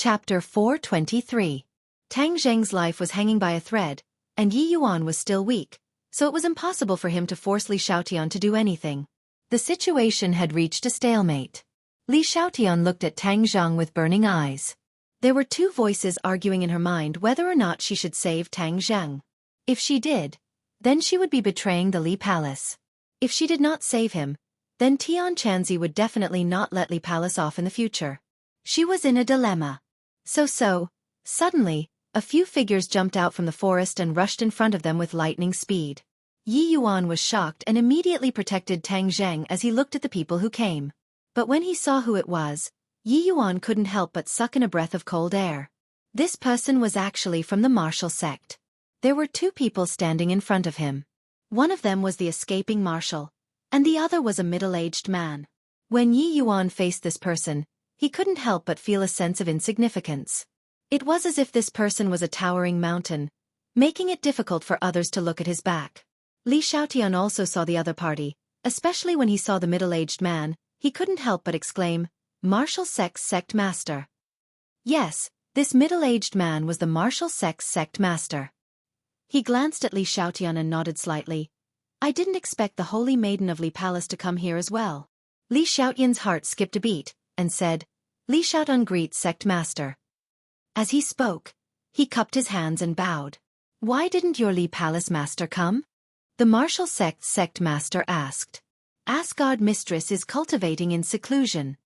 Chapter 423. Tang Zheng's life was hanging by a thread, and Yi Yuan was still weak, so it was impossible for him to force Li Xiaotian to do anything. The situation had reached a stalemate. Li Xiaotian looked at Tang Zheng with burning eyes. There were two voices arguing in her mind whether or not she should save Tang Zheng. If she did, then she would be betraying the Li Palace. If she did not save him, then Tian Chanzi would definitely not let Li Palace off in the future. She was in a dilemma. Suddenly, a few figures jumped out from the forest and rushed in front of them with lightning speed. Yi Yuan was shocked and immediately protected Tang Zheng as he looked at the people who came. But when he saw who it was, Yi Yuan couldn't help but suck in a breath of cold air. This person was actually from the martial sect. There were two people standing in front of him. One of them was the escaping marshal, and the other was a middle-aged man. When Yi Yuan faced this person, he couldn't help but feel a sense of insignificance. It was as if this person was a towering mountain, making it difficult for others to look at his back. Li Xiaotian also saw the other party, especially when he saw the middle-aged man. He couldn't help but exclaim, "Martial Sect's sect master." Yes, this middle-aged man was the martial sect's sect master. He glanced at Li Xiaotian and nodded slightly. "I didn't expect the holy maiden of Li Palace to come here as well." Li Xiaotian's heart skipped a beat, and said, "Li Xiaotian greets sect master." As he spoke, he cupped his hands and bowed. "Why didn't your Li Palace master come?" The martial sect's sect master asked. "Asgard mistress is cultivating in seclusion."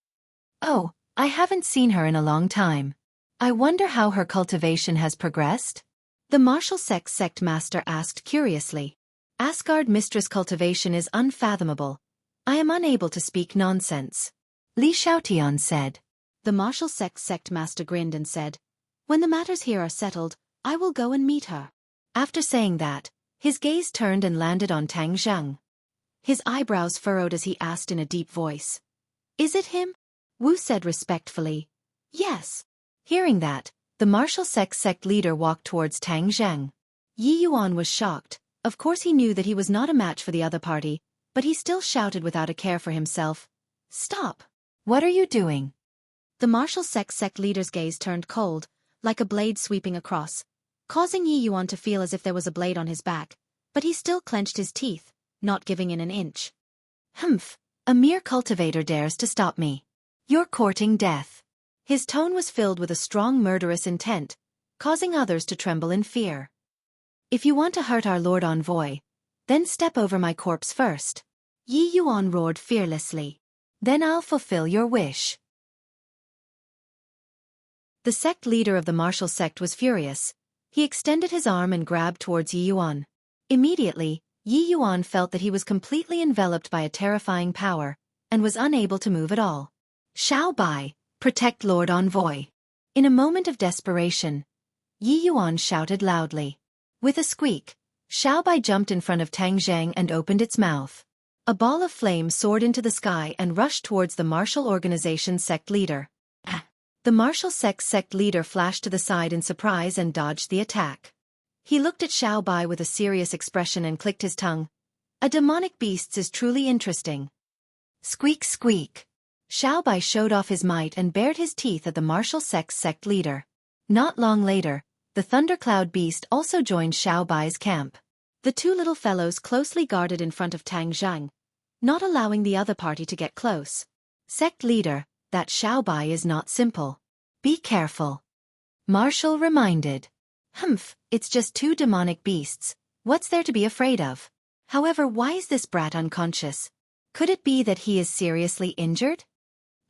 "Oh, I haven't seen her in a long time. I wonder how her cultivation has progressed?" The martial sect's sect master asked curiously. "Asgard mistress cultivation is unfathomable. I am unable to speak nonsense," Li Xiaotian said. The martial sect's sect master grinned and said, "When the matters here are settled, I will go and meet her." After saying that, his gaze turned and landed on Tang Zheng. His eyebrows furrowed as he asked in a deep voice, "Is it him?" Wu said respectfully, "Yes." Hearing that, the martial sect leader walked towards Tang Zheng. Yi Yuan was shocked. Of course he knew that he was not a match for the other party, but he still shouted without a care for himself, "Stop! What are you doing?" The martial sect leader's gaze turned cold, like a blade sweeping across, causing Yi Yuan to feel as if there was a blade on his back, but he still clenched his teeth, not giving in an inch. "Humph, a mere cultivator dares to stop me. You're courting death." His tone was filled with a strong murderous intent, causing others to tremble in fear. "If you want to hurt our Lord Envoy, then step over my corpse first." Yi Yuan roared fearlessly. "Then I'll fulfill your wish." The sect leader of the martial sect was furious. He extended his arm and grabbed towards Yi Yuan. Immediately, Yi Yuan felt that he was completely enveloped by a terrifying power, and was unable to move at all. "Xiao Bai, protect Lord Envoy." In a moment of desperation, Yi Yuan shouted loudly. With a squeak, Xiao Bai jumped in front of Tang Zheng and opened its mouth. A ball of flame soared into the sky and rushed towards the martial organization's sect leader. The martial sect leader flashed to the side in surprise and dodged the attack. He looked at Xiao Bai with a serious expression and clicked his tongue. "A demonic beast is truly interesting." Squeak squeak. Xiao Bai showed off his might and bared his teeth at the martial sect leader. Not long later, the thundercloud beast also joined Xiao Bai's camp. The two little fellows closely guarded in front of Tang Zheng, not allowing the other party to get close. "Sect leader, that Xiao Bai is not simple. Be careful," Marshal reminded. "Humph, it's just two demonic beasts. What's there to be afraid of? However, why is this brat unconscious? Could it be that he is seriously injured?"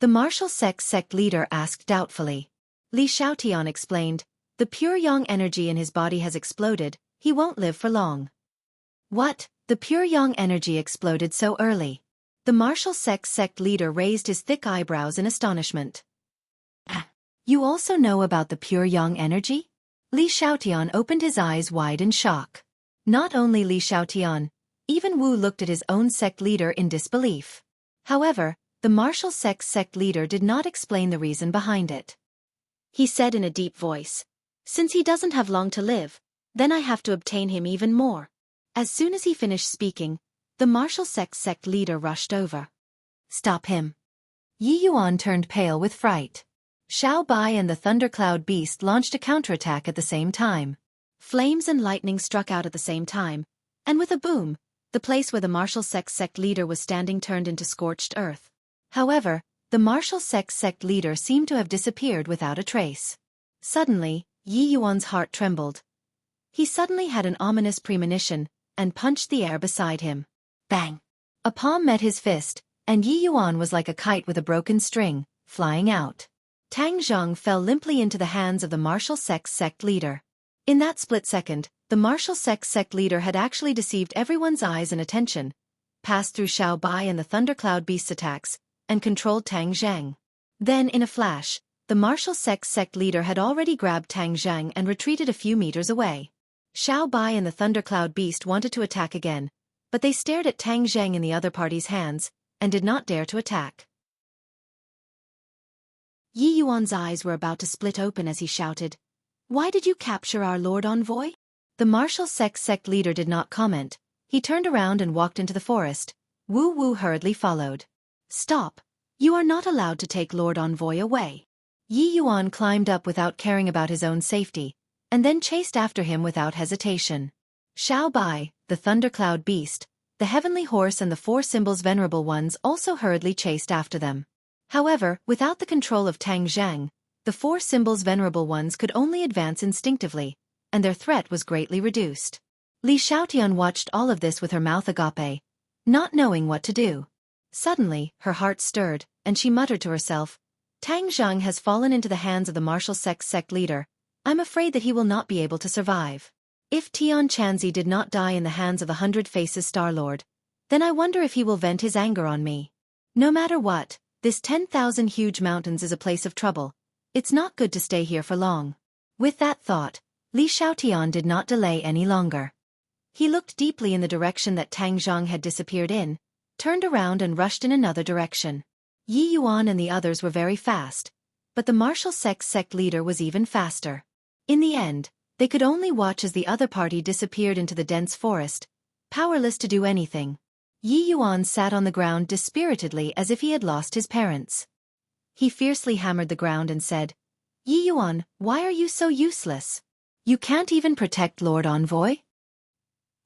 The martial sect leader asked doubtfully. Li Xiaotian explained, "The pure yang energy in his body has exploded. He won't live for long." "What? The pure yang energy exploded so early?" The martial sect leader raised his thick eyebrows in astonishment. "You also know about the pure yang energy?" Li Xiaotian opened his eyes wide in shock. Not only Li Xiaotian, even Wu looked at his own sect leader in disbelief. However, the martial sect leader did not explain the reason behind it. He said in a deep voice, "Since he doesn't have long to live, then I have to obtain him even more." As soon as he finished speaking, the martial sect leader rushed over. "Stop him." Yi Yuan turned pale with fright. Xiao Bai and the thundercloud beast launched a counterattack at the same time. Flames and lightning struck out at the same time, and with a boom, the place where the martial sect leader was standing turned into scorched earth. However, the martial sect leader seemed to have disappeared without a trace. Suddenly, Yi Yuan's heart trembled. He suddenly had an ominous premonition, and punched the air beside him. Bang! A palm met his fist, and Yi Yuan was like a kite with a broken string, flying out. Tang Zhang fell limply into the hands of the martial sect leader. In that split second, the martial sect leader had actually deceived everyone's eyes and attention, passed through Xiao Bai and the thundercloud beast's attacks, and controlled Tang Zhang. Then, in a flash, the martial sect leader had already grabbed Tang Zhang and retreated a few meters away. Xiao Bai and the thundercloud beast wanted to attack again, but they stared at Tang Zhang in the other party's hands, and did not dare to attack. Yi Yuan's eyes were about to split open as he shouted, "Why did you capture our Lord Envoy?" The martial sect leader did not comment. He turned around and walked into the forest. Wu Wu hurriedly followed. "Stop! You are not allowed to take Lord Envoy away." Yi Yuan climbed up without caring about his own safety, and then chased after him without hesitation. Xiao Bai, the thundercloud beast, the heavenly horse and the four symbols venerable ones also hurriedly chased after them. However, without the control of Tang Zhang, the four symbols venerable ones could only advance instinctively, and their threat was greatly reduced. Li Xiaotian watched all of this with her mouth agape, not knowing what to do. Suddenly, her heart stirred, and she muttered to herself, "Tang Zhang has fallen into the hands of the martial sect leader. I'm afraid that he will not be able to survive. If Tian Chanzi did not die in the hands of 100 Faces Star-Lord, then I wonder if he will vent his anger on me. No matter what, this 10,000 huge mountains is a place of trouble. It's not good to stay here for long." With that thought, Li Xiaotian did not delay any longer. He looked deeply in the direction that Tang Zhang had disappeared in, turned around and rushed in another direction. Yi Yuan and the others were very fast, but the martial sect leader was even faster. In the end, they could only watch as the other party disappeared into the dense forest, powerless to do anything. Yi Yuan sat on the ground dispiritedly as if he had lost his parents. He fiercely hammered the ground and said, "Yi Yuan, why are you so useless? You can't even protect Lord Envoy?"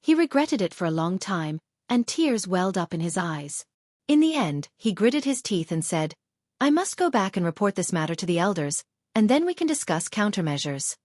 He regretted it for a long time, and tears welled up in his eyes. In the end, he gritted his teeth and said, "I must go back and report this matter to the elders, and then we can discuss countermeasures."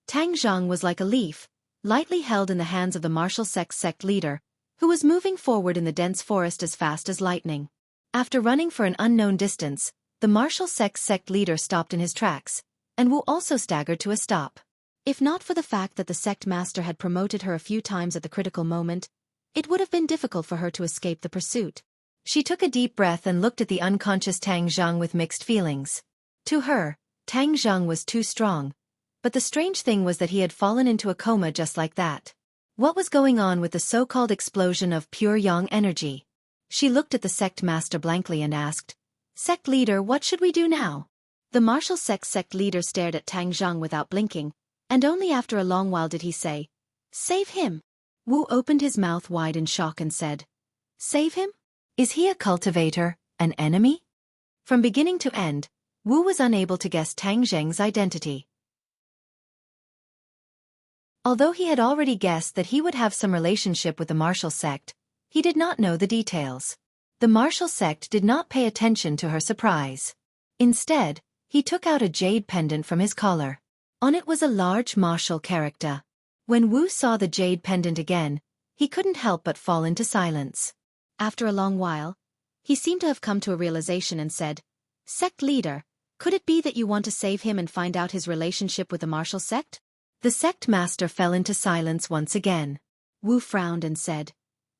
Tang Zhang was like a leaf, lightly held in the hands of the martial sect leader, who was moving forward in the dense forest as fast as lightning. After running for an unknown distance, the martial sect leader stopped in his tracks, and Wu also staggered to a stop. If not for the fact that the sect master had promoted her a few times at the critical moment, it would have been difficult for her to escape the pursuit. She took a deep breath and looked at the unconscious Tang Zhang with mixed feelings. To her, Tang Zhang was too strong, but the strange thing was that he had fallen into a coma just like that. What was going on with the so-called explosion of pure yang energy? She looked at the sect master blankly and asked, "Sect leader, what should we do now?" The martial sect leader stared at Tang Zhang without blinking, and only after a long while did he say, "Save him." Wu opened his mouth wide in shock and said, "Save him? Is he a cultivator, an enemy?" From beginning to end, Wu was unable to guess Tang Zhang's identity. Although he had already guessed that he would have some relationship with the martial sect, he did not know the details. The martial sect did not pay attention to her surprise. Instead, he took out a jade pendant from his collar. On it was a large martial character. When Wu saw the jade pendant again, he couldn't help but fall into silence. After a long while, he seemed to have come to a realization and said, "Sect leader, could it be that you want to save him and find out his relationship with the martial sect?" The sect master fell into silence once again. Wu frowned and said,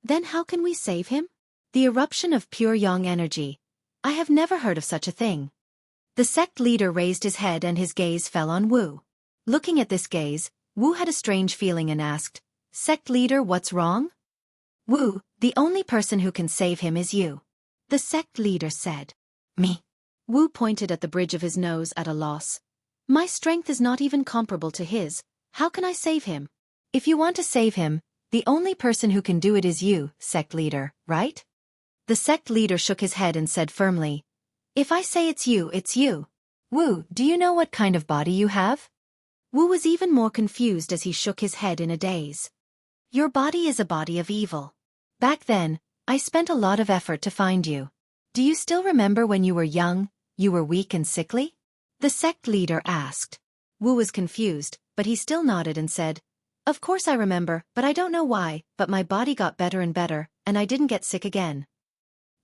"Then how can we save him?" "The eruption of pure yang energy. I have never heard of such a thing." The sect leader raised his head and his gaze fell on Wu. Looking at this gaze, Wu had a strange feeling and asked, "Sect leader, what's wrong?" "Wu, the only person who can save him is you," the sect leader said. "Me?" Wu pointed at the bridge of his nose at a loss. "My strength is not even comparable to his. How can I save him?" "If you want to save him, the only person who can do it is you, sect leader, right?" The sect leader shook his head and said firmly, "If I say it's you, it's you." Wu, do you know what kind of body you have? Wu was even more confused as he shook his head in a daze. Your body is a body of evil. Back then, I spent a lot of effort to find you. Do you still remember when you were young, you were weak and sickly? The sect leader asked. Wu was confused, but he still nodded and said, Of course I remember, but I don't know why, but my body got better and better, and I didn't get sick again.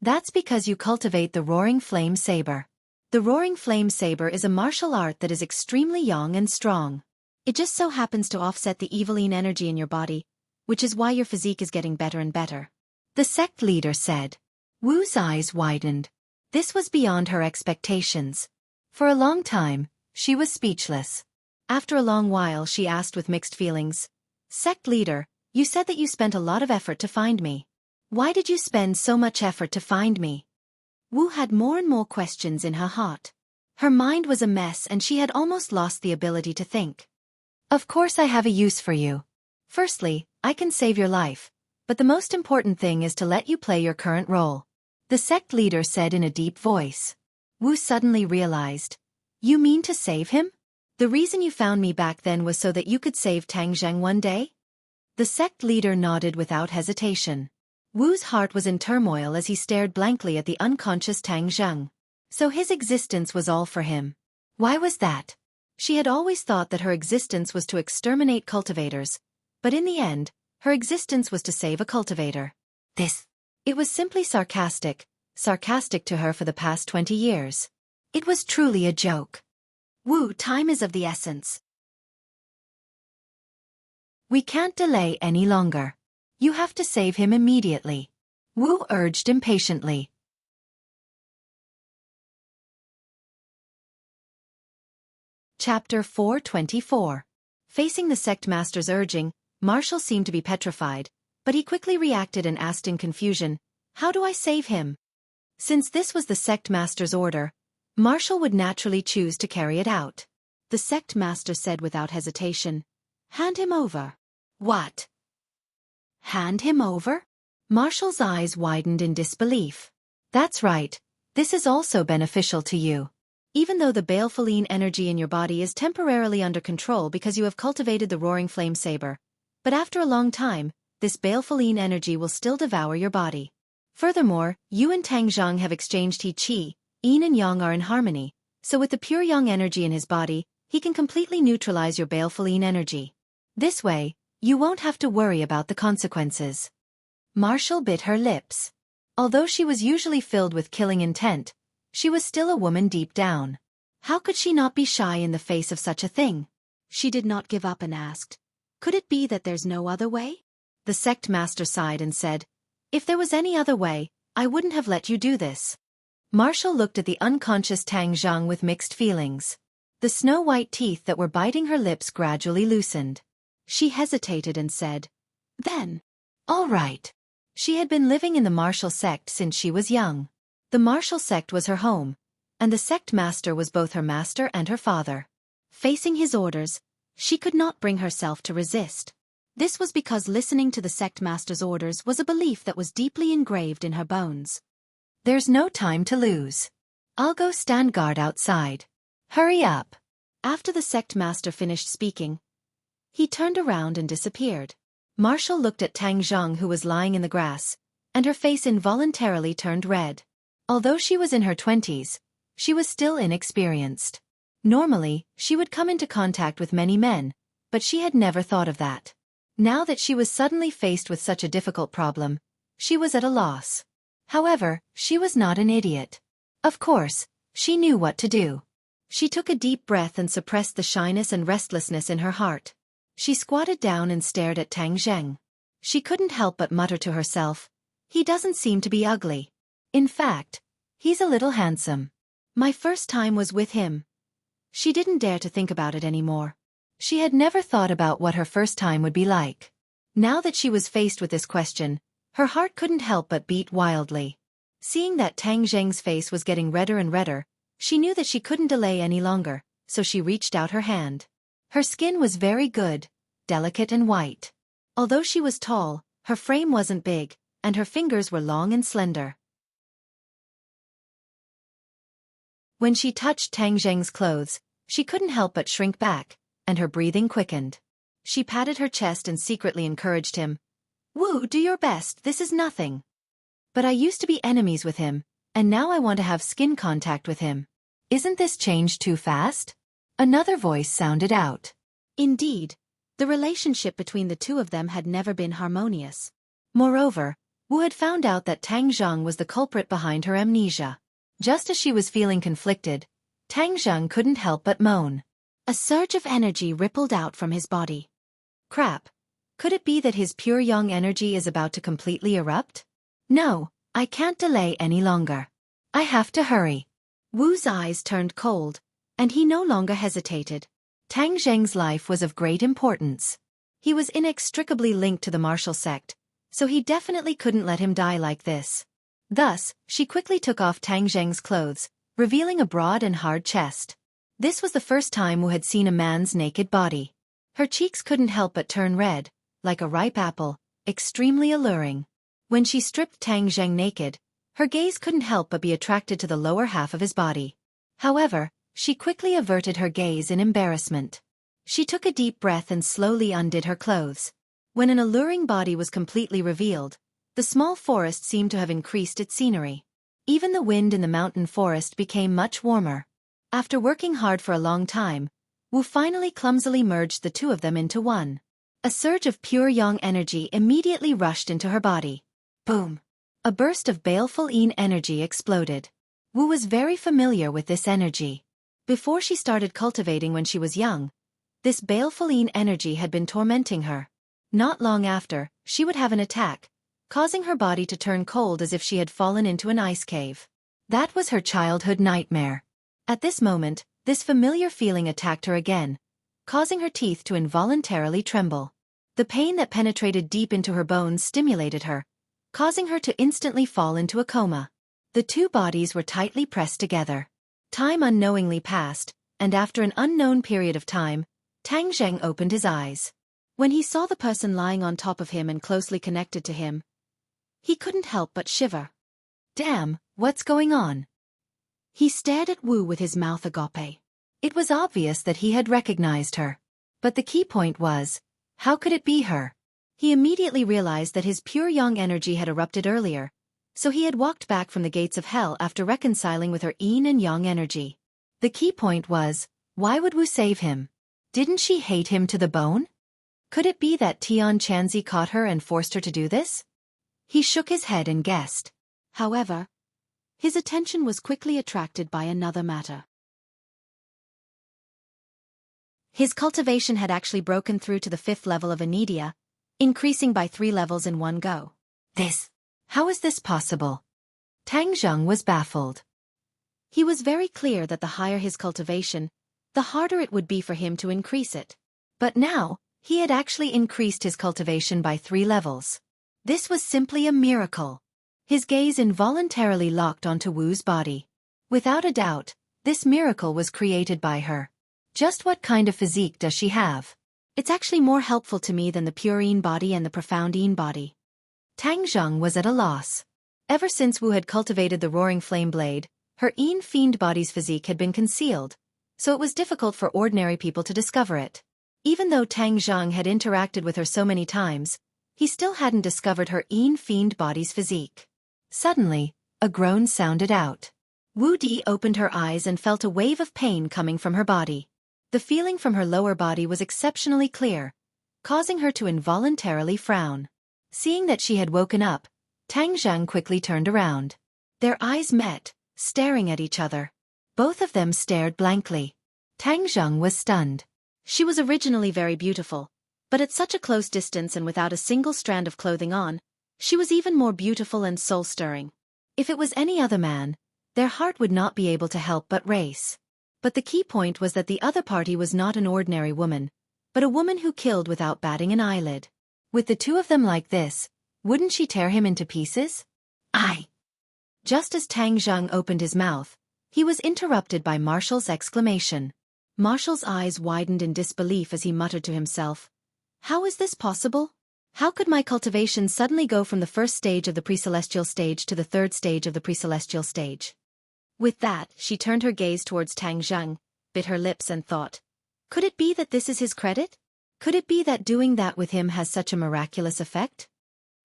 That's because you cultivate the Roaring Flame Saber. The Roaring Flame Saber is a martial art that is extremely young and strong. It just so happens to offset the eviline energy in your body, which is why your physique is getting better and better. The sect leader said. Wu's eyes widened. This was beyond her expectations. For a long time, she was speechless. After a long while she asked with mixed feelings, Sect leader, you said that you spent a lot of effort to find me. Why did you spend so much effort to find me? Wu had more and more questions in her heart. Her mind was a mess and she had almost lost the ability to think. Of course I have a use for you. Firstly, I can save your life, but the most important thing is to let you play your current role. The sect leader said in a deep voice. Wu suddenly realized. You mean to save him? The reason you found me back then was so that you could save Tang Zheng one day? The sect leader nodded without hesitation. Wu's heart was in turmoil as he stared blankly at the unconscious Tang Zheng. So his existence was all for him. Why was that? She had always thought that her existence was to exterminate cultivators, but in the end, her existence was to save a cultivator. It was simply sarcastic to her for the past 20 years. It was truly a joke. Wu, time is of the essence. We can't delay any longer. You have to save him immediately. Wu urged impatiently. Chapter 424. Facing the sect master's urging, Marshall seemed to be petrified, but he quickly reacted and asked in confusion, How do I save him? Since this was the sect master's order, Marshall would naturally choose to carry it out. The sect master said without hesitation, Hand him over. What? Hand him over? Marshall's eyes widened in disbelief. That's right. This is also beneficial to you. Even though the baleful energy in your body is temporarily under control because you have cultivated the Roaring Flame Saber, but after a long time, this baleful energy will still devour your body. Furthermore, you and Tang Zhang have exchanged Qi, Yin and Yang are in harmony, so with the pure Yang energy in his body, he can completely neutralize your baleful energy. This way, you won't have to worry about the consequences. Marshall bit her lips. Although she was usually filled with killing intent, she was still a woman deep down. How could she not be shy in the face of such a thing? She did not give up and asked, Could it be that there's no other way? The sect master sighed and said, If there was any other way, I wouldn't have let you do this. Marshall looked at the unconscious Tang Zhang with mixed feelings. The snow-white teeth that were biting her lips gradually loosened. She hesitated and said, Then. All right. She had been living in the Marshall sect since she was young. The Marshall sect was her home, and the sect master was both her master and her father. Facing his orders, she could not bring herself to resist. This was because listening to the sect master's orders was a belief that was deeply engraved in her bones. There's no time to lose. I'll go stand guard outside. Hurry up. After the sect master finished speaking, he turned around and disappeared. Marshall looked at Tang Zhang who was lying in the grass, and her face involuntarily turned red. Although she was in her 20s, she was still inexperienced. Normally, she would come into contact with many men, but she had never thought of that. Now that she was suddenly faced with such a difficult problem, she was at a loss. However, she was not an idiot. Of course, she knew what to do. She took a deep breath and suppressed the shyness and restlessness in her heart. She squatted down and stared at Tang Zheng. She couldn't help but mutter to herself, He doesn't seem to be ugly. In fact, he's a little handsome. My first time was with him. She didn't dare to think about it anymore. She had never thought about what her first time would be like. Now that she was faced with this question, her heart couldn't help but beat wildly. Seeing that Tang Zheng's face was getting redder and redder, she knew that she couldn't delay any longer, so she reached out her hand. Her skin was very good, delicate and white. Although she was tall, her frame wasn't big, and her fingers were long and slender. When she touched Tang Zheng's clothes, she couldn't help but shrink back, and her breathing quickened. She patted her chest and secretly encouraged him. Wu, do your best, this is nothing. But I used to be enemies with him, and now I want to have skin contact with him. Isn't this change too fast? Another voice sounded out. Indeed, the relationship between the two of them had never been harmonious. Moreover, Wu had found out that Tang Zheng was the culprit behind her amnesia. Just as she was feeling conflicted, Tang Zheng couldn't help but moan. A surge of energy rippled out from his body. Crap. Could it be that his pure yang energy is about to completely erupt? No, I can't delay any longer. I have to hurry. Wu's eyes turned cold, and he no longer hesitated. Tang Zheng's life was of great importance. He was inextricably linked to the martial sect, so he definitely couldn't let him die like this. Thus, she quickly took off Tang Zheng's clothes, revealing a broad and hard chest. This was the first time Wu had seen a man's naked body. Her cheeks couldn't help but turn red, like a ripe apple, extremely alluring. When she stripped Tang Zheng naked, her gaze couldn't help but be attracted to the lower half of his body. However, she quickly averted her gaze in embarrassment. She took a deep breath and slowly undid her clothes. When an alluring body was completely revealed, the small forest seemed to have increased its scenery. Even the wind in the mountain forest became much warmer. After working hard for a long time, Wu finally clumsily merged the two of them into one. A surge of pure yang energy immediately rushed into her body. Boom! A burst of baleful yin energy exploded. Wu was very familiar with this energy. Before she started cultivating when she was young, this baleful yin energy had been tormenting her. Not long after, she would have an attack, causing her body to turn cold as if she had fallen into an ice cave. That was her childhood nightmare. At this moment, this familiar feeling attacked her again, causing her teeth to involuntarily tremble. The pain that penetrated deep into her bones stimulated her, causing her to instantly fall into a coma. The two bodies were tightly pressed together. Time unknowingly passed, and after an unknown period of time, Tang Zheng opened his eyes. When he saw the person lying on top of him and closely connected to him, he couldn't help but shiver. Damn, what's going on? He stared at Wu with his mouth agape. It was obvious that he had recognized her. But the key point was, how could it be her? He immediately realized that his pure yang energy had erupted earlier, so he had walked back from the gates of hell after reconciling with her yin and yang energy. The key point was, why would Wu save him? Didn't she hate him to the bone? Could it be that Tian Chanzi caught her and forced her to do this? He shook his head and guessed. However, his attention was quickly attracted by another matter. His cultivation had actually broken through to the 5th level of Anidia, increasing by 3 levels in one go. How is this possible? Tang Zheng was baffled. He was very clear that the higher his cultivation, the harder it would be for him to increase it. But now, he had actually increased his cultivation by 3 levels. This was simply a miracle. His gaze involuntarily locked onto Wu's body. Without a doubt, this miracle was created by her. Just what kind of physique does she have? It's actually more helpful to me than the pure yin body and the profound yin body. Tang Zheng was at a loss. Ever since Wu had cultivated the roaring flame blade, her yin fiend body's physique had been concealed, so it was difficult for ordinary people to discover it. Even though Tang Zheng had interacted with her so many times, he still hadn't discovered her yin fiend body's physique. Suddenly, a groan sounded out. Wu Di opened her eyes and felt a wave of pain coming from her body. The feeling from her lower body was exceptionally clear, causing her to involuntarily frown. Seeing that she had woken up, Tang Zheng quickly turned around. Their eyes met, staring at each other. Both of them stared blankly. Tang Zheng was stunned. She was originally very beautiful, but at such a close distance and without a single strand of clothing on, she was even more beautiful and soul-stirring. If it was any other man, their heart would not be able to help but race. But the key point was that the other party was not an ordinary woman, but a woman who killed without batting an eyelid. With the two of them like this, wouldn't she tear him into pieces? Just as Tang Zheng opened his mouth, he was interrupted by Marshall's exclamation. Marshall's eyes widened in disbelief as he muttered to himself, "How is this possible? How could my cultivation suddenly go from the first stage of the pre-celestial stage to the third stage of the pre-celestial stage?" With that, she turned her gaze towards Tang Zheng, bit her lips and thought, could it be that this is his credit? Could it be that doing that with him has such a miraculous effect?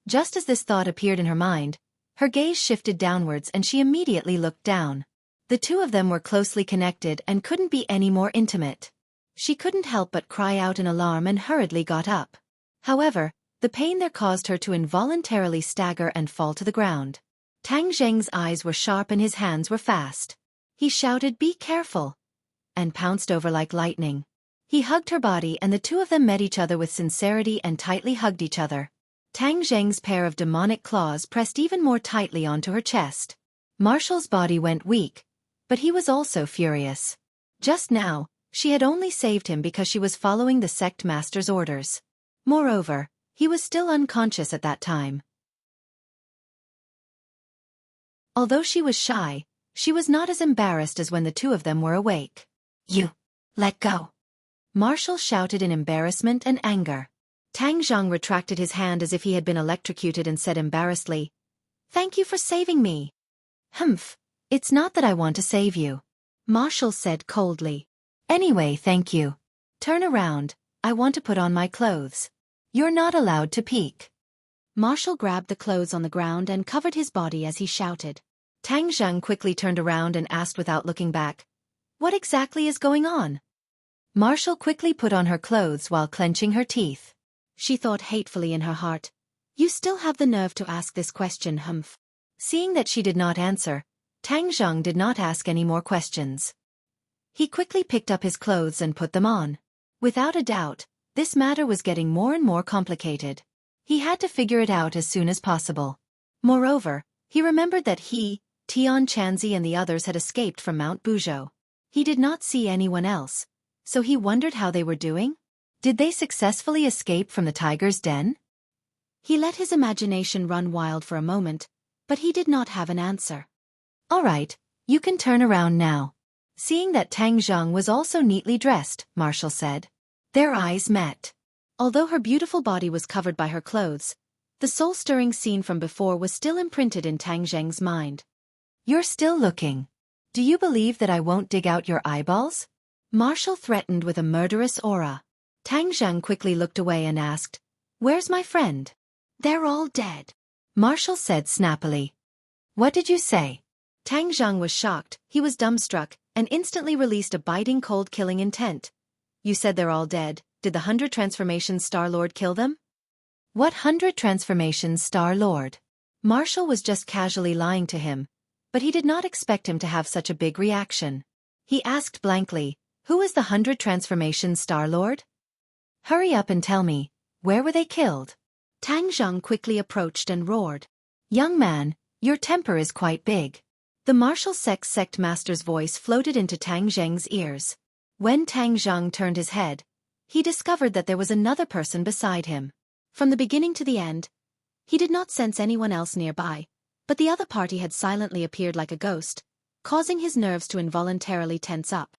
Just as this thought appeared in her mind, her gaze shifted downwards and she immediately looked down. The two of them were closely connected and couldn't be any more intimate. She couldn't help but cry out in alarm and hurriedly got up. However, the pain there caused her to involuntarily stagger and fall to the ground. Tang Zheng's eyes were sharp and his hands were fast. He shouted, "Be careful!" and pounced over like lightning. He hugged her body and the two of them met each other with sincerity and tightly hugged each other. Tang Zheng's pair of demonic claws pressed even more tightly onto her chest. Marshall's body went weak, but he was also furious. Just now, she had only saved him because she was following the sect master's orders. Moreover, he was still unconscious at that time. Although she was shy, she was not as embarrassed as when the two of them were awake. "You! Let go!" Marshall shouted in embarrassment and anger. Tang Zheng retracted his hand as if he had been electrocuted and said embarrassedly, "Thank you for saving me." "Humph, it's not that I want to save you," Marshall said coldly. "Anyway, thank you. Turn around, I want to put on my clothes. You're not allowed to peek." Marshall grabbed the clothes on the ground and covered his body as he shouted. Tang Zheng quickly turned around and asked without looking back, "What exactly is going on?" Marshall quickly put on her clothes while clenching her teeth. She thought hatefully in her heart, "You still have the nerve to ask this question, humph." Seeing that she did not answer, Tang Zheng did not ask any more questions. He quickly picked up his clothes and put them on. Without a doubt, this matter was getting more and more complicated. He had to figure it out as soon as possible. Moreover, he remembered that he, Tian Chanzi and the others had escaped from Mount Buzhou. He did not see anyone else, so he wondered how they were doing. Did they successfully escape from the tiger's den? He let his imagination run wild for a moment, but he did not have an answer. "All right, you can turn around now." Seeing that Tang Zheng was also neatly dressed, Marshall said. Their eyes met. Although her beautiful body was covered by her clothes, the soul-stirring scene from before was still imprinted in Tang Zheng's mind. "You're still looking. Do you believe that I won't dig out your eyeballs?" Marshall threatened with a murderous aura. Tang Zheng quickly looked away and asked, "Where's my friend?" "They're all dead," Marshall said snappily. "What did you say?" Tang Zheng was shocked, he was dumbstruck, and instantly released a biting cold killing intent. "You said they're all dead. Did the 100 Transformations Star Lord kill them?" "What 100 Transformations Star Lord?" Marshall was just casually lying to him, but he did not expect him to have such a big reaction. He asked blankly, "Who is the 100 Transformations Star Lord? Hurry up and tell me, where were they killed?" Tang Zheng quickly approached and roared, "Young man, your temper is quite big." The martial sect master's voice floated into Tang Zheng's ears. When Tang Zheng turned his head, he discovered that there was another person beside him. From the beginning to the end, he did not sense anyone else nearby, but the other party had silently appeared like a ghost, causing his nerves to involuntarily tense up.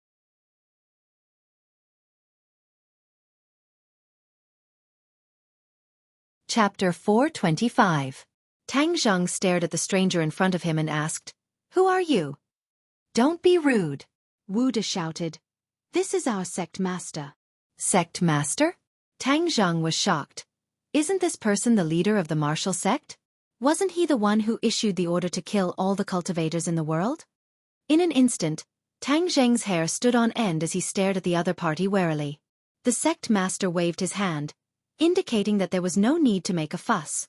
Chapter 425. Tang Zheng stared at the stranger in front of him and asked, "Who are you?" "Don't be rude," Wu De shouted. "This is our sect master." "Sect master?" Tang Zheng was shocked. Isn't this person the leader of the martial sect? Wasn't he the one who issued the order to kill all the cultivators in the world? In an instant, Tang Zheng's hair stood on end as he stared at the other party warily. The sect master waved his hand, indicating that there was no need to make a fuss.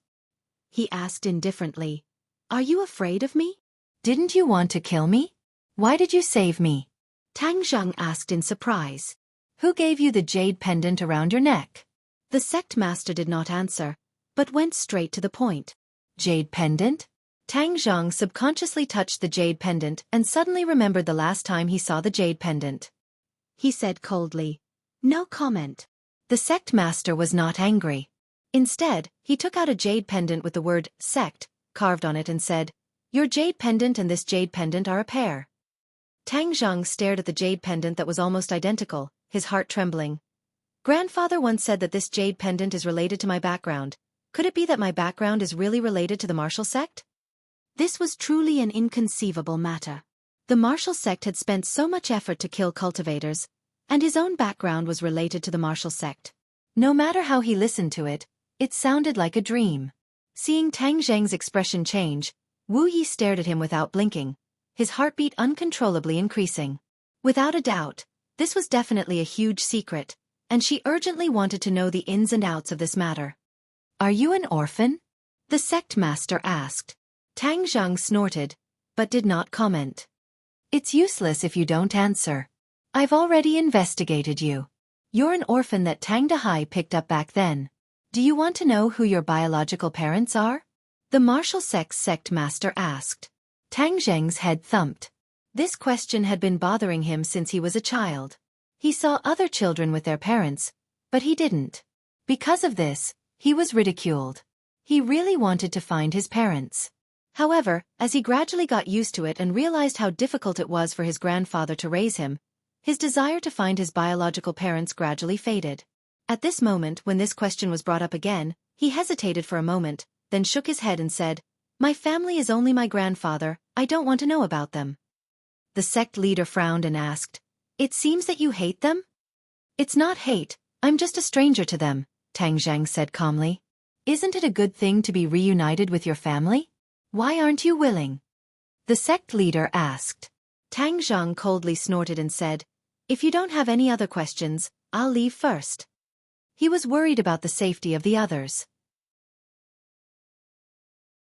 He asked indifferently, "Are you afraid of me? Didn't you want to kill me? Why did you save me?" Tang Zheng asked in surprise. "Who gave you the jade pendant around your neck?" The sect master did not answer, but went straight to the point. "Jade pendant?" Tang Zheng subconsciously touched the jade pendant and suddenly remembered the last time he saw the jade pendant. He said coldly, "No comment." The sect master was not angry. Instead, he took out a jade pendant with the word sect carved on it and said, "Your jade pendant and this jade pendant are a pair." Tang Zheng stared at the jade pendant that was almost identical, his heart trembling. "Grandfather once said that this jade pendant is related to my background. Could it be that my background is really related to the martial sect?" This was truly an inconceivable matter. The martial sect had spent so much effort to kill cultivators, and his own background was related to the martial sect. No matter how he listened to it, it sounded like a dream. Seeing Tang Zheng's expression change, Wu Yi stared at him without blinking, his heartbeat uncontrollably increasing. Without a doubt, this was definitely a huge secret, and she urgently wanted to know the ins and outs of this matter. "Are you an orphan?" the sect master asked. Tang Zheng snorted, but did not comment. "It's useless if you don't answer. I've already investigated you. You're an orphan that Tang Dahai picked up back then. Do you want to know who your biological parents are?" The martial sect master asked. Tang Zheng's head thumped. This question had been bothering him since he was a child. He saw other children with their parents, but he didn't. Because of this, he was ridiculed. He really wanted to find his parents. However, as he gradually got used to it and realized how difficult it was for his grandfather to raise him, his desire to find his biological parents gradually faded. At this moment, when this question was brought up again, he hesitated for a moment, then shook his head and said, "My family is only my grandfather, I don't want to know about them." The sect leader frowned and asked, "It seems that you hate them?" "It's not hate, I'm just a stranger to them," Tang Zheng said calmly. "Isn't it a good thing to be reunited with your family? Why aren't you willing?" The sect leader asked. Tang Zheng coldly snorted and said, "If you don't have any other questions, I'll leave first." He was worried about the safety of the others.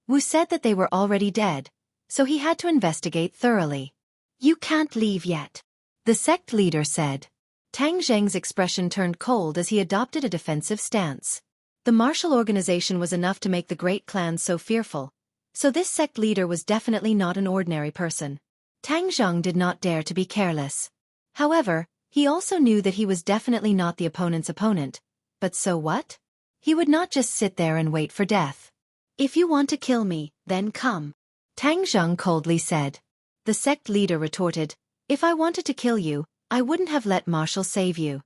Wu said that they were already dead, so he had to investigate thoroughly. "You can't leave yet," the sect leader said. Tang Zheng's expression turned cold as he adopted a defensive stance. The martial organization was enough to make the great clans so fearful, so this sect leader was definitely not an ordinary person. Tang Zheng did not dare to be careless. However, he also knew that he was definitely not the opponent's opponent. But so what? He would not just sit there and wait for death. "If you want to kill me, then come," Tang Zheng coldly said. The sect leader retorted, "If I wanted to kill you, I wouldn't have let Marshall save you."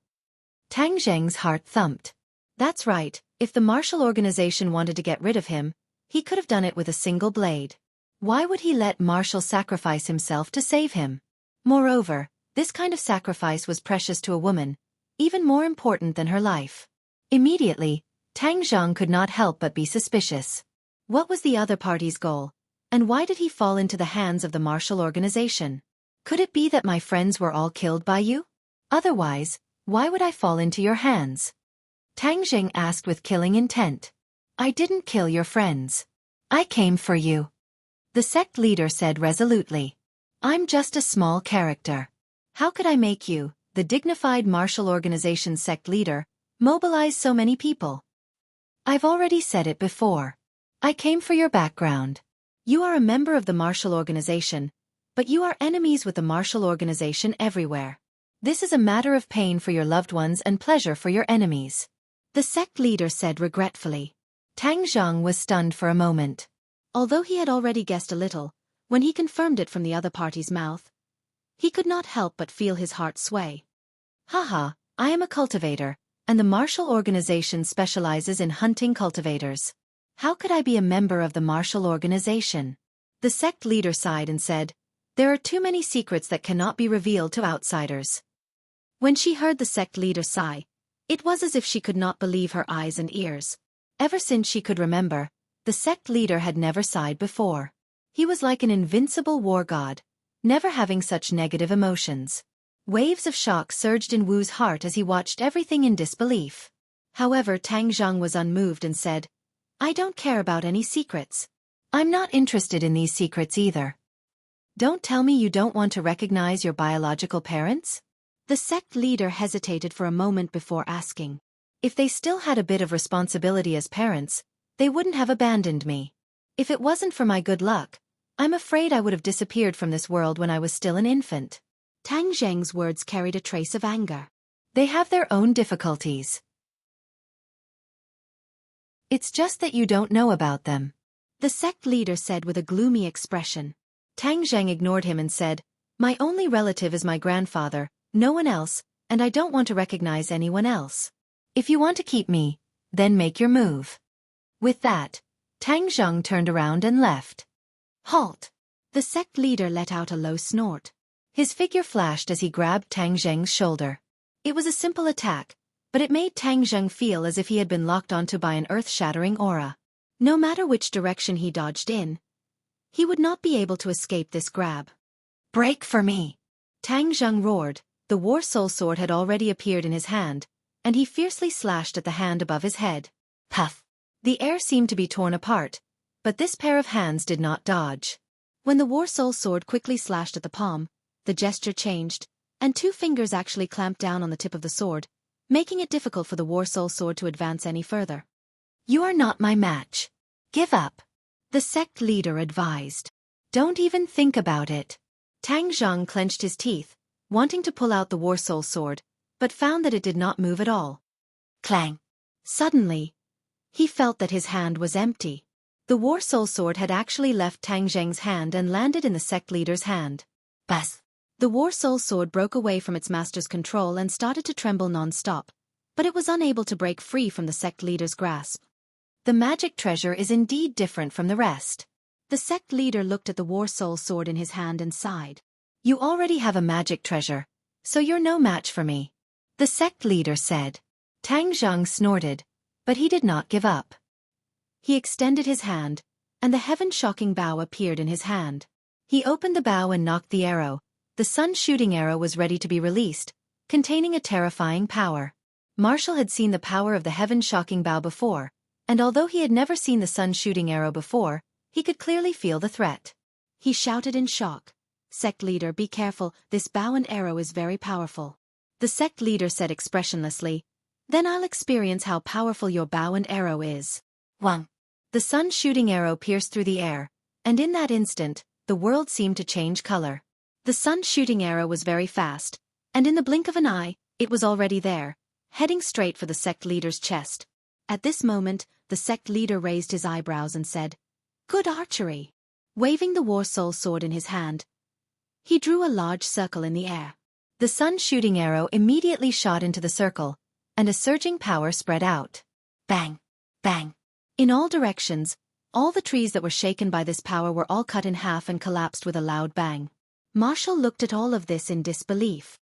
Tang Zheng's heart thumped. That's right, if the martial organization wanted to get rid of him, he could have done it with a single blade. Why would he let Marshall sacrifice himself to save him? Moreover, this kind of sacrifice was precious to a woman, even more important than her life. Immediately, Tang Zheng could not help but be suspicious. What was the other party's goal? And why did he fall into the hands of the martial organization? Could it be that my friends were all killed by you? Otherwise, why would I fall into your hands? Tang Zheng asked with killing intent. "I didn't kill your friends. I came for you," the sect leader said resolutely. "I'm just a small character. How could I make you, the dignified martial organization sect leader, mobilize so many people? I've already said it before. I came for your background. You are a member of the martial organization, but you are enemies with the martial organization everywhere. This is a matter of pain for your loved ones and pleasure for your enemies," the sect leader said regretfully. Tang Zheng was stunned for a moment. Although he had already guessed a little, when he confirmed it from the other party's mouth, he could not help but feel his heart sway. "Haha, I am a cultivator, and the martial organization specializes in hunting cultivators. How could I be a member of the martial organization?" The sect leader sighed and said, "There are too many secrets that cannot be revealed to outsiders." When she heard the sect leader sigh, it was as if she could not believe her eyes and ears. Ever since she could remember, the sect leader had never sighed before. He was like an invincible war god, never having such negative emotions. Waves of shock surged in Wu's heart as he watched everything in disbelief. However, Tang Zheng was unmoved and said, "I don't care about any secrets. I'm not interested in these secrets either." "Don't tell me you don't want to recognize your biological parents?" The sect leader hesitated for a moment before asking. "If they still had a bit of responsibility as parents, they wouldn't have abandoned me. If it wasn't for my good luck, I'm afraid I would have disappeared from this world when I was still an infant." Tang Zheng's words carried a trace of anger. "They have their own difficulties. It's just that you don't know about them," the sect leader said with a gloomy expression. Tang Zheng ignored him and said, "My only relative is my grandfather, no one else, and I don't want to recognize anyone else. If you want to keep me, then make your move." With that, Tang Zheng turned around and left. "Halt!" The sect leader let out a low snort. His figure flashed as he grabbed Tang Zheng's shoulder. It was a simple attack, but it made Tang Zheng feel as if he had been locked onto by an earth-shattering aura. No matter which direction he dodged in, he would not be able to escape this grab. "Break for me!" Tang Zheng roared. The War Soul Sword had already appeared in his hand, and he fiercely slashed at the hand above his head. Puff! The air seemed to be torn apart, but this pair of hands did not dodge. When the War Soul Sword quickly slashed at the palm, the gesture changed, and 2 fingers actually clamped down on the tip of the sword, making it difficult for the War Soul Sword to advance any further. "You are not my match. Give up," the sect leader advised. "Don't even think about it." Tang Zheng clenched his teeth, wanting to pull out the War Soul Sword, but found that it did not move at all. Clang! Suddenly, he felt that his hand was empty. The War Soul Sword had actually left Tang Zheng's hand and landed in the sect leader's hand. Buzz! The War Soul Sword broke away from its master's control and started to tremble non-stop, but it was unable to break free from the sect leader's grasp. The magic treasure is indeed different from the rest. The sect leader looked at the War Soul Sword in his hand and sighed. "You already have a magic treasure, so you're no match for me," the sect leader said. Tang Zheng snorted, but he did not give up. He extended his hand, and the heaven-shocking bow appeared in his hand. He opened the bow and knocked the arrow. The sun-shooting arrow was ready to be released, containing a terrifying power. Marshall had seen the power of the heaven-shocking bow before, and although he had never seen the sun-shooting arrow before, he could clearly feel the threat. He shouted in shock. "Sect leader, be careful, this bow and arrow is very powerful." The sect leader said expressionlessly, "Then I'll experience how powerful your bow and arrow is." Wang! The sun-shooting arrow pierced through the air, and in that instant, the world seemed to change color. The sun-shooting arrow was very fast, and in the blink of an eye, it was already there, heading straight for the sect leader's chest. At this moment, the sect leader raised his eyebrows and said, "Good archery." Waving the War Soul Sword in his hand, he drew a large circle in the air. The sun-shooting arrow immediately shot into the circle, and a surging power spread out. Bang! Bang! In all directions, all the trees that were shaken by this power were all cut in half and collapsed with a loud bang. Marshall looked at all of this in disbelief.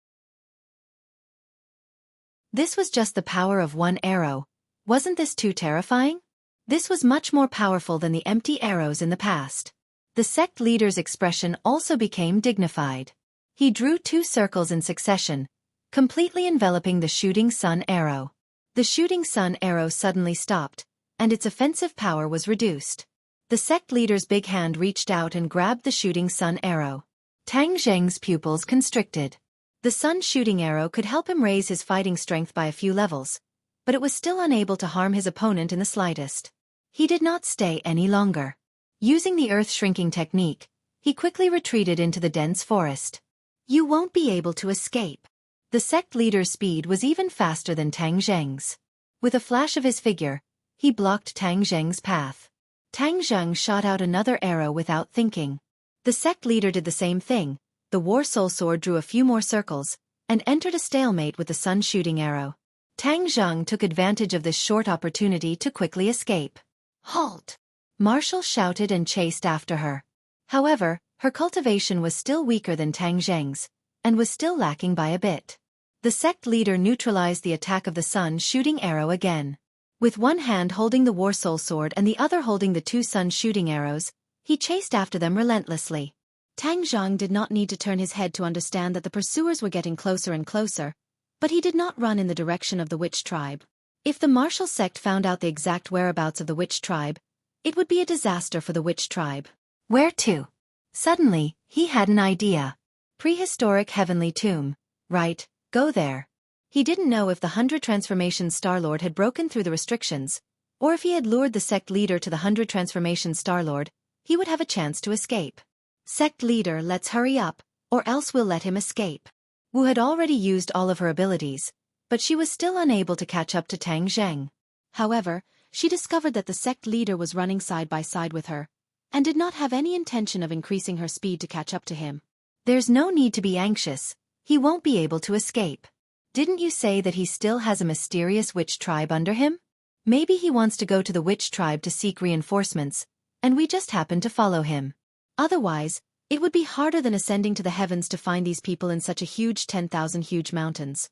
This was just the power of one arrow. Wasn't this too terrifying? This was much more powerful than the empty arrows in the past. The sect leader's expression also became dignified. He drew 2 circles in succession, completely enveloping the shooting sun arrow. The shooting sun arrow suddenly stopped, and its offensive power was reduced. The sect leader's big hand reached out and grabbed the shooting sun arrow. Tang Zheng's pupils constricted. The sun-shooting arrow could help him raise his fighting strength by a few levels, but it was still unable to harm his opponent in the slightest. He did not stay any longer. Using the earth-shrinking technique, he quickly retreated into the dense forest. "You won't be able to escape." The sect leader's speed was even faster than Tang Zheng's. With a flash of his figure, he blocked Tang Zheng's path. Tang Zheng shot out another arrow without thinking. The sect leader did the same thing. The War Soul Sword drew a few more circles, and entered a stalemate with the sun-shooting arrow. Tang Zheng took advantage of this short opportunity to quickly escape. "Halt!" Marshall shouted and chased after her. However, her cultivation was still weaker than Tang Zheng's, and was still lacking by a bit. The sect leader neutralized the attack of the sun-shooting arrow again. With one hand holding the War Soul Sword and the other holding the 2 sun-shooting arrows, he chased after them relentlessly. Tang Zheng did not need to turn his head to understand that the pursuers were getting closer and closer, but he did not run in the direction of the witch tribe. If the martial sect found out the exact whereabouts of the witch tribe, it would be a disaster for the witch tribe. Where to? Suddenly, he had an idea. Prehistoric heavenly tomb. Right, go there. He didn't know if the 100 Transformation Star-Lord had broken through the restrictions, or if he had lured the sect leader to the 100 Transformation Star-Lord, he would have a chance to escape. "Sect leader, let's hurry up, or else we'll let him escape." Wu had already used all of her abilities, but she was still unable to catch up to Tang Zheng. However, she discovered that the sect leader was running side by side with her, and did not have any intention of increasing her speed to catch up to him. "There's no need to be anxious. He won't be able to escape. Didn't you say that he still has a mysterious witch tribe under him? Maybe he wants to go to the witch tribe to seek reinforcements, and we just happen to follow him. Otherwise, It would be harder than ascending to the heavens to find these people in such a huge 10,000 huge mountains.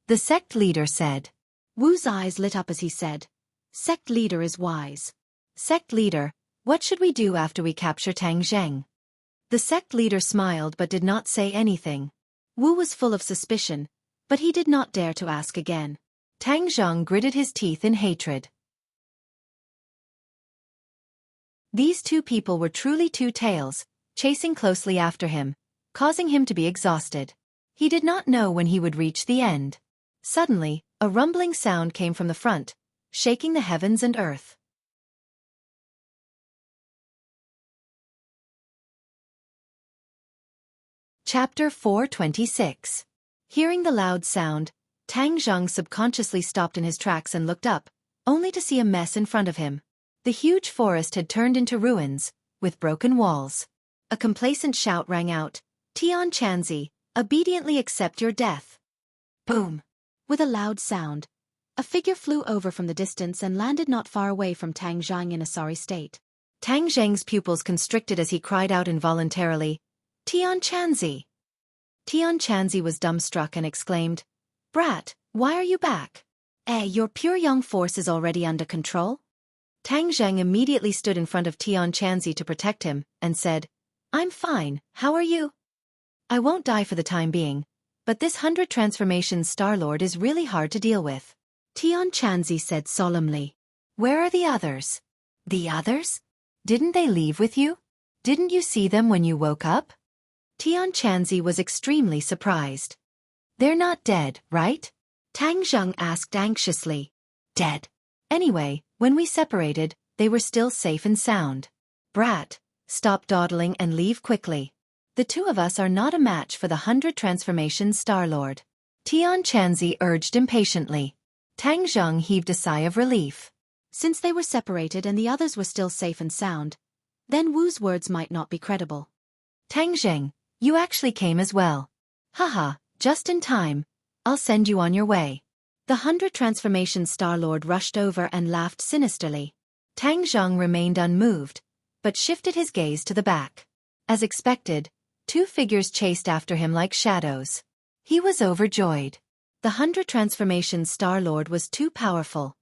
The sect leader said. Wu's eyes lit up as he said, "Sect leader is wise. Sect leader, what should we do after we capture Tang Zheng?" The sect leader smiled but did not say anything. Wu was full of suspicion, but he did not dare to ask again. Tang Zheng gritted his teeth in hatred. These two people were truly two tails, chasing closely after him, causing him to be exhausted. He did not know when he would reach the end. Suddenly, a rumbling sound came from the front, shaking the heavens and earth. Chapter 426. Hearing the loud sound, Tang Zheng subconsciously stopped in his tracks and looked up, only to see a mess in front of him. The huge forest had turned into ruins, with broken walls. A complacent shout rang out, "Tian Chanzi, obediently accept your death." Boom! With a loud sound, a figure flew over from the distance and landed not far away from Tang Zheng in a sorry state. Tang Zheng's pupils constricted as he cried out involuntarily, "Tian Chanzi!" Tian Chanzi was dumbstruck and exclaimed, "Brat, why are you back? Your pure young force is already under control?" Tang Zheng immediately stood in front of Tian Chanzi to protect him, and said, "I'm fine, how are you? I won't die for the time being, but this 100 transformations Star-Lord is really hard to deal with." Tian Chanzi said solemnly, "Where are the others?" "The others? Didn't they leave with you? Didn't you see them when you woke up?" Tian Chanzi was extremely surprised. "They're not dead, right?" Tang Zheng asked anxiously. "Dead. Anyway, when we separated, they were still safe and sound. Brat, stop dawdling and leave quickly. The two of us are not a match for the 100 transformations Star-Lord." Tian Chanzi urged impatiently. Tang Zheng heaved a sigh of relief. Since they were separated and the others were still safe and sound, then Wu's words might not be credible. "Tang Zheng, you actually came as well. Haha, just in time. I'll send you on your way." The 100 transformation Star-Lord rushed over and laughed sinisterly. Tang Zheng remained unmoved, but shifted his gaze to the back. As expected, two figures chased after him like shadows. He was overjoyed. The 100 transformation Star-Lord was too powerful.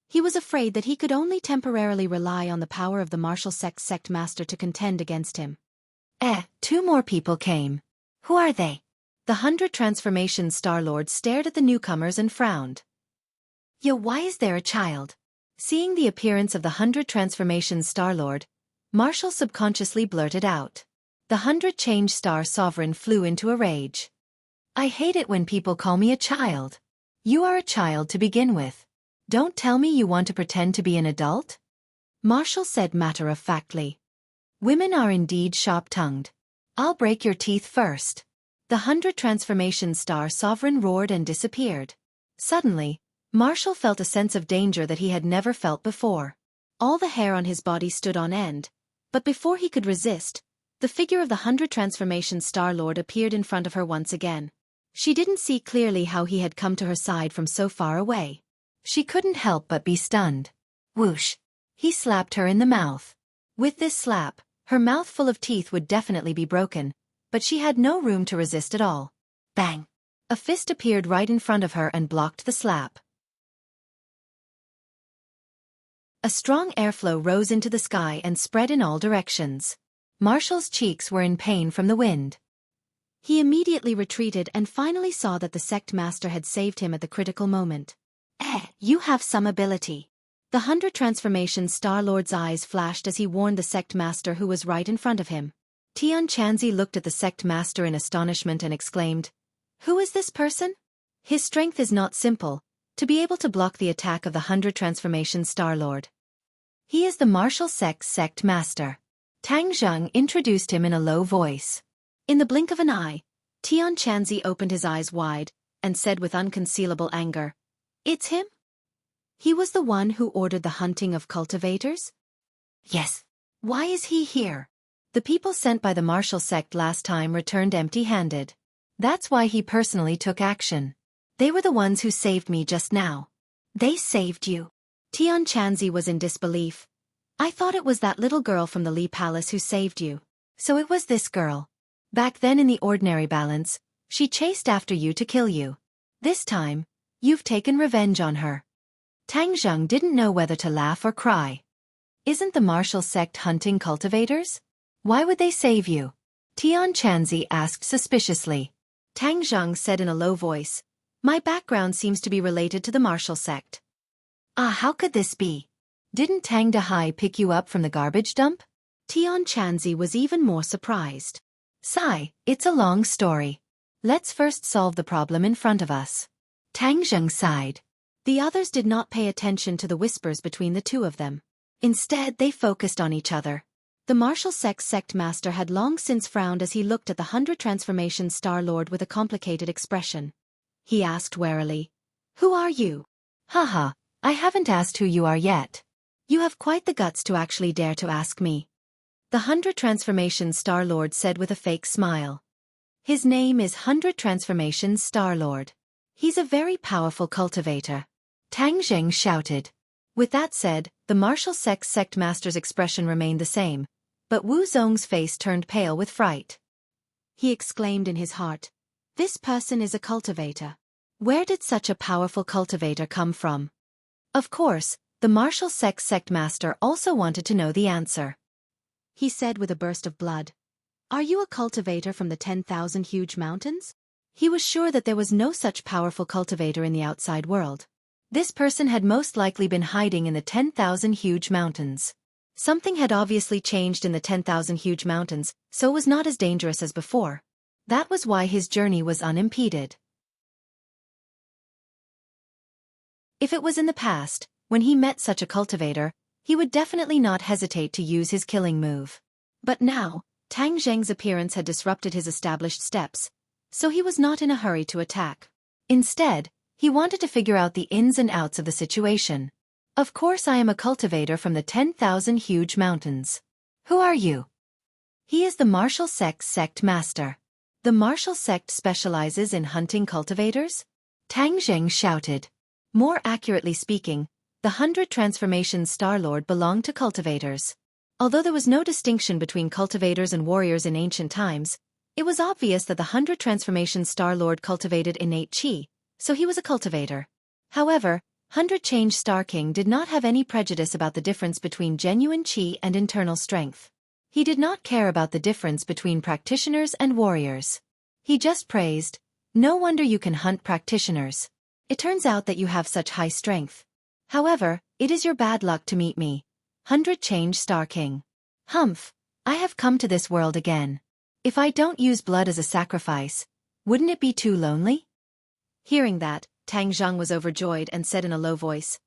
He was afraid that he could only temporarily rely on the power of the martial sect master to contend against him. Two more people came. Who are they? The 100 transformation Star-Lord stared at the newcomers and frowned. Why is there a child? Seeing the appearance of the 100 transformation Star-Lord, Marshall subconsciously blurted out. The 100 change star sovereign flew into a rage. "I hate it when people call me a child. You are a child to begin with. Don't tell me you want to pretend to be an adult?" Marshall said matter-of-factly. "Women are indeed sharp-tongued. I'll break your teeth first." The 100 transformation star sovereign roared and disappeared. Suddenly, Marshall felt a sense of danger that he had never felt before. All the hair on his body stood on end, but before he could resist, the figure of the 100 transformation Star-Lord appeared in front of her once again. She didn't see clearly how he had come to her side from so far away. She couldn't help but be stunned. Whoosh! He slapped her in the mouth. With this slap, her mouth full of teeth would definitely be broken, but she had no room to resist at all. Bang! A fist appeared right in front of her and blocked the slap. A strong airflow rose into the sky and spread in all directions. Marshall's cheeks were in pain from the wind. He immediately retreated and finally saw that the sect master had saved him at the critical moment. You have some ability. The 100 transformation Star-Lord's eyes flashed as he warned the sect master who was right in front of him. Tian Chanzi looked at the sect master in astonishment and exclaimed, "Who is this person? His strength is not simple, to be able to block the attack of the 100 transformation Star-Lord. He is the martial sect master." Tang Zheng introduced him in a low voice. In the blink of an eye, Tian Chanzi opened his eyes wide and said with unconcealable anger, "It's him? He was the one who ordered the hunting of cultivators?" "Yes. Why is he here?" "The people sent by the martial sect last time returned empty-handed. That's why he personally took action. They were the ones who saved me just now." "They saved you?" Tian Chanzi was in disbelief. "I thought it was that little girl from the Li Palace who saved you." So it was this girl. Back then in the ordinary balance, she chased after you to kill you. This time, you've taken revenge on her. Tang Zheng didn't know whether to laugh or cry. Isn't the martial sect hunting cultivators? Why would they save you? Tian Chanzi asked suspiciously. Tang Zheng said in a low voice, my background seems to be related to the martial sect. Ah, how could this be? Didn't Tang Dehai pick you up from the garbage dump? Tian Chanzi was even more surprised. Sigh, it's a long story. Let's first solve the problem in front of us. Tang Zheng sighed. The others did not pay attention to the whispers between the two of them. Instead, they focused on each other. The martial sect master had long since frowned as he looked at the 100 Transformation Star Lord with a complicated expression. He asked warily, who are you? Haha, I haven't asked who you are yet. You have quite the guts to actually dare to ask me. The 100 Transformation Star Lord said with a fake smile. His name is 100 Transformation Star Lord. He's a very powerful cultivator. Tang Zheng shouted. With that said, the martial sect master's expression remained the same, but Wu Zong's face turned pale with fright. He exclaimed in his heart, this person is a cultivator. Where did such a powerful cultivator come from? Of course, the martial sect master also wanted to know the answer. He said with a burst of blood, are you a cultivator from the 10,000 huge mountains? He was sure that there was no such powerful cultivator in the outside world. This person had most likely been hiding in the 10,000 huge mountains. Something had obviously changed in the 10,000 huge mountains, so it was not as dangerous as before. That was why his journey was unimpeded. If it was in the past, when he met such a cultivator, he would definitely not hesitate to use his killing move. But now, Tang Zheng's appearance had disrupted his established steps, so he was not in a hurry to attack. Instead, he wanted to figure out the ins and outs of the situation. Of course I am a cultivator from the 10,000 huge mountains. Who are you? He is the martial sect master. The martial sect specializes in hunting cultivators? Tang Zheng shouted. More accurately speaking, the 100 Transformation Star Lord belonged to cultivators. Although there was no distinction between cultivators and warriors in ancient times, it was obvious that the 100 Transformation Star Lord cultivated innate qi, so he was a cultivator. However, 100 Change Star King did not have any prejudice about the difference between genuine qi and internal strength. He did not care about the difference between practitioners and warriors. He just praised, no wonder you can hunt practitioners. It turns out that you have such high strength. However, it is your bad luck to meet me, 100 Change Star King. Humph, I have come to this world again. If I don't use blood as a sacrifice, wouldn't it be too lonely? Hearing that, Tang Zheng was overjoyed and said in a low voice,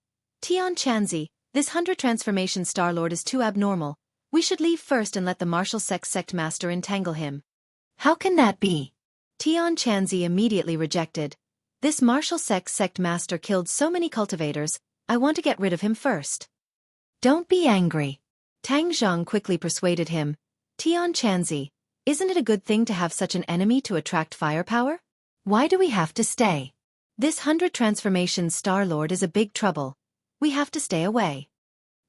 Tian Chanzi, this 100 Transformation Star Lord is too abnormal. We should leave first and let the martial sect master entangle him. How can that be? Tian Chanzi immediately rejected. This martial sect master killed so many cultivators, I want to get rid of him first. Don't be angry. Tang Zheng quickly persuaded him. Tian Chanzi, isn't it a good thing to have such an enemy to attract firepower? Why do we have to stay? This 100 Transformation Star Lord is a big trouble. We have to stay away.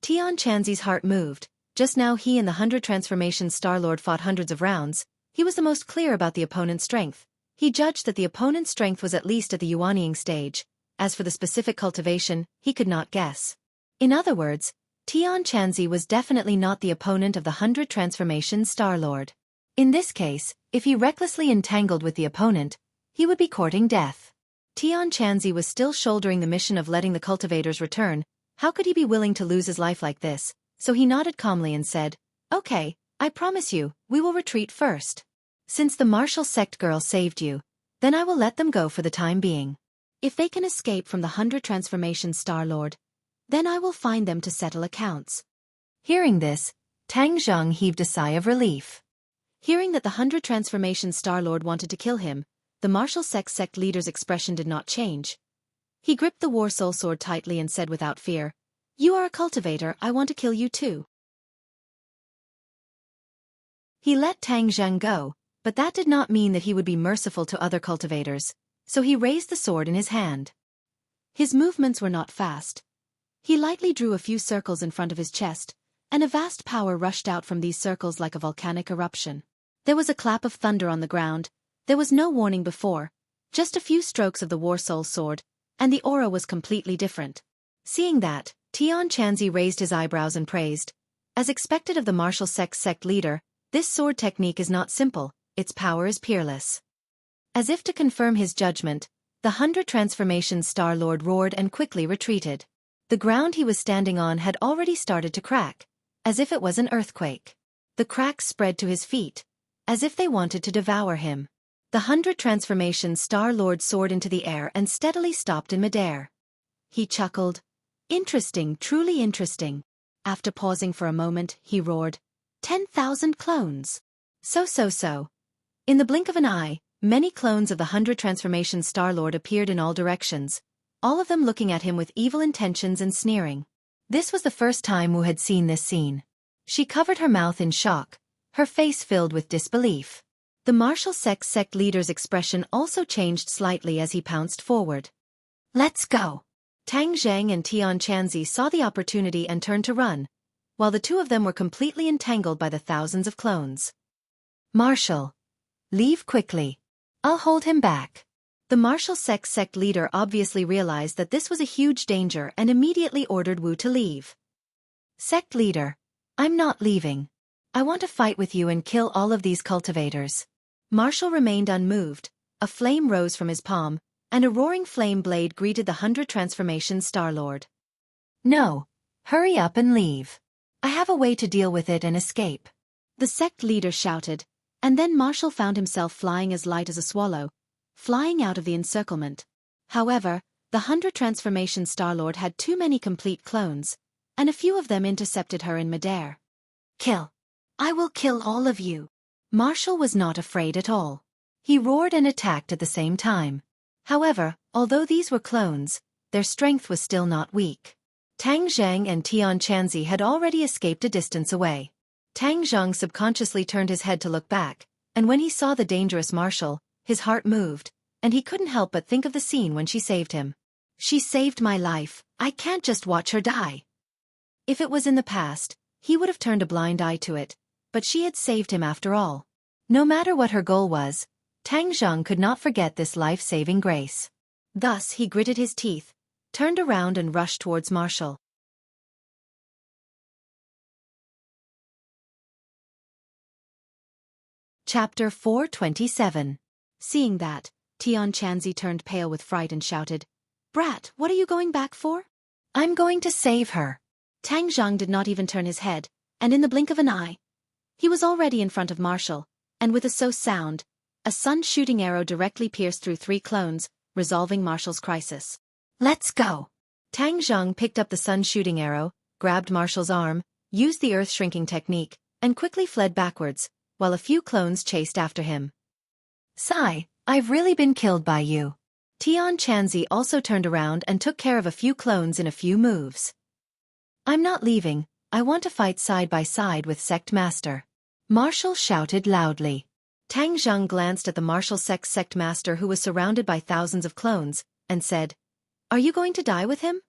Tian Chanzi's heart moved. Just now he and the 100 Transformation Star Lord fought hundreds of rounds. He was the most clear about the opponent's strength. He judged that the opponent's strength was at least at the Yuanying stage. As for the specific cultivation, he could not guess. In other words, Tian Chanzi was definitely not the opponent of the 100 Transformation Star Lord. In this case, if he recklessly entangled with the opponent, he would be courting death. Tian Chanzi was still shouldering the mission of letting the cultivators return. How could he be willing to lose his life like this? So he nodded calmly and said, okay, I promise you, we will retreat first. Since the martial sect girl saved you, then I will let them go for the time being. If they can escape from the 100 Transformation Star Lord, then I will find them to settle accounts. Hearing this, Tang Zheng heaved a sigh of relief. Hearing that the 100 Transformation Star Lord wanted to kill him, the martial sect leader's expression did not change. He gripped the War Soul Sword tightly and said without fear, you are a cultivator, I want to kill you too. He let Tang Zheng go, but that did not mean that he would be merciful to other cultivators, so he raised the sword in his hand. His movements were not fast. He lightly drew a few circles in front of his chest, and a vast power rushed out from these circles like a volcanic eruption. There was a clap of thunder on the ground. There was no warning before, just a few strokes of the War Soul sword, and the aura was completely different. Seeing that, Tian Chanzi raised his eyebrows and praised. As expected of the martial sect leader, this sword technique is not simple, its power is peerless. As if to confirm his judgment, the 100 Transformation Star Lord roared and quickly retreated. The ground he was standing on had already started to crack, as if it was an earthquake. The cracks spread to his feet, as if they wanted to devour him. The 100 Transformation Star Lord soared into the air and steadily stopped in midair. He chuckled. Interesting, truly interesting. After pausing for a moment, he roared, 10,000 clones. So. In the blink of an eye, many clones of the 100 Transformation Star Lord appeared in all directions, all of them looking at him with evil intentions and sneering. This was the first time Wu had seen this scene. She covered her mouth in shock, her face filled with disbelief. The martial sect leader's expression also changed slightly as he pounced forward. Let's go. Tang Zhang and Tian Chanzi saw the opportunity and turned to run, while the two of them were completely entangled by the thousands of clones. Marshal. Leave quickly. I'll hold him back. The martial sect leader obviously realized that this was a huge danger and immediately ordered Wu to leave. Sect leader, I'm not leaving. I want to fight with you and kill all of these cultivators. Marshal remained unmoved, a flame rose from his palm, and a roaring flame blade greeted the 100 Transformation Star Lord. No, hurry up and leave. I have a way to deal with it and escape. The sect leader shouted, and then Marshal found himself flying as light as a swallow, flying out of the encirclement. However, the 100 Transformation Star Lord had too many complete clones, and a few of them intercepted her in midair. Kill. I will kill all of you. Marshal was not afraid at all. He roared and attacked at the same time. However, although these were clones, their strength was still not weak. Tang Zhang and Tian Chanzi had already escaped a distance away. Tang Zhang subconsciously turned his head to look back, and when he saw the dangerous Marshal, his heart moved, and he couldn't help but think of the scene when she saved him. She saved my life, I can't just watch her die. If it was in the past, he would have turned a blind eye to it, but she had saved him after all. No matter what her goal was, Tang Zhang could not forget this life-saving grace. Thus he gritted his teeth, turned around and rushed towards Marshal. Chapter 427. Seeing that, Tian Chanzi turned pale with fright and shouted, Brat, what are you going back for? I'm going to save her. Tang Zhang did not even turn his head, and in the blink of an eye, he was already in front of Marshal, and with a sound, a sun-shooting arrow directly pierced through 3 clones, resolving Marshal's crisis. Let's go. Tang Zhang picked up the sun-shooting arrow, grabbed Marshal's arm, used the earth-shrinking technique, and quickly fled backwards, while a few clones chased after him. Sigh, I've really been killed by you. Tian Chanzi also turned around and took care of a few clones in a few moves. I'm not leaving, I want to fight side by side with Sect Master. Marshal shouted loudly. Tang Zhang glanced at the martial sect master who was surrounded by thousands of clones, and said, Are you going to die with him?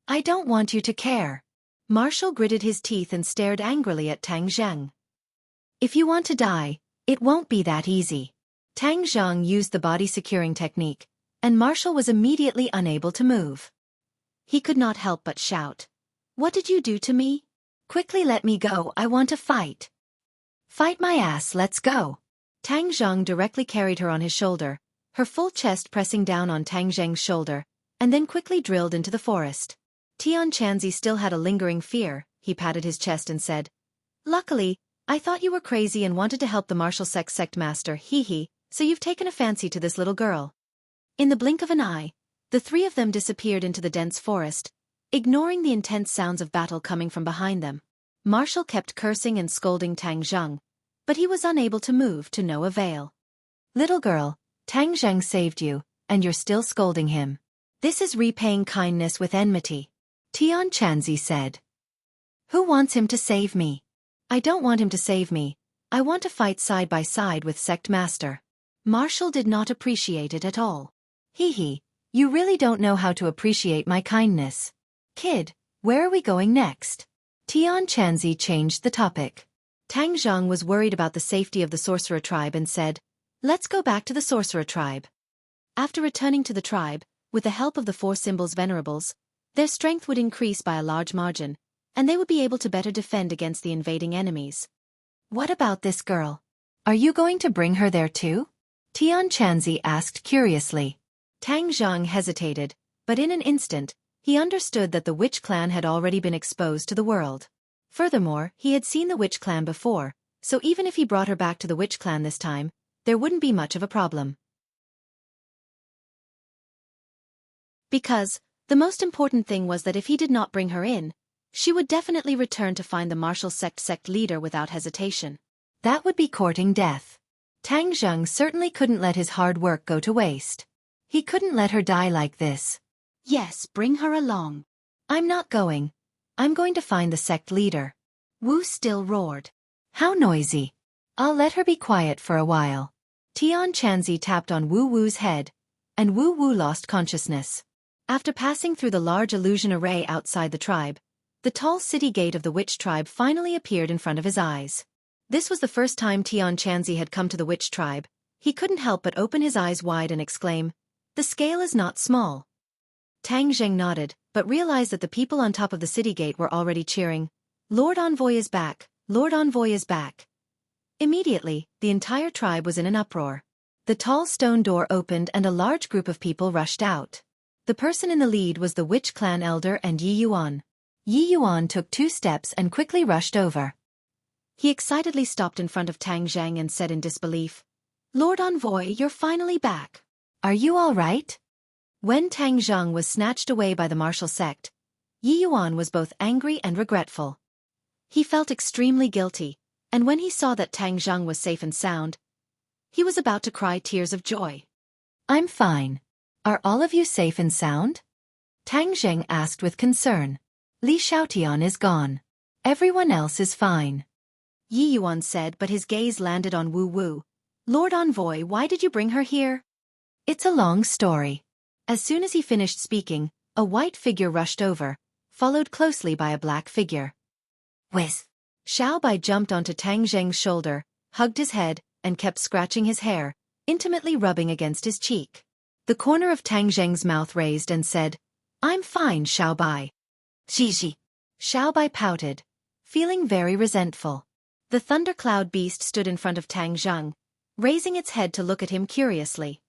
I don't want you to care. Marshal gritted his teeth and stared angrily at Tang Zhang. If you want to die, it won't be that easy. Tang Zhang used the body-securing technique, and Marshal was immediately unable to move. He could not help but shout, What did you do to me? Quickly let me go, I want to fight. Fight my ass, let's go. Tang Zhang directly carried her on his shoulder, her full chest pressing down on Tang Zhang's shoulder, and then quickly drilled into the forest. Tian Chanzi still had a lingering fear. He patted his chest and said, Luckily, I thought you were crazy and wanted to help the martial sect master, hee, so you've taken a fancy to this little girl. In the blink of an eye, the 3 of them disappeared into the dense forest, ignoring the intense sounds of battle coming from behind them. Marshal kept cursing and scolding Tang Zhang, but he was unable to move to no avail. Little girl, Tang Zhang saved you, and you're still scolding him. This is repaying kindness with enmity. Tian Chanzi said. Who wants him to save me? I don't want him to save me, I want to fight side by side with Sect Master. Marshal did not appreciate it at all. Hee, you really don't know how to appreciate my kindness. Kid, where are we going next? Tian Chanzi changed the topic. Tang Zhang was worried about the safety of the sorcerer tribe and said, "Let's go back to the sorcerer tribe." After returning to the tribe, with the help of the four symbols venerables, their strength would increase by a large margin, and they would be able to better defend against the invading enemies. "What about this girl? Are you going to bring her there too?" Tian Chanzi asked curiously. Tang Zhang hesitated, but in an instant, he understood that the witch clan had already been exposed to the world. Furthermore, he had seen the witch clan before, so even if he brought her back to the witch clan this time, there wouldn't be much of a problem. Because, the most important thing was that if he did not bring her in, she would definitely return to find the martial sect leader without hesitation. That would be courting death. Tang Zheng certainly couldn't let his hard work go to waste. He couldn't let her die like this. "Yes, bring her along." "I'm not going. I'm going to find the sect leader." Wu still roared. "How noisy. I'll let her be quiet for a while." Tian Chanzi tapped on Wu Wu's head, and Wu Wu lost consciousness. After passing through the large illusion array outside the tribe, the tall city gate of the witch tribe finally appeared in front of his eyes. This was the first time Tian Chanzi had come to the witch tribe. He couldn't help but open his eyes wide and exclaim, "The scale is not small." Tang Zheng nodded, but realized that the people on top of the city gate were already cheering, "Lord Envoy is back, Lord Envoy is back." Immediately, the entire tribe was in an uproar. The tall stone door opened and a large group of people rushed out. The person in the lead was the witch clan elder and Yi Yuan. Yi Yuan took 2 steps and quickly rushed over. He excitedly stopped in front of Tang Zheng and said in disbelief, "Lord Envoy, you're finally back. Are you all right?" When Tang Zheng was snatched away by the martial sect, Yi Yuan was both angry and regretful. He felt extremely guilty, and when he saw that Tang Zheng was safe and sound, he was about to cry tears of joy. "I'm fine. Are all of you safe and sound?" Tang Zheng asked with concern. "Li Xiaotian is gone. Everyone else is fine." Yi Yuan said, but his gaze landed on Wu Wu. "Lord Envoy, why did you bring her here?" "It's a long story." As soon as he finished speaking, a white figure rushed over, followed closely by a black figure. "Whiz!" Xiao Bai jumped onto Tang Zheng's shoulder, hugged his head, and kept scratching his hair, intimately rubbing against his cheek. The corner of Tang Zheng's mouth raised and said, "I'm fine, Xiao Bai." "Xixi." Xiao Bai pouted, feeling very resentful. The thundercloud beast stood in front of Tang Zheng, raising its head to look at him curiously.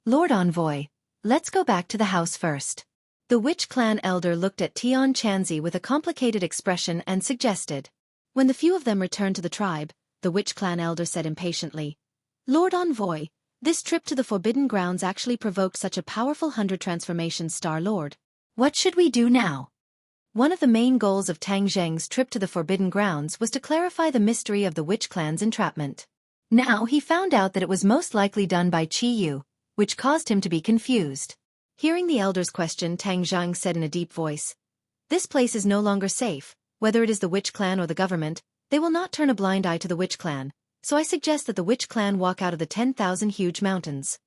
"Lord Envoy, let's go back to the house first." The witch clan elder looked at Tian Chanzi with a complicated expression and suggested. When the few of them returned to the tribe, the witch clan elder said impatiently, "Lord Envoy, this trip to the Forbidden Grounds actually provoked such a powerful 100 transformation Star Lord. What should we do now?" One of the main goals of Tang Zheng's trip to the Forbidden Grounds was to clarify the mystery of the witch clan's entrapment. Now he found out that it was most likely done by Qi Yu, which caused him to be confused. Hearing the elder's question, Tang Zheng said in a deep voice, "This place is no longer safe. Whether it is the witch clan or the government, they will not turn a blind eye to the witch clan, so I suggest that the witch clan walk out of the 10,000 huge mountains."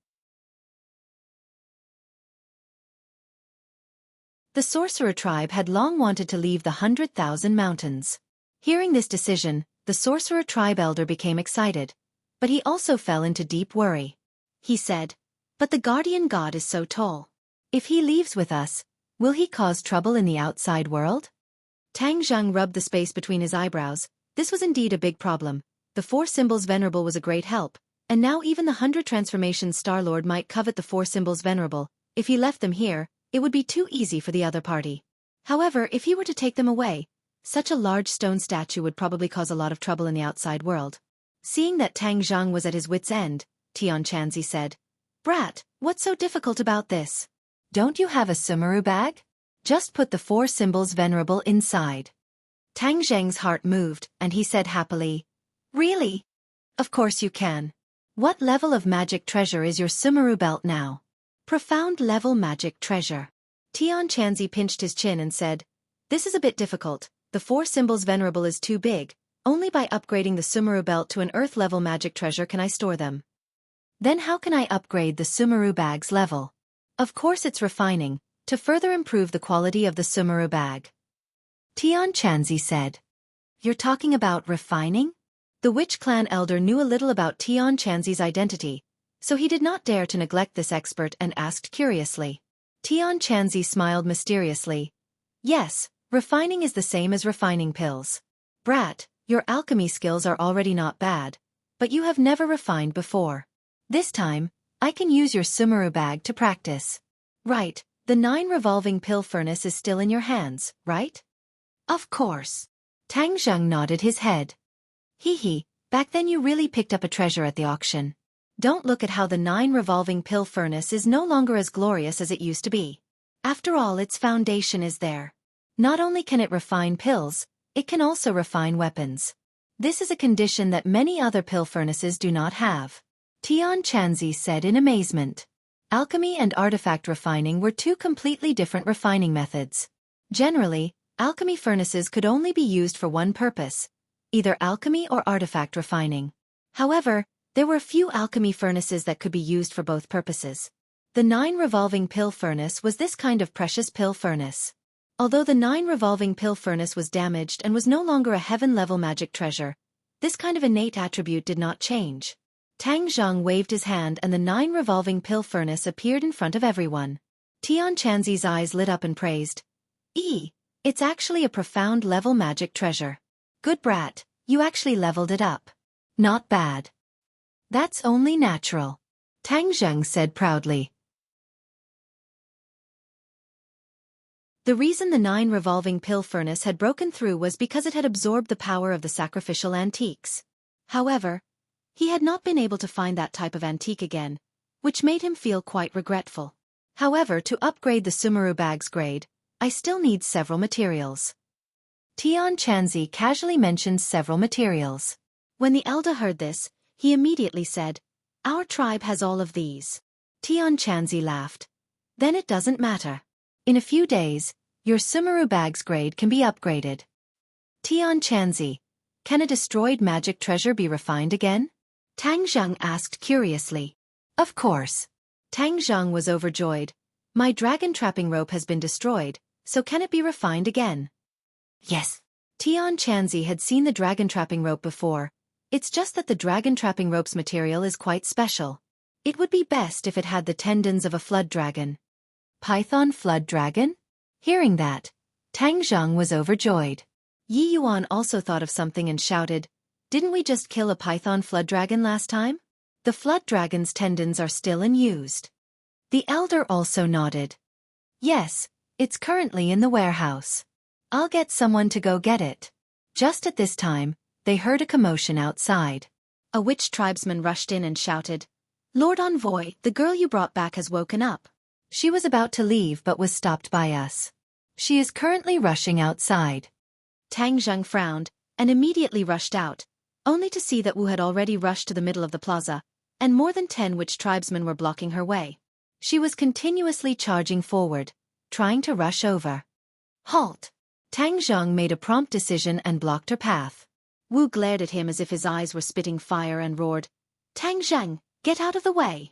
The sorcerer tribe had long wanted to leave the 100,000 mountains. Hearing this decision, the sorcerer tribe elder became excited, but he also fell into deep worry. He said, "But the guardian god is so tall. If he leaves with us, will he cause trouble in the outside world?" Tang Zheng rubbed the space between his eyebrows. This was indeed a big problem. The 4 symbols venerable was a great help, and now even the 100 transformation Star Lord might covet the 4 symbols venerable. If he left them here, it would be too easy for the other party. However, if he were to take them away, such a large stone statue would probably cause a lot of trouble in the outside world. Seeing that Tang Zheng was at his wit's end, Tian Chanzi said, "Brat, what's so difficult about this? Don't you have a sumaru bag? Just put the 4 symbols venerable inside." Tang Zheng's heart moved, and he said happily, "Really? Of course you can. What level of magic treasure is your sumaru belt now?" "Profound level magic treasure." Tian Chanzi pinched his chin and said, "This is a bit difficult. The 4 symbols venerable is too big. Only by upgrading the sumaru belt to an earth-level magic treasure can I store them. Then how can I upgrade the sumaru bag's level? Of course it's refining, to further improve the quality of the sumaru bag." Tian Chanzi said. You're talking about refining? The witch clan elder knew a little about Tian Chanzi's identity, so he did not dare to neglect this expert and asked curiously. Tian Chanzi smiled mysteriously. Yes, refining is the same as refining pills. Brat, your alchemy skills are already not bad, but you have never refined before. This time, I can use your sumaru bag to practice. Right, the 9 revolving pill furnace is still in your hands, right? Of course. Tang Zheng nodded his head. Hee, back then you really picked up a treasure at the auction. Don't look at how the 9 revolving pill furnace is no longer as glorious as it used to be. After all, its foundation is there. Not only can it refine pills, it can also refine weapons. This is a condition that many other pill furnaces do not have. Tian Chanzi said in amazement. Alchemy and artifact refining were 2 completely different refining methods. Generally, alchemy furnaces could only be used for one purpose, either alchemy or artifact refining. However, there were few alchemy furnaces that could be used for both purposes. The 9 revolving pill furnace was this kind of precious pill furnace. Although the 9 revolving pill furnace was damaged and was no longer a heaven-level magic treasure, this kind of innate attribute did not change. Tang Zheng waved his hand and the 9 revolving pill furnace appeared in front of everyone. Tian Chanzi's eyes lit up and praised. It's actually a profound level magic treasure. Good brat, you actually leveled it up. Not bad. That's only natural. Tang Zheng said proudly. The reason the 9 revolving pill furnace had broken through was because it had absorbed the power of the sacrificial antiques. However, he had not been able to find that type of antique again, which made him feel quite regretful. However, to upgrade the sumaru bag's grade, I still need several materials. Tian Chanzi casually mentioned several materials. When the elder heard this, he immediately said, Our tribe has all of these. Tian Chanzi laughed. Then it doesn't matter. In a few days, your sumaru bag's grade can be upgraded. Tian Chanzi, can a destroyed magic treasure be refined again? Tang Zheng asked curiously. Of course. Tang Zheng was overjoyed. My dragon trapping rope has been destroyed, so can it be refined again? Yes. Tian Chanzi had seen the dragon trapping rope before. It's just that the dragon trapping rope's material is quite special. It would be best if it had the tendons of a flood dragon. Python flood dragon? Hearing that, Tang Zheng was overjoyed. Yi Yuan also thought of something and shouted, Didn't we just kill a python flood dragon last time? The flood dragon's tendons are still unused. The elder also nodded. Yes, it's currently in the warehouse. I'll get someone to go get it. Just at this time, they heard a commotion outside. A witch tribesman rushed in and shouted, Lord Envoy, the girl you brought back has woken up. She was about to leave but was stopped by us. She is currently rushing outside. Tang Zheng frowned, and immediately rushed out, only to see that Wu had already rushed to the middle of the plaza, and more than 10 witch tribesmen were blocking her way. She was continuously charging forward, trying to rush over. Halt! Tang Zheng made a prompt decision and blocked her path. Wu glared at him as if his eyes were spitting fire and roared, Tang Zheng, get out of the way!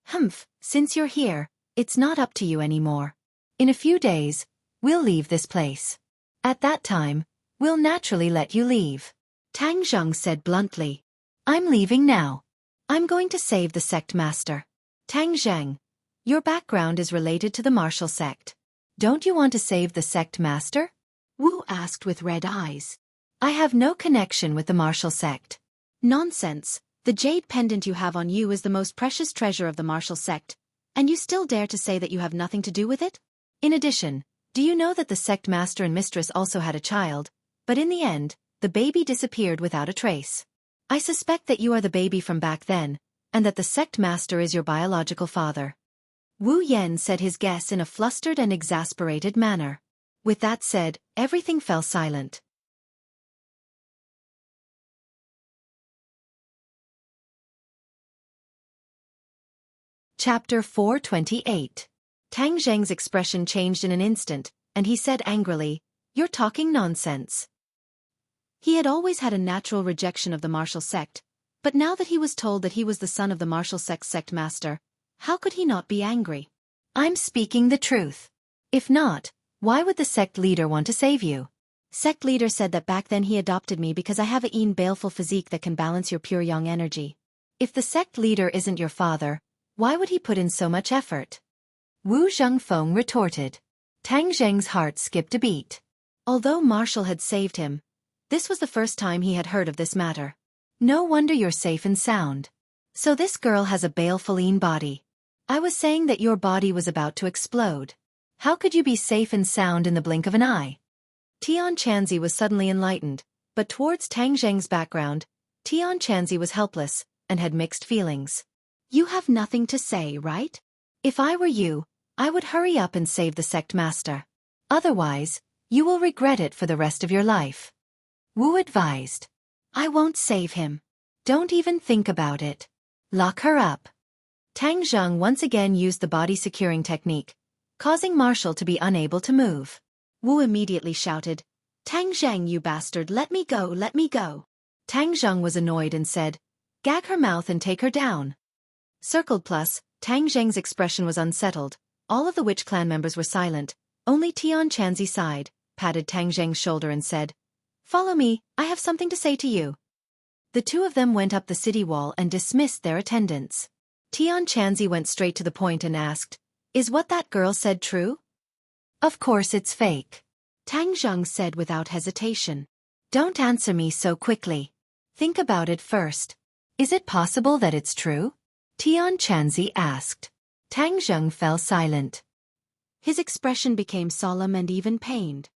Humph, since you're here, it's not up to you anymore. In a few days, we'll leave this place. At that time, we'll naturally let you leave. Tang Zheng said bluntly. I'm leaving now. I'm going to save the sect master. Tang Zheng, your background is related to the martial sect. Don't you want to save the sect master? Wu asked with red eyes. I have no connection with the martial sect. Nonsense. The jade pendant you have on you is the most precious treasure of the martial sect, and you still dare to say that you have nothing to do with it? In addition, do you know that the sect master and mistress also had a child, but in the end, the baby disappeared without a trace? I suspect that you are the baby from back then, and that the sect master is your biological father. Wu Yen said his guess in a flustered and exasperated manner. With that said, everything fell silent. Chapter 428. Tang Zheng's expression changed in an instant, and he said angrily, You're talking nonsense. He had always had a natural rejection of the martial sect, but now that he was told that he was the son of the martial sect's sect master, how could he not be angry? I'm speaking the truth. If not, why would the sect leader want to save you? Sect leader said that back then he adopted me because I have a baleful physique that can balance your pure yang energy. If the sect leader isn't your father, why would he put in so much effort? Wu Zhengfeng retorted. Tang Zheng's heart skipped a beat. Although Marshall had saved him, this was the first time he had heard of this matter. No wonder you're safe and sound. So this girl has a baleful body. I was saying that your body was about to explode. How could you be safe and sound in the blink of an eye? Tian Chanzi was suddenly enlightened, but towards Tang Zheng's background, Tian Chanzi was helpless and had mixed feelings. You have nothing to say, right? If I were you, I would hurry up and save the sect master. Otherwise, you will regret it for the rest of your life. Wu advised. I won't save him. Don't even think about it. Lock her up. Tang Zheng once again used the body-securing technique, causing Marshall to be unable to move. Wu immediately shouted, Tang Zheng, you bastard, let me go, let me go. Tang Zheng was annoyed and said, gag her mouth and take her down. Circled plus, Tang Zheng's expression was unsettled. All of the witch clan members were silent. Only Tian Chanzi sighed, patted Tang Zheng's shoulder and said, follow me, I have something to say to you. The two of them went up the city wall and dismissed their attendants. Tian Chanzi went straight to the point and asked, is what that girl said true? Of course it's fake. Tang Zheng said without hesitation. Don't answer me so quickly. Think about it first. Is it possible that it's true? Tian Chanzi asked. Tang Zheng fell silent. His expression became solemn and even pained.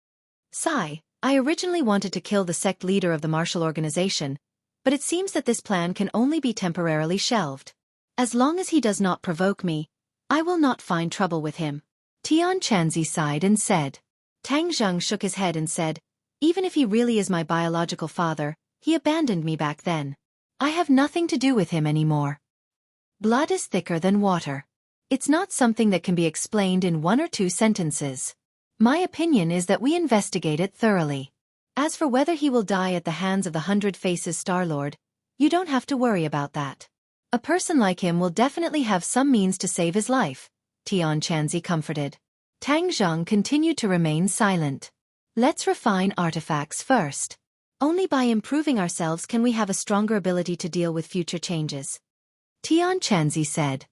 Sigh, I originally wanted to kill the sect leader of the martial organization, but it seems that this plan can only be temporarily shelved. As long as he does not provoke me, I will not find trouble with him. Tian Chanzi sighed and said. Tang Zheng shook his head and said, even if he really is my biological father, he abandoned me back then. I have nothing to do with him anymore. Blood is thicker than water. It's not something that can be explained in 1 or 2 sentences. My opinion is that we investigate it thoroughly. As for whether he will die at the hands of the 100 Faces Star-Lord, you don't have to worry about that. A person like him will definitely have some means to save his life, Tian Chanzi comforted. Tang Zheng continued to remain silent. Let's refine artifacts first. Only by improving ourselves can we have a stronger ability to deal with future changes. Tian Chanzi said.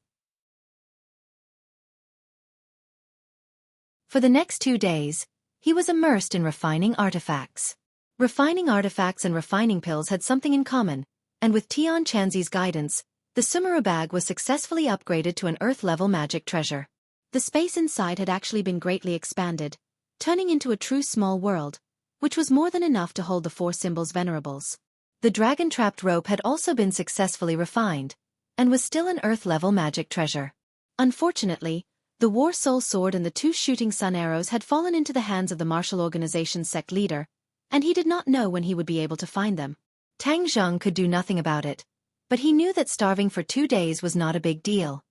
For the next 2 days, he was immersed in refining artifacts. Refining artifacts and refining pills had something in common, and with Tian Chanzi's guidance, the Sumeru bag was successfully upgraded to an Earth-level magic treasure. The space inside had actually been greatly expanded, turning into a true small world, which was more than enough to hold the 4 symbols venerables. The dragon-trapped rope had also been successfully refined, and was still an Earth-level magic treasure. Unfortunately, the War Soul Sword and the 2 shooting sun arrows had fallen into the hands of the martial organization's sect leader, and he did not know when he would be able to find them. Tang Zheng could do nothing about it, but he knew that starving for 2 days was not a big deal.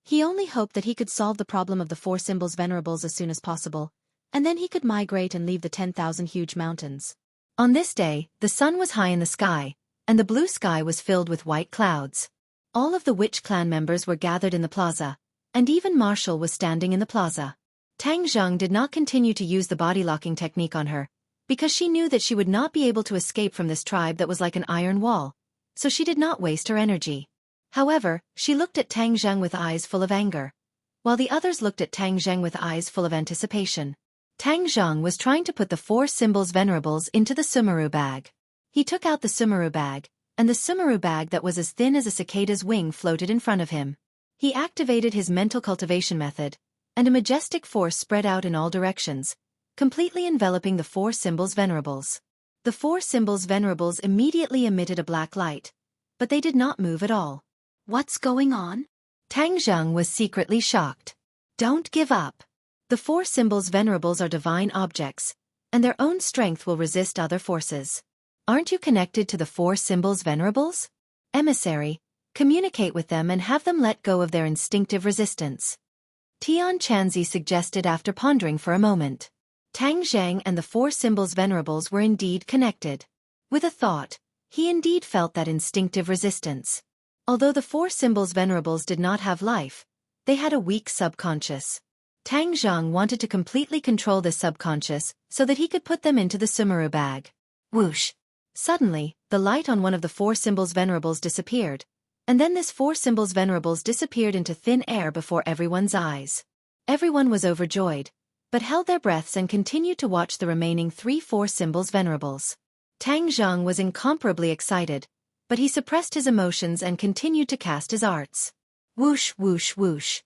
He only hoped that he could solve the problem of the 4 symbols venerables as soon as possible, and then he could migrate and leave the 10,000 huge mountains. On this day, the sun was high in the sky, and the blue sky was filled with white clouds. All of the witch clan members were gathered in the plaza, and even Marshall was standing in the plaza. Tang Zheng did not continue to use the body-locking technique on her, because she knew that she would not be able to escape from this tribe that was like an iron wall, so she did not waste her energy. However, she looked at Tang Zheng with eyes full of anger, while the others looked at Tang Zheng with eyes full of anticipation. Tang Zheng was trying to put the 4 symbols venerables into the Sumeru bag. He took out the Sumeru bag, and the Sumeru bag that was as thin as a cicada's wing floated in front of him. He activated his mental cultivation method, and a majestic force spread out in all directions, completely enveloping the 4 symbols venerables. The 4 symbols venerables immediately emitted a black light, but they did not move at all. What's going on? Tang Zheng was secretly shocked. Don't give up. The 4 symbols venerables are divine objects, and their own strength will resist other forces. Aren't you connected to the 4 symbols venerables? Emissary, communicate with them and have them let go of their instinctive resistance. Tian Chanzi suggested after pondering for a moment. Tang Zheng and the 4 symbols venerables were indeed connected. With a thought, he indeed felt that instinctive resistance. Although the 4 symbols venerables did not have life, they had a weak subconscious. Tang Zhang wanted to completely control this subconscious so that he could put them into the Sumeru bag. Whoosh! Suddenly, the light on one of the four symbols venerables disappeared, and then this four symbols venerables disappeared into thin air before everyone's eyes. Everyone was overjoyed, but held their breaths and continued to watch the remaining 3-4 symbols venerables. Tang Zhang was incomparably excited, but he suppressed his emotions and continued to cast his arts. Whoosh, whoosh, whoosh.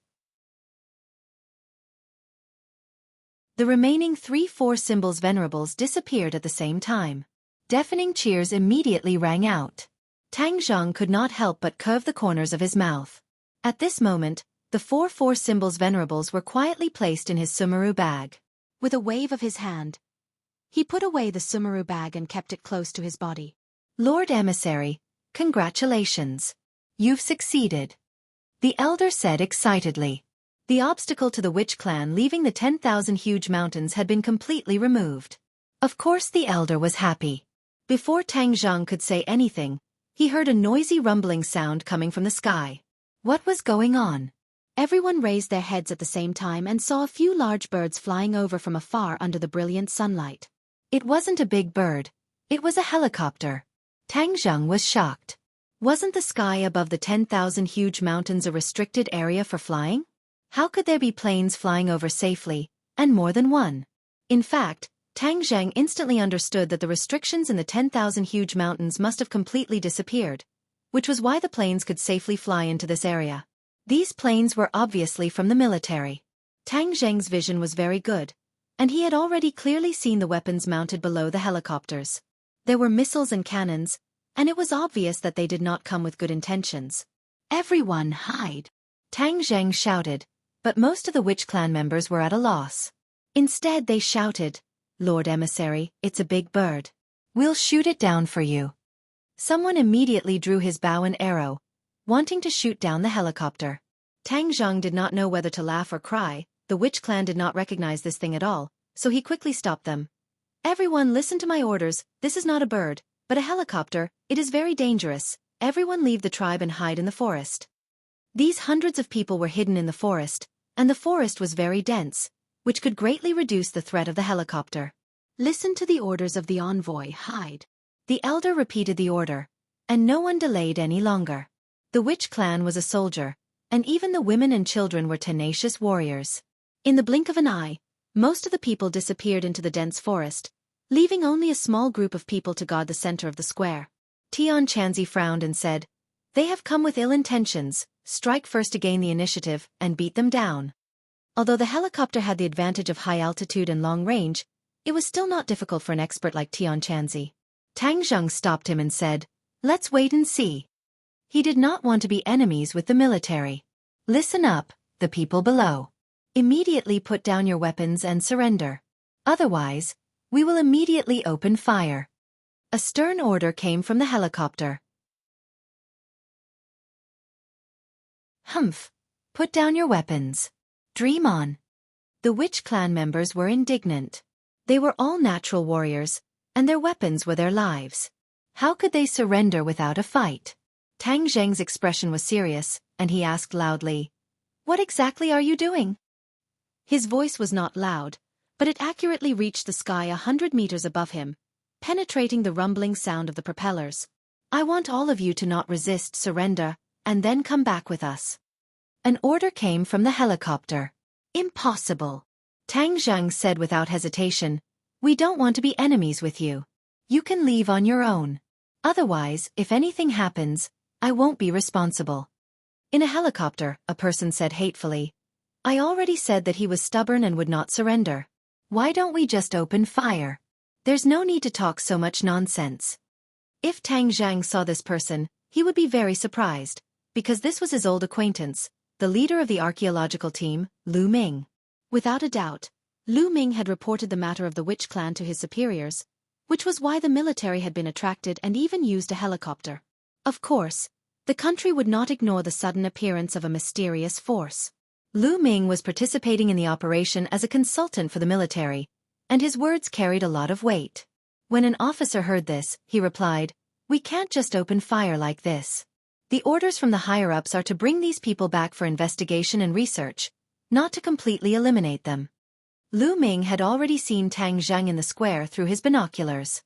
The remaining 3-4 symbols venerables disappeared at the same time. Deafening cheers immediately rang out. Tang Zhang could not help but curve the corners of his mouth. At this moment, the 4-4 symbols venerables were quietly placed in his Sumeru bag. With a wave of his hand, he put away the Sumeru bag and kept it close to his body. Lord Emissary, congratulations. You've succeeded. The elder said excitedly. The obstacle to the witch clan leaving the 10,000 huge mountains had been completely removed. Of course the elder was happy. Before Tang Zhang could say anything, he heard a noisy rumbling sound coming from the sky. What was going on? Everyone raised their heads at the same time and saw a few large birds flying over from afar under the brilliant sunlight. It wasn't a big bird. It was a helicopter. Tang Zhang was shocked. Wasn't the sky above the 10,000 huge mountains a restricted area for flying? How could there be planes flying over safely, and more than one? In fact, Tang Zhang instantly understood that the restrictions in the 10,000 huge mountains must have completely disappeared, which was why the planes could safely fly into this area. These planes were obviously from the military. Tang Zhang's vision was very good, and he had already clearly seen the weapons mounted below the helicopters. There were missiles and cannons, and it was obvious that they did not come with good intentions. Everyone hide! Tang Zhang shouted, but most of the witch clan members were at a loss. Instead they shouted, Lord Emissary, it's a big bird. We'll shoot it down for you. Someone immediately drew his bow and arrow, wanting to shoot down the helicopter. Tang Zhang did not know whether to laugh or cry. The witch clan did not recognize this thing at all, so he quickly stopped them. Everyone listen to my orders, this is not a bird, but a helicopter, it is very dangerous. Everyone leave the tribe and hide in the forest. These hundreds of people were hidden in the forest, and the forest was very dense, which could greatly reduce the threat of the helicopter. Listen to the orders of the envoy, hide. The elder repeated the order, and no one delayed any longer. The witch clan was a soldier, and even the women and children were tenacious warriors. In the blink of an eye, most of the people disappeared into the dense forest, leaving only a small group of people to guard the center of the square. Tian Chanzi frowned and said, They have come with ill intentions, strike first to gain the initiative, and beat them down. Although the helicopter had the advantage of high altitude and long range, it was still not difficult for an expert like Tian Chanzi. Tang Zhang stopped him and said, Let's wait and see. He did not want to be enemies with the military. Listen up, the people below. Immediately put down your weapons and surrender. Otherwise, we will immediately open fire. A stern order came from the helicopter. Humph! Put down your weapons. Dream on. The witch clan members were indignant. They were all natural warriors, and their weapons were their lives. How could they surrender without a fight? Tang Zhang's expression was serious, and he asked loudly, What exactly are you doing? His voice was not loud, but it accurately reached the sky 100 meters above him, penetrating the rumbling sound of the propellers. I want all of you to not resist, surrender, and then come back with us. An order came from the helicopter. Impossible. Tang Zhang said without hesitation, We don't want to be enemies with you. You can leave on your own. Otherwise, if anything happens, I won't be responsible. In a helicopter, a person said hatefully, I already said that he was stubborn and would not surrender. Why don't we just open fire? There's no need to talk so much nonsense. If Tang Zhang saw this person, he would be very surprised, because this was his old acquaintance, the leader of the archaeological team, Lu Ming. Without a doubt, Lu Ming had reported the matter of the witch clan to his superiors, which was why the military had been attracted and even used a helicopter. Of course, the country would not ignore the sudden appearance of a mysterious force. Lu Ming was participating in the operation as a consultant for the military, and his words carried a lot of weight. When an officer heard this, he replied, We can't just open fire like this. The orders from the higher-ups are to bring these people back for investigation and research, not to completely eliminate them. Lu Ming had already seen Tang Zheng in the square through his binoculars.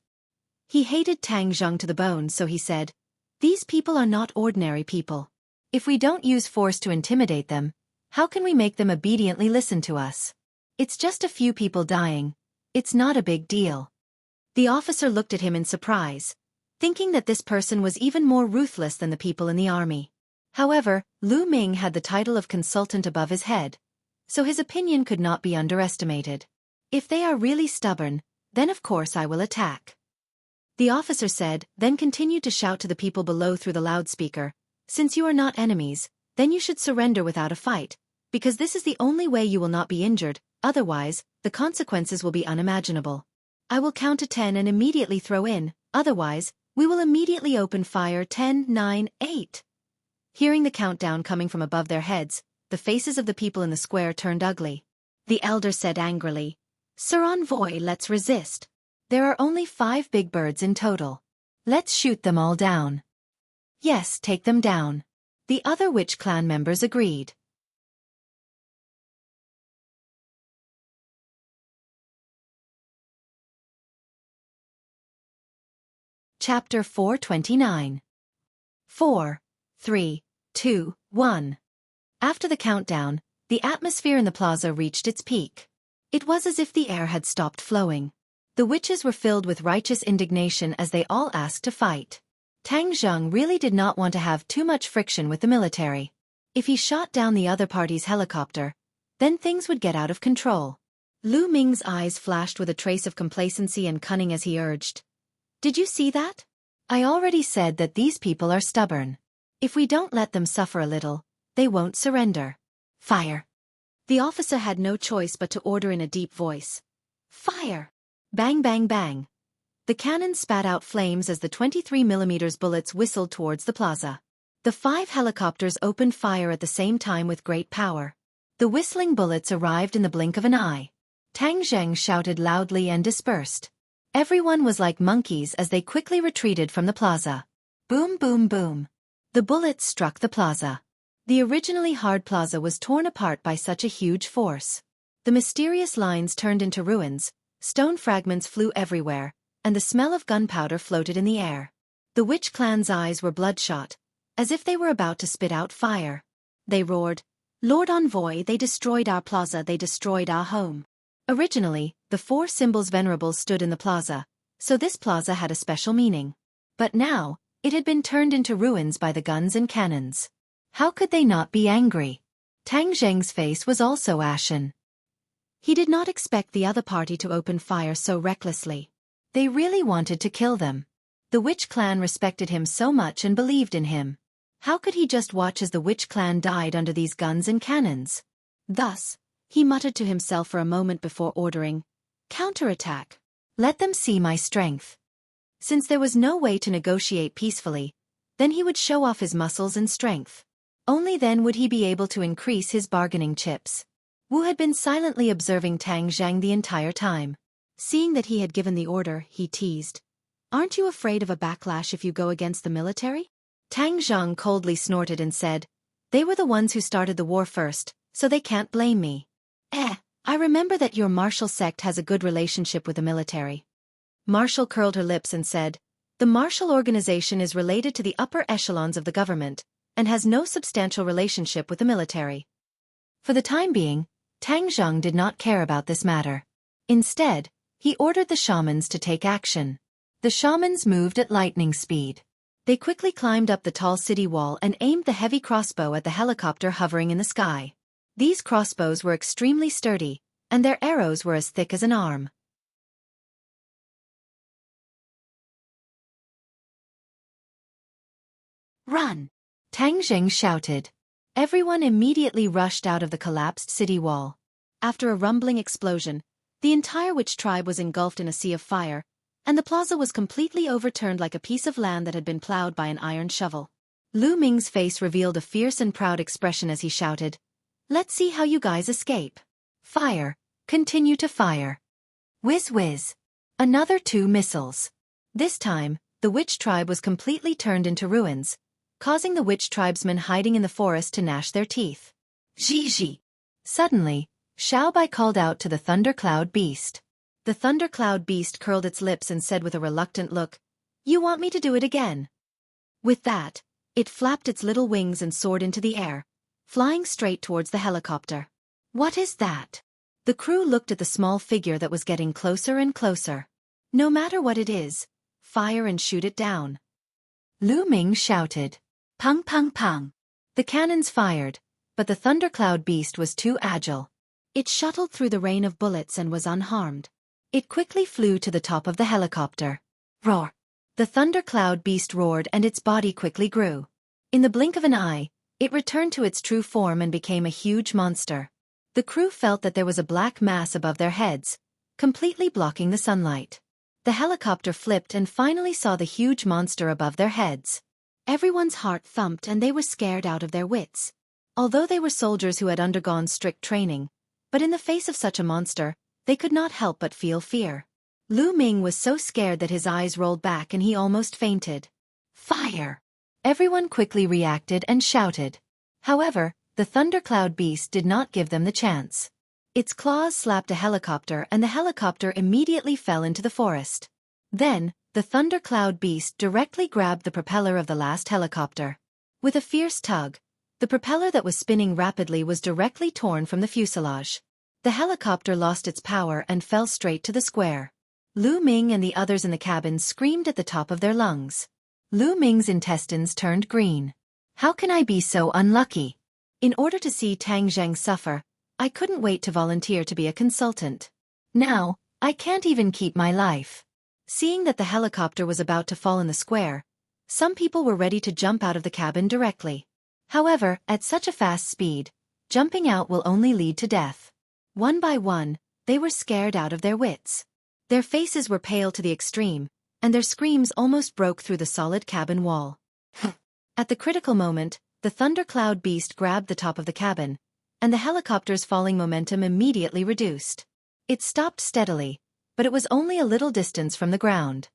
He hated Tang Zheng to the bone, so he said, "These people are not ordinary people. If we don't use force to intimidate them, how can we make them obediently listen to us? It's just a few people dying. It's not a big deal." The officer looked at him in surprise, thinking that this person was even more ruthless than the people in the army. However, Lu Ming had the title of consultant above his head, so his opinion could not be underestimated. "If they are really stubborn, then of course I will attack," the officer said, then continued to shout to the people below through the loudspeaker, "Since you are not enemies, then you should surrender without a fight, because this is the only way you will not be injured, otherwise, the consequences will be unimaginable. I will count to 10 and immediately throw in, otherwise, we will immediately open fire. 10, 9, 8. Hearing the countdown coming from above their heads, the faces of the people in the square turned ugly. The elder said angrily, "Sir Envoy, let's resist. There are only 5 big birds in total. Let's shoot them all down." "Yes, take them down." The other witch clan members agreed. Chapter 429. 4, 3, 2, 1. After the countdown, the atmosphere in the plaza reached its peak. It was as if the air had stopped flowing. The witches were filled with righteous indignation as they all asked to fight. Tang Zheng really did not want to have too much friction with the military. If he shot down the other party's helicopter, then things would get out of control. Lu Ming's eyes flashed with a trace of complacency and cunning as he urged, "Did you see that? I already said that these people are stubborn. If we don't let them suffer a little, they won't surrender. Fire." The officer had no choice but to order in a deep voice, "Fire!" Bang bang bang. The cannon spat out flames as the 23mm bullets whistled towards the plaza. The 5 helicopters opened fire at the same time with great power. The whistling bullets arrived in the blink of an eye. Tang Zheng shouted loudly and dispersed. Everyone was like monkeys as they quickly retreated from the plaza. Boom boom boom. The bullets struck the plaza. The originally hard plaza was torn apart by such a huge force. The mysterious lines turned into ruins, stone fragments flew everywhere, and the smell of gunpowder floated in the air. The witch clan's eyes were bloodshot, as if they were about to spit out fire. They roared, "Lord Envoy, they destroyed our plaza, they destroyed our home." Originally, the 4 symbols venerables stood in the plaza, so this plaza had a special meaning. But now, it had been turned into ruins by the guns and cannons. How could they not be angry? Tang Zheng's face was also ashen. He did not expect the other party to open fire so recklessly. They really wanted to kill them. The witch clan respected him so much and believed in him. How could he just watch as the witch clan died under these guns and cannons? Thus, he muttered to himself for a moment before ordering, "Counterattack. Let them see my strength." Since there was no way to negotiate peacefully, then he would show off his muscles and strength. Only then would he be able to increase his bargaining chips. Wu had been silently observing Tang Zheng the entire time. Seeing that he had given the order, he teased, "Aren't you afraid of a backlash if you go against the military?" Tang Zheng coldly snorted and said, "They were the ones who started the war first, so they can't blame me." I remember that your martial sect has a good relationship with the military." Marshall curled her lips and said, "The martial organization is related to the upper echelons of the government, and has no substantial relationship with the military." For the time being, Tang Zheng did not care about this matter. Instead, he ordered the shamans to take action. The shamans moved at lightning speed. They quickly climbed up the tall city wall and aimed the heavy crossbow at the helicopter hovering in the sky. These crossbows were extremely sturdy, and their arrows were as thick as an arm. "Run!" Tang Zheng shouted. Everyone immediately rushed out of the collapsed city wall. After a rumbling explosion, the entire witch tribe was engulfed in a sea of fire, and the plaza was completely overturned like a piece of land that had been plowed by an iron shovel. Lu Ming's face revealed a fierce and proud expression as he shouted, "Let's see how you guys escape. Fire, continue to fire." Whiz whiz. Another 2 missiles. This time, the witch tribe was completely turned into ruins, causing the witch tribesmen hiding in the forest to gnash their teeth. Zhi. Suddenly, Xiaobai called out to the thundercloud beast. The thundercloud beast curled its lips and said with a reluctant look, "You want me to do it again?" With that, it flapped its little wings and soared into the air, flying straight towards the helicopter. What is that? The crew looked at the small figure that was getting closer and closer. No matter what it is, fire and shoot it down. Lu Ming shouted. Pang pang pang. The cannons fired, but the thundercloud beast was too agile. It shuttled through the rain of bullets and was unharmed. It quickly flew to the top of the helicopter. Roar! The thundercloud beast roared and its body quickly grew. In the blink of an eye, it returned to its true form and became a huge monster. The crew felt that there was a black mass above their heads, completely blocking the sunlight. The helicopter flipped and finally saw the huge monster above their heads. Everyone's heart thumped and they were scared out of their wits. Although they were soldiers who had undergone strict training, but in the face of such a monster, they could not help but feel fear. Lu Ming was so scared that his eyes rolled back and he almost fainted. Fire! Everyone quickly reacted and shouted. However, the thundercloud beast did not give them the chance. Its claws slapped a helicopter and the helicopter immediately fell into the forest. Then, the thundercloud beast directly grabbed the propeller of the last helicopter. With a fierce tug, the propeller that was spinning rapidly was directly torn from the fuselage. The helicopter lost its power and fell straight to the square. Lu Ming and the others in the cabin screamed at the top of their lungs. Lu Ming's intestines turned green. How can I be so unlucky? In order to see Tang Zheng suffer, I couldn't wait to volunteer to be a consultant. Now, I can't even keep my life. Seeing that the helicopter was about to fall in the square, some people were ready to jump out of the cabin directly. However, at such a fast speed, jumping out will only lead to death. One by one, they were scared out of their wits. Their faces were pale to the extreme, and their screams almost broke through the solid cabin wall. At the critical moment, the thundercloud beast grabbed the top of the cabin, and the helicopter's falling momentum immediately reduced. It stopped steadily, but it was only a little distance from the ground.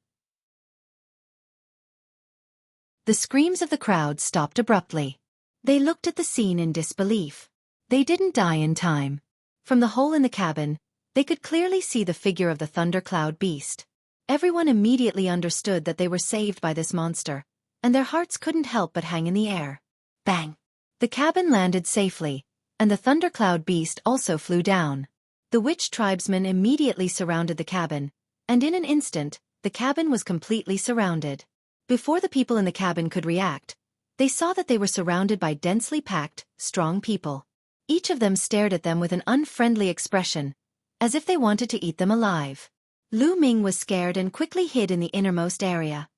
The screams of the crowd stopped abruptly. They looked at the scene in disbelief. They didn't die in time. From the hole in the cabin, they could clearly see the figure of the thundercloud beast. Everyone immediately understood that they were saved by this monster, and their hearts couldn't help but hang in the air. Bang! The cabin landed safely, and the thundercloud beast also flew down. The witch tribesmen immediately surrounded the cabin, and in an instant, the cabin was completely surrounded. Before the people in the cabin could react, they saw that they were surrounded by densely packed, strong people. Each of them stared at them with an unfriendly expression, as if they wanted to eat them alive. Lu Ming was scared and quickly hid in the innermost area.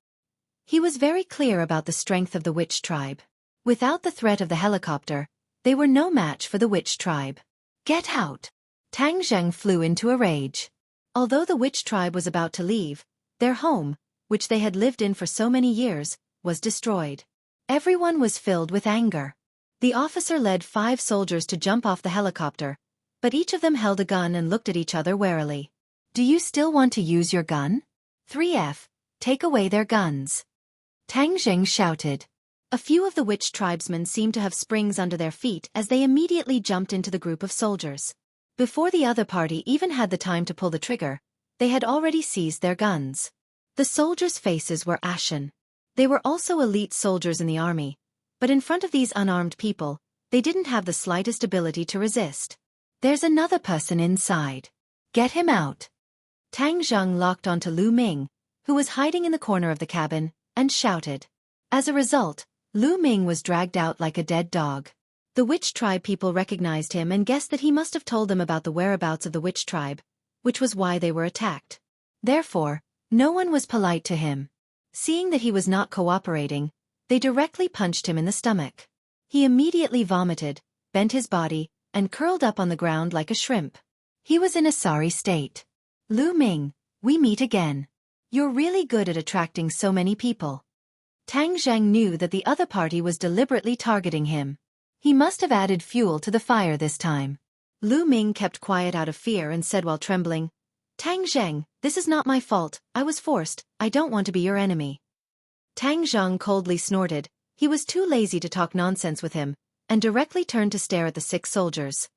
He was very clear about the strength of the witch tribe. Without the threat of the helicopter, they were no match for the witch tribe. Get out! Tang Zheng flew into a rage. Although the witch tribe was about to leave, their home, which they had lived in for so many years, was destroyed. Everyone was filled with anger. The officer led 5 soldiers to jump off the helicopter, but each of them held a gun and looked at each other warily. Do you still want to use your gun? 3F, take away their guns. Tang Zheng shouted. A few of the witch tribesmen seemed to have springs under their feet as they immediately jumped into the group of soldiers. Before the other party even had the time to pull the trigger, they had already seized their guns. The soldiers' faces were ashen. They were also elite soldiers in the army, but in front of these unarmed people, they didn't have the slightest ability to resist. There's another person inside. Get him out. Tang Zheng locked onto Lu Ming, who was hiding in the corner of the cabin, and shouted. As a result, Lu Ming was dragged out like a dead dog. The witch tribe people recognized him and guessed that he must have told them about the whereabouts of the witch tribe, which was why they were attacked. Therefore, no one was polite to him. Seeing that he was not cooperating, they directly punched him in the stomach. He immediately vomited, bent his body, and curled up on the ground like a shrimp. He was in a sorry state. Lu Ming, we meet again. You're really good at attracting so many people. Tang Zheng knew that the other party was deliberately targeting him. He must have added fuel to the fire this time. Lu Ming kept quiet out of fear and said while trembling, Tang Zheng, this is not my fault, I was forced, I don't want to be your enemy. Tang Zheng coldly snorted, he was too lazy to talk nonsense with him, and directly turned to stare at the 6 soldiers.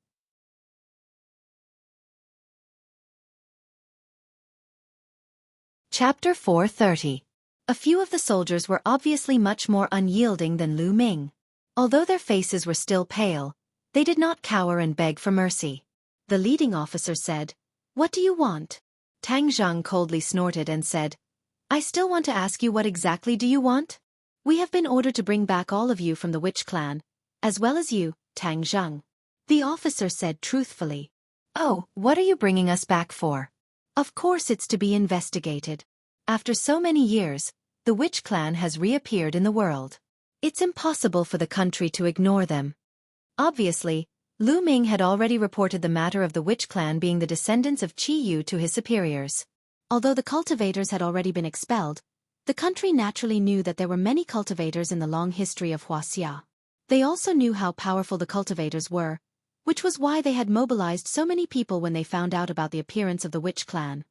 Chapter 430. A few of the soldiers were obviously much more unyielding than Lu Ming. Although their faces were still pale, they did not cower and beg for mercy. The leading officer said, "What do you want?" Tang Zhang coldly snorted and said, "I still want to ask you, what exactly do you want?" "We have been ordered to bring back all of you from the witch clan, as well as you, Tang Zhang." The officer said truthfully, "Oh, what are you bringing us back for?" "Of course it's to be investigated. After so many years, the witch clan has reappeared in the world. It's impossible for the country to ignore them." Obviously, Lu Ming had already reported the matter of the witch clan being the descendants of Qi Yu to his superiors. Although the cultivators had already been expelled, the country naturally knew that there were many cultivators in the long history of Wuxia. They also knew how powerful the cultivators were, which was why they had mobilized so many people when they found out about the appearance of the witch clan.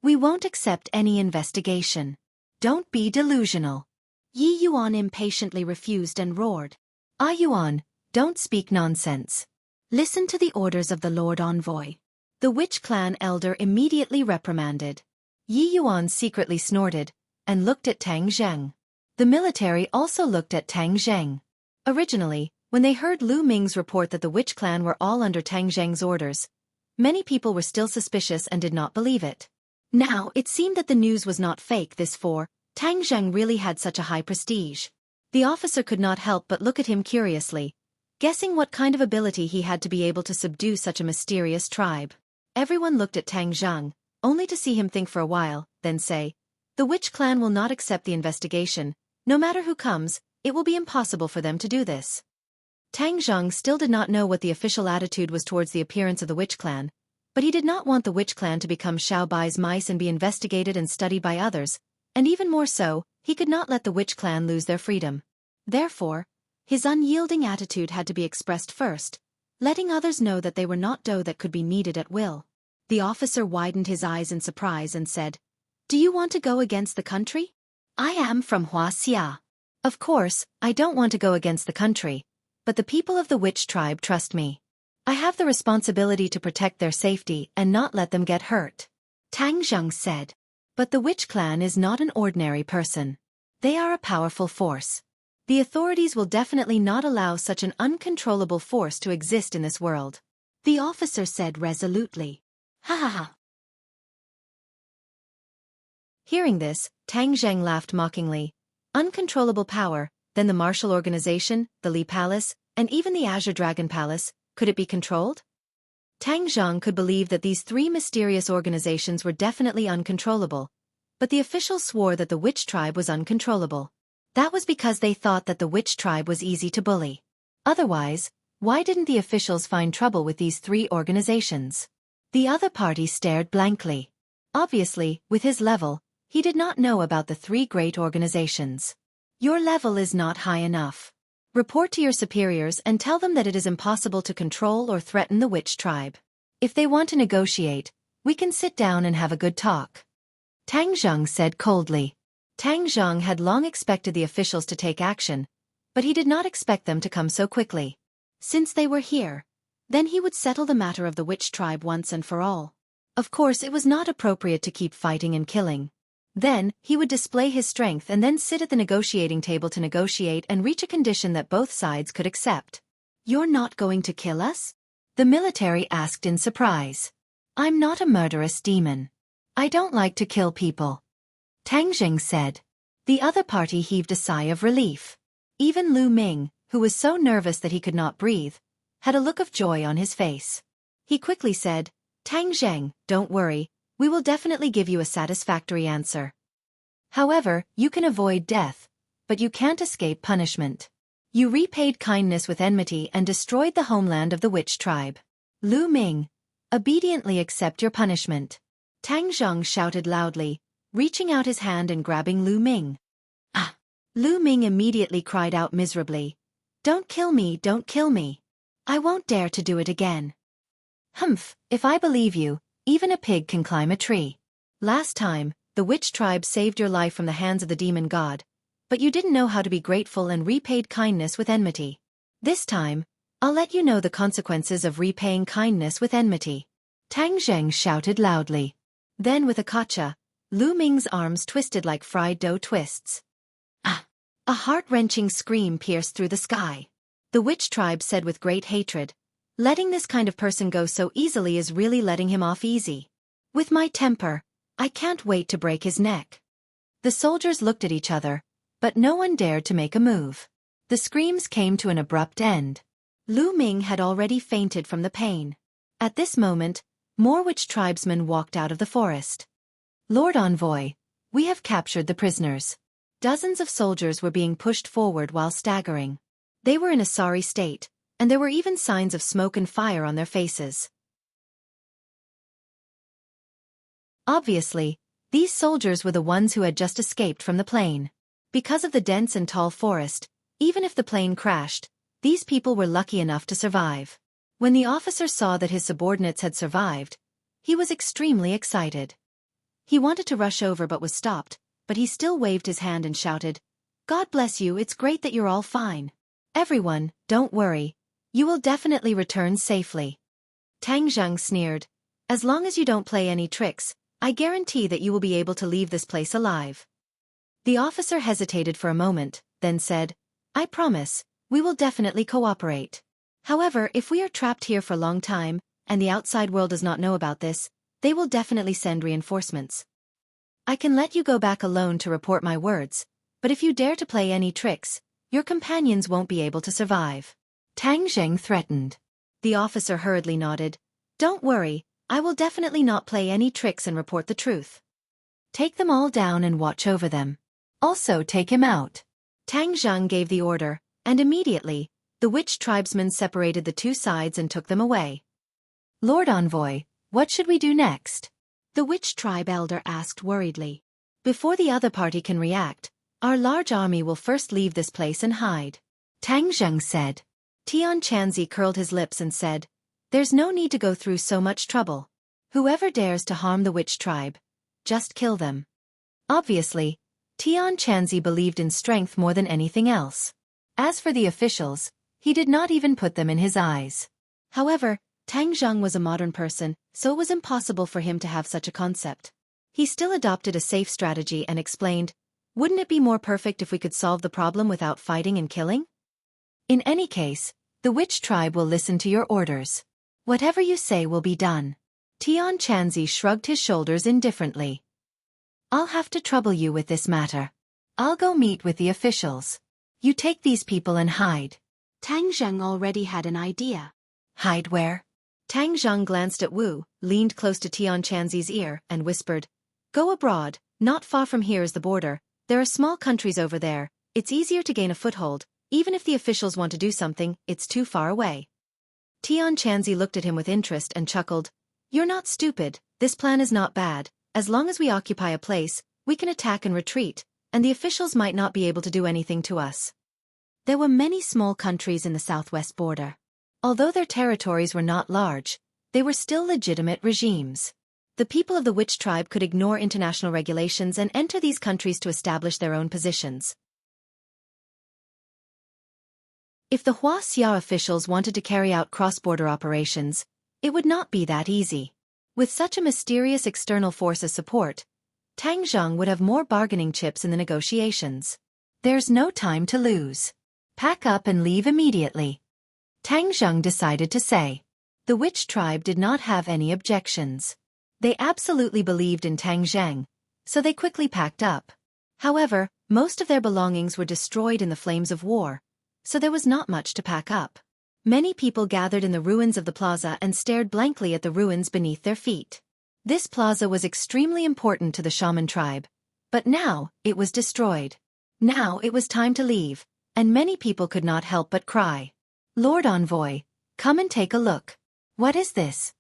"We won't accept any investigation. Don't be delusional." Yi Yuan impatiently refused and roared, "Ah Yuan, don't speak nonsense. Listen to the orders of the Lord Envoy." The witch clan elder immediately reprimanded. Yi Yuan secretly snorted and looked at Tang Zheng. The military also looked at Tang Zheng. Originally, when they heard Lu Ming's report that the witch clan were all under Tang Zheng's orders, many people were still suspicious and did not believe it. Now, it seemed that the news was not fake, for Tang Zheng really had such a high prestige. The officer could not help but look at him curiously, guessing what kind of ability he had to be able to subdue such a mysterious tribe. Everyone looked at Tang Zheng, only to see him think for a while, then say, "The witch clan will not accept the investigation. No matter who comes, it will be impossible for them to do this." Tang Zheng still did not know what the official attitude was towards the appearance of the witch clan, but he did not want the witch clan to become Xiao Bai's mice and be investigated and studied by others, and even more so, he could not let the witch clan lose their freedom. Therefore, his unyielding attitude had to be expressed first, letting others know that they were not dough that could be kneaded at will. The officer widened his eyes in surprise and said, "Do you want to go against the country?" "I am from Wuxia. Of course, I don't want to go against the country, but the people of the witch tribe trust me. I have the responsibility to protect their safety and not let them get hurt," Tang Zheng said. "But the witch clan is not an ordinary person. They are a powerful force. The authorities will definitely not allow such an uncontrollable force to exist in this world," the officer said resolutely. "Ha ha ha." Hearing this, Tang Zheng laughed mockingly. Uncontrollable power, then the martial organization, the Li Palace, and even the Azure Dragon Palace, could it be controlled? Tang Zheng could believe that these three mysterious organizations were definitely uncontrollable, but the officials swore that the witch tribe was uncontrollable. That was because they thought that the witch tribe was easy to bully. Otherwise, why didn't the officials find trouble with these three organizations? The other party stared blankly. Obviously, with his level, he did not know about the three great organizations. "Your level is not high enough. Report to your superiors and tell them that it is impossible to control or threaten the witch tribe. If they want to negotiate, we can sit down and have a good talk," Tang Zheng said coldly. Tang Zheng had long expected the officials to take action, but he did not expect them to come so quickly. Since they were here, then he would settle the matter of the witch tribe once and for all. Of course, it was not appropriate to keep fighting and killing. Then, he would display his strength and then sit at the negotiating table to negotiate and reach a condition that both sides could accept. "You're not going to kill us?" the military asked in surprise. "I'm not a murderous demon. I don't like to kill people," Tang Zheng said. The other party heaved a sigh of relief. Even Lu Ming, who was so nervous that he could not breathe, had a look of joy on his face. He quickly said, "Tang Zheng, don't worry. We will definitely give you a satisfactory answer. However, you can avoid death, but you can't escape punishment. You repaid kindness with enmity and destroyed the homeland of the witch tribe. Lu Ming, obediently accept your punishment." Tang Zheng shouted loudly, reaching out his hand and grabbing Lu Ming. "Ah!" Lu Ming immediately cried out miserably, "Don't kill me, don't kill me. I won't dare to do it again." "Humph, if I believe you, even a pig can climb a tree. Last time, the witch tribe saved your life from the hands of the demon god, but you didn't know how to be grateful and repaid kindness with enmity. This time, I'll let you know the consequences of repaying kindness with enmity," Tang Zheng shouted loudly. Then with a gotcha, Lu Ming's arms twisted like fried dough twists. Ah! A heart-wrenching scream pierced through the sky. The witch tribe said with great hatred, "Letting this kind of person go so easily is really letting him off easy. With my temper, I can't wait to break his neck." The soldiers looked at each other, but no one dared to make a move. The screams came to an abrupt end. Lu Ming had already fainted from the pain. At this moment, more witch tribesmen walked out of the forest. "Lord Envoy, we have captured the prisoners." Dozens of soldiers were being pushed forward while staggering. They were in a sorry state, and there were even signs of smoke and fire on their faces. Obviously, these soldiers were the ones who had just escaped from the plane. Because of the dense and tall forest, even if the plane crashed, these people were lucky enough to survive. When the officer saw that his subordinates had survived, he was extremely excited. He wanted to rush over but was stopped, but he still waved his hand and shouted, "God bless you, it's great that you're all fine. Everyone, don't worry. You will definitely return safely." Tang Zheng sneered, "As long as you don't play any tricks, I guarantee that you will be able to leave this place alive." The officer hesitated for a moment, then said, "I promise, we will definitely cooperate. However, if we are trapped here for a long time, and the outside world does not know about this, they will definitely send reinforcements. I can let you go back alone to report my words, but if you dare to play any tricks, your companions won't be able to survive." Tang Zheng threatened. The officer hurriedly nodded, "Don't worry, I will definitely not play any tricks and report the truth. Take them all down and watch over them. Also take him out." Tang Zheng gave the order, and immediately, the witch tribesmen separated the two sides and took them away. "Lord Envoy, what should we do next?" the witch tribe elder asked worriedly. "Before the other party can react, our large army will first leave this place and hide," Tang Zheng said. Tian Chanzi curled his lips and said, "There's no need to go through so much trouble. Whoever dares to harm the witch tribe, just kill them." Obviously, Tian Chanzi believed in strength more than anything else. As for the officials, he did not even put them in his eyes. However, Tang Zheng was a modern person, so it was impossible for him to have such a concept. He still adopted a safe strategy and explained, "Wouldn't it be more perfect if we could solve the problem without fighting and killing? In any case, the witch tribe will listen to your orders. Whatever you say will be done." Tian Chanzi shrugged his shoulders indifferently. "I'll have to trouble you with this matter. I'll go meet with the officials. You take these people and hide." Tang Zheng already had an idea. "Hide where?" Tang Zheng glanced at Wu, leaned close to Tian Chanzi's ear, and whispered, "Go abroad, not far from here is the border. There are small countries over there. It's easier to gain a foothold. Even if the officials want to do something, it's too far away." Tian Chanzi looked at him with interest and chuckled, "You're not stupid, this plan is not bad. As long as we occupy a place, we can attack and retreat, and the officials might not be able to do anything to us." There were many small countries in the southwest border. Although their territories were not large, they were still legitimate regimes. The people of the witch tribe could ignore international regulations and enter these countries to establish their own positions. If the Wuxia officials wanted to carry out cross-border operations, it would not be that easy. With such a mysterious external force as support, Tang Zheng would have more bargaining chips in the negotiations. "There's no time to lose. Pack up and leave immediately," Tang Zheng decided to say. The witch tribe did not have any objections. They absolutely believed in Tang Zheng, so they quickly packed up. However, most of their belongings were destroyed in the flames of war, so there was not much to pack up. Many people gathered in the ruins of the plaza and stared blankly at the ruins beneath their feet. This plaza was extremely important to the shaman tribe, but now it was destroyed. Now it was time to leave, and many people could not help but cry. "Lord Envoy, come and take a look. What is this?"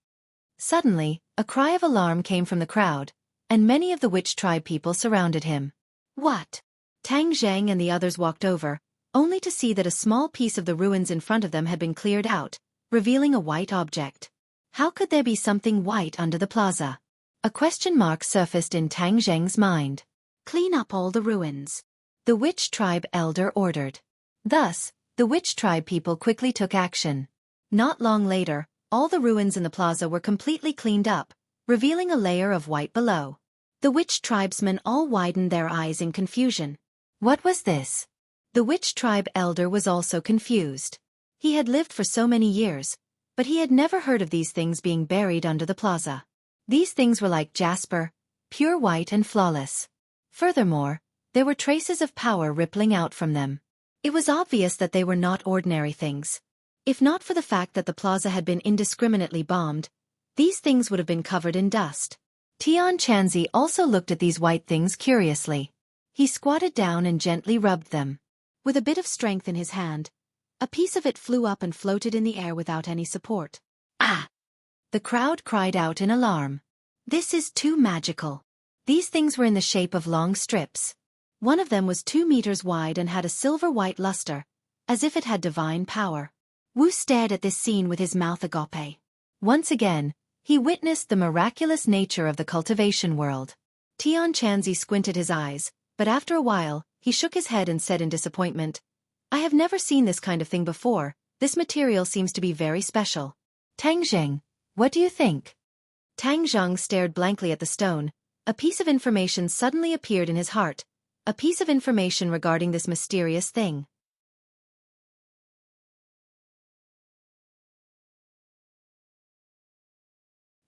Suddenly, a cry of alarm came from the crowd, and many of the witch tribe people surrounded him. "What?" Tang Zheng and the others walked over, only to see that a small piece of the ruins in front of them had been cleared out, revealing a white object. How could there be something white under the plaza? A question mark surfaced in Tang Zheng's mind. "Clean up all the ruins," the witch tribe elder ordered. Thus, the witch tribe people quickly took action. Not long later, all the ruins in the plaza were completely cleaned up, revealing a layer of white below. The witch tribesmen all widened their eyes in confusion. What was this? The witch tribe elder was also confused. He had lived for so many years, but he had never heard of these things being buried under the plaza. These things were like jasper, pure white and flawless. Furthermore, there were traces of power rippling out from them. It was obvious that they were not ordinary things. If not for the fact that the plaza had been indiscriminately bombed, these things would have been covered in dust. Tian Chanzi also looked at these white things curiously. He squatted down and gently rubbed them. With a bit of strength in his hand, a piece of it flew up and floated in the air without any support. Ah! The crowd cried out in alarm. This is too magical. These things were in the shape of long strips. One of them was 2 meters wide and had a silver-white luster, as if it had divine power. Wu stared at this scene with his mouth agape. Once again, he witnessed the miraculous nature of the cultivation world. Tian Chanzi squinted his eyes, but after a while, he shook his head and said in disappointment, I have never seen this kind of thing before. This material seems to be very special. Tang Zheng, what do you think? Tang Zheng stared blankly at the stone. A piece of information suddenly appeared in his heart. A piece of information regarding this mysterious thing.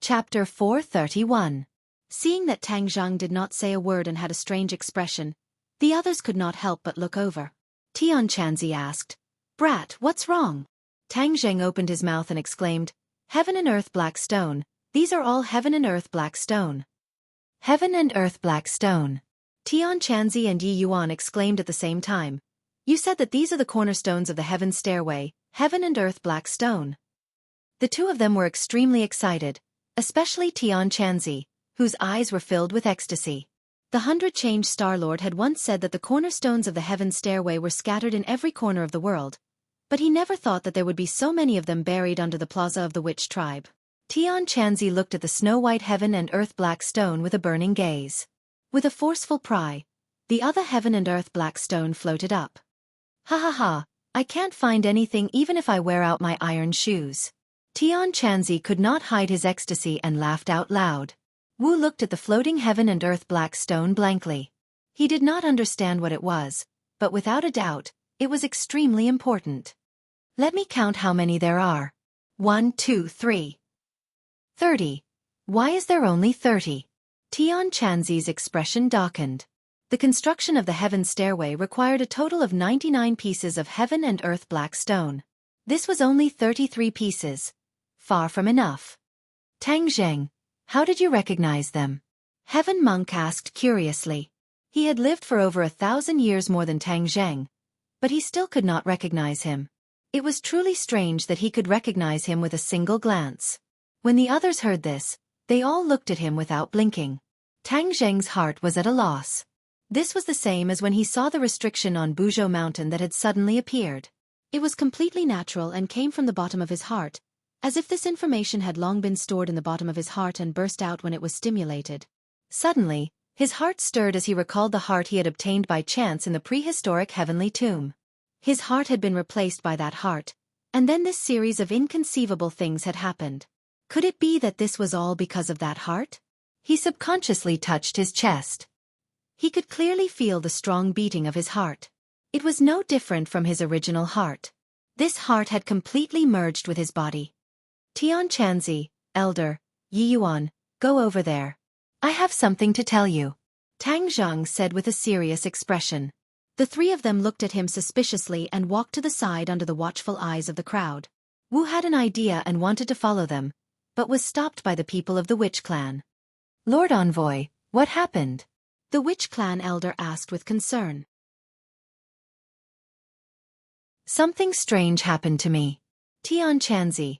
Chapter 431. Seeing that Tang Zheng did not say a word and had a strange expression, the others could not help but look over. Tian Chanzi asked, Brat, what's wrong? Tang Zheng opened his mouth and exclaimed, Heaven and earth black stone, these are all heaven and earth black stone. Heaven and earth black stone. Tian Chanzi and Yi Yuan exclaimed at the same time. You said that these are the cornerstones of the heaven stairway, heaven and earth black stone. The two of them were extremely excited, especially Tian Chanzi, whose eyes were filled with ecstasy. The 100-change Star Lord had once said that the cornerstones of the heaven stairway were scattered in every corner of the world, but he never thought that there would be so many of them buried under the plaza of the witch tribe. Tian Chanzi looked at the snow-white heaven and earth black stone with a burning gaze. With a forceful pry, the other heaven and earth black stone floated up. Ha ha ha, I can't find anything even if I wear out my iron shoes. Tian Chanzi could not hide his ecstasy and laughed out loud. Wu looked at the floating heaven and earth black stone blankly. He did not understand what it was, but without a doubt, it was extremely important. Let me count how many there are. 1, 2, 3. 30. Why is there only 30? Tian Chanzi's expression darkened. The construction of the heaven stairway required a total of 99 pieces of heaven and earth black stone. This was only 33 pieces. Far from enough. Tang Zheng, how did you recognize them? Heaven Monk asked curiously. He had lived for over 1,000 years more than Tang Zheng, but he still could not recognize him. It was truly strange that he could recognize him with a single glance. When the others heard this, they all looked at him without blinking. Tang Zheng's heart was at a loss. This was the same as when he saw the restriction on Buzhou Mountain that had suddenly appeared. It was completely natural and came from the bottom of his heart, as if this information had long been stored in the bottom of his heart and burst out when it was stimulated. Suddenly, his heart stirred as he recalled the heart he had obtained by chance in the prehistoric heavenly tomb. His heart had been replaced by that heart, and then this series of inconceivable things had happened. Could it be that this was all because of that heart? He subconsciously touched his chest. He could clearly feel the strong beating of his heart. It was no different from his original heart. This heart had completely merged with his body. Tian Chanzi, Elder, Yi Yuan, go over there. I have something to tell you. Tang Zheng said with a serious expression. The three of them looked at him suspiciously and walked to the side under the watchful eyes of the crowd. Wu had an idea and wanted to follow them, but was stopped by the people of the witch clan. Lord Envoy, what happened? The witch clan elder asked with concern. Something strange happened to me. Tian Chanzi,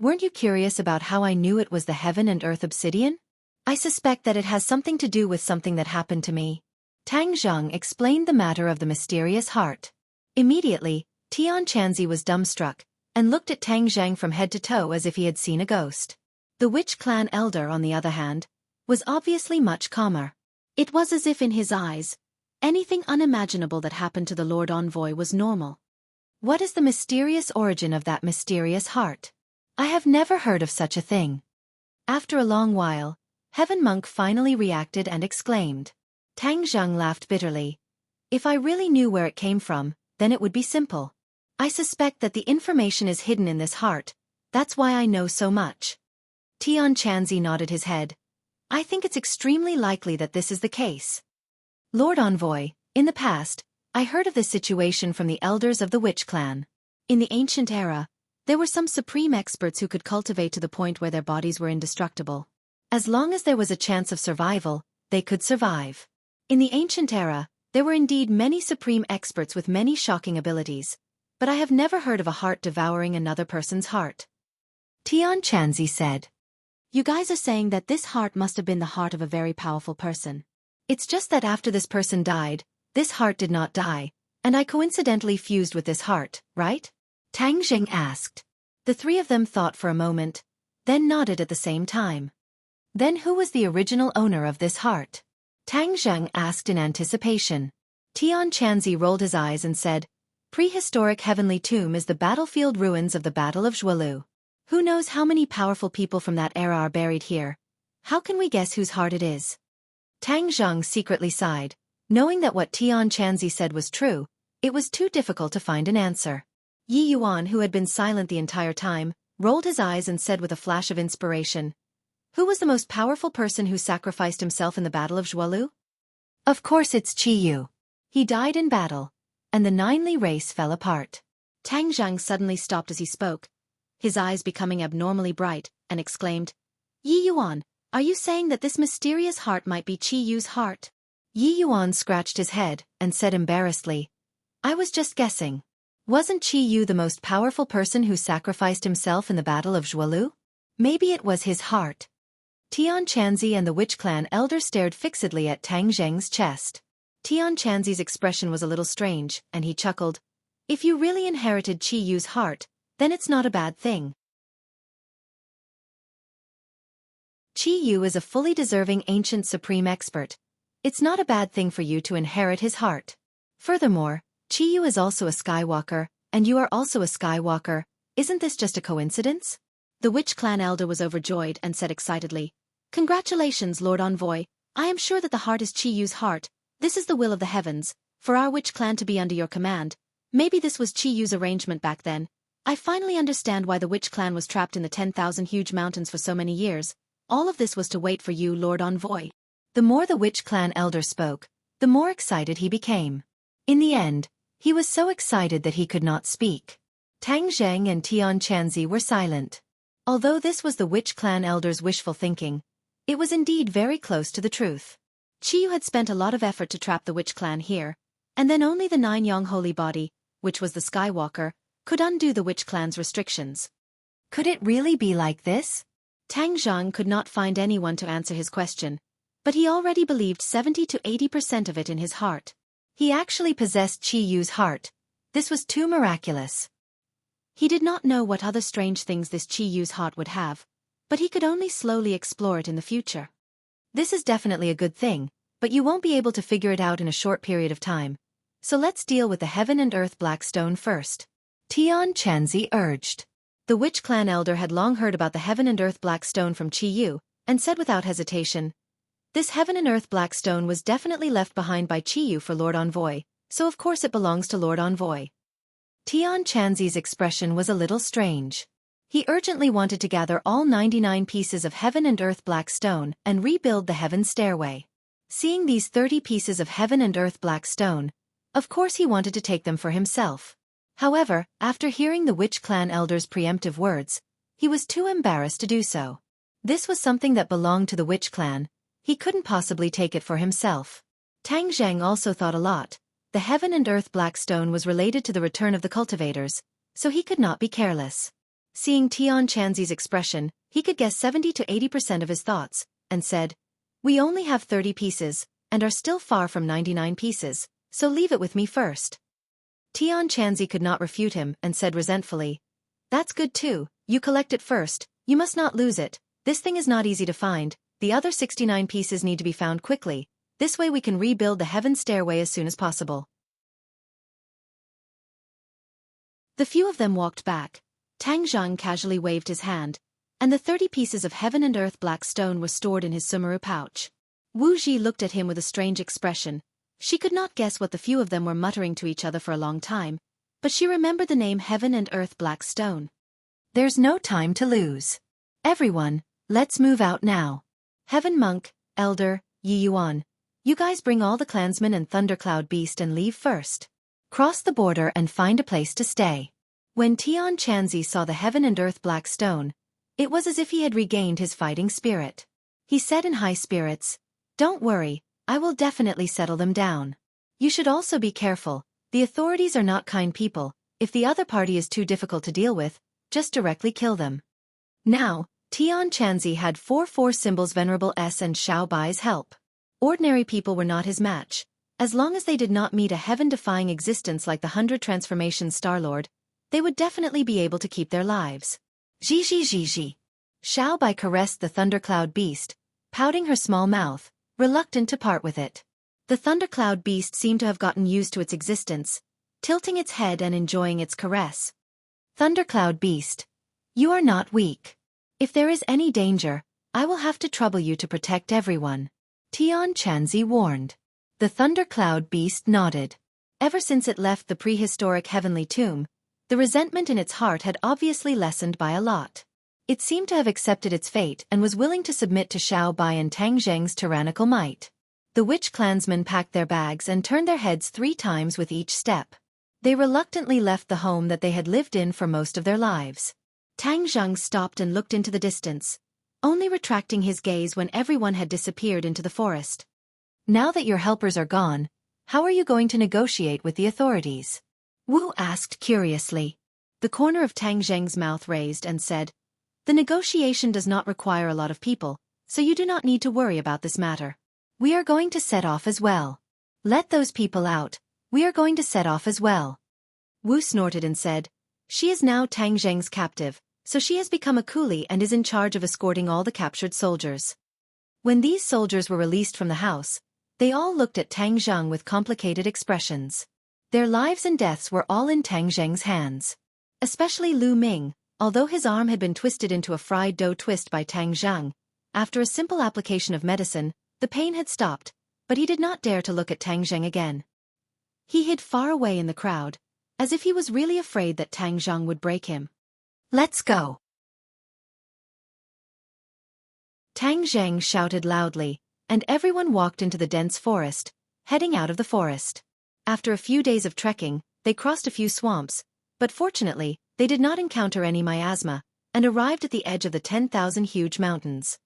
weren't you curious about how I knew it was the heaven and earth obsidian? I suspect that it has something to do with something that happened to me. Tang Zheng explained the matter of the mysterious heart. Immediately, Tian Chanzi was dumbstruck, and looked at Tang Zheng from head to toe as if he had seen a ghost. The witch clan elder, on the other hand, was obviously much calmer. It was as if in his eyes, anything unimaginable that happened to the Lord Envoy was normal. What is the mysterious origin of that mysterious heart? I have never heard of such a thing. After a long while, Heaven Monk finally reacted and exclaimed. Tang Zheng laughed bitterly. If I really knew where it came from, then it would be simple. I suspect that the information is hidden in this heart. That's why I know so much. Tian Chanzi nodded his head. I think it's extremely likely that this is the case. Lord Envoy, in the past, I heard of this situation from the elders of the witch clan. In the ancient era, there were some supreme experts who could cultivate to the point where their bodies were indestructible. As long as there was a chance of survival, they could survive. In the ancient era, there were indeed many supreme experts with many shocking abilities, but I have never heard of a heart devouring another person's heart. Tian Chanzi said. You guys are saying that this heart must have been the heart of a very powerful person. It's just that after this person died, this heart did not die, and I coincidentally fused with this heart, right? Tang Zheng asked. The three of them thought for a moment, then nodded at the same time. Then who was the original owner of this heart? Tang Zheng asked in anticipation. Tian Chanzi rolled his eyes and said, Prehistoric Heavenly Tomb is the battlefield ruins of the Battle of Zhualu. Who knows how many powerful people from that era are buried here? How can we guess whose heart it is? Tang Zheng secretly sighed. Knowing that what Tian Chanzi said was true, it was too difficult to find an answer. Yi Yuan, who had been silent the entire time, rolled his eyes and said with a flash of inspiration, Who was the most powerful person who sacrificed himself in the Battle of Zhualu? Of course it's Qi Yu. He died in battle, and the Ninely race fell apart. Tang Zheng suddenly stopped as he spoke, his eyes becoming abnormally bright, and exclaimed, Yi Yuan, are you saying that this mysterious heart might be Qi Yu's heart? Yi Yuan scratched his head and said embarrassedly, I was just guessing. Wasn't Qi Yu the most powerful person who sacrificed himself in the Battle of Zhualu? Maybe it was his heart. Tian Chanzi and the witch clan elder stared fixedly at Tang Zheng's chest. Tian Chanzi's expression was a little strange, and he chuckled. If you really inherited Qi Yu's heart, then it's not a bad thing. Qi Yu is a fully deserving ancient supreme expert. It's not a bad thing for you to inherit his heart. Furthermore, Qi Yu is also a Skywalker, and you are also a Skywalker. Isn't this just a coincidence? The witch clan elder was overjoyed and said excitedly, Congratulations, Lord Envoy. I am sure that the heart is Qi Yu's heart. This is the will of the heavens, for our witch clan to be under your command. Maybe this was Qi Yu's arrangement back then. I finally understand why the witch clan was trapped in the 10,000 huge mountains for so many years. All of this was to wait for you, Lord Envoy. The more the witch clan elder spoke, the more excited he became. In the end, he was so excited that he could not speak. Tang Zheng and Tian Chanzi were silent. Although this was the witch clan elder's wishful thinking, it was indeed very close to the truth. Qi Yu had spent a lot of effort to trap the witch clan here, and then only the Nine-Yang holy body, which was the Skywalker, could undo the witch clan's restrictions. Could it really be like this? Tang Zheng could not find anyone to answer his question, but he already believed 70 to 80% of it in his heart. He actually possessed Qi Yu's heart. This was too miraculous. He did not know what other strange things this Qi Yu's heart would have, but he could only slowly explore it in the future. This is definitely a good thing, but you won't be able to figure it out in a short period of time. So let's deal with the Heaven and Earth Black Stone first. Tian Chanzi urged. The witch clan elder had long heard about the Heaven and Earth Black Stone from Qi Yu, and said without hesitation, This Heaven and Earth Black Stone was definitely left behind by Qi Yu for Lord Envoy, so of course it belongs to Lord Envoy. Tian Chanzi's expression was a little strange. He urgently wanted to gather all 99 pieces of Heaven and Earth Black Stone and rebuild the Heaven Stairway. Seeing these 30 pieces of Heaven and Earth Black Stone, of course he wanted to take them for himself. However, after hearing the witch clan elder's preemptive words, he was too embarrassed to do so. This was something that belonged to the witch clan. He couldn't possibly take it for himself. Tang Zheng also thought a lot. The Heaven and Earth Black Stone was related to the return of the cultivators, so he could not be careless. Seeing Tian Chanzi's expression, he could guess 70 to 80% of his thoughts, and said, We only have 30 pieces, and are still far from 99 pieces, so leave it with me first. Tian Chanzi could not refute him and said resentfully, That's good too, you collect it first, you must not lose it, this thing is not easy to find, the other 69 pieces need to be found quickly, this way we can rebuild the Heaven Stairway as soon as possible. The few of them walked back. Tang Zheng casually waved his hand, and the 30 pieces of heaven and earth black stone were stored in his sumaru pouch. Wuxia looked at him with a strange expression. She could not guess what the few of them were muttering to each other for a long time, but she remembered the name heaven and earth black stone. There's no time to lose. Everyone, let's move out now. Heaven Monk, Elder, Yi Yuan, you guys bring all the clansmen and Thundercloud Beast and leave first. Cross the border and find a place to stay. When Tian Chanzi saw the heaven and earth black stone, it was as if he had regained his fighting spirit. He said in high spirits, "Don't worry, I will definitely settle them down. You should also be careful, the authorities are not kind people. If the other party is too difficult to deal with, just directly kill them." Now, Tian Chanzi had 4 symbols Venerable S and Xiao Bai's help. Ordinary people were not his match. As long as they did not meet a heaven-defying existence like the 100 Transformations Star-Lord, they would definitely be able to keep their lives. Ji. Xiao Bai caressed the Thundercloud Beast, pouting her small mouth, reluctant to part with it. The Thundercloud Beast seemed to have gotten used to its existence, tilting its head and enjoying its caress. Thundercloud Beast, you are not weak. If there is any danger, I will have to trouble you to protect everyone, Tian Chanzi warned. The Thundercloud Beast nodded. Ever since it left the prehistoric heavenly tomb, the resentment in its heart had obviously lessened by a lot. It seemed to have accepted its fate and was willing to submit to Xiao Bai and Tang Zheng's tyrannical might. The witch clansmen packed their bags and turned their heads 3 times with each step. They reluctantly left the home that they had lived in for most of their lives. Tang Zheng stopped and looked into the distance, only retracting his gaze when everyone had disappeared into the forest. Now that your helpers are gone, how are you going to negotiate with the authorities? Wu asked curiously. The corner of Tang Zheng's mouth raised and said, "The negotiation does not require a lot of people, so you do not need to worry about this matter. We are going to set off as well. Let those people out, we are going to set off as well." Wu snorted and said, "She is now Tang Zheng's captive, so she has become a coolie and is in charge of escorting all the captured soldiers." When these soldiers were released from the house, they all looked at Tang Zheng with complicated expressions. Their lives and deaths were all in Tang Zheng's hands. Especially Lu Ming, although his arm had been twisted into a fried dough twist by Tang Zheng. After a simple application of medicine, the pain had stopped, but he did not dare to look at Tang Zheng again. He hid far away in the crowd, as if he was really afraid that Tang Zheng would break him. "Let's go!" Tang Zheng shouted loudly, and everyone walked into the dense forest, heading out of the forest. After a few days of trekking, they crossed a few swamps, but fortunately, they did not encounter any miasma, and arrived at the edge of the 10,000 huge mountains.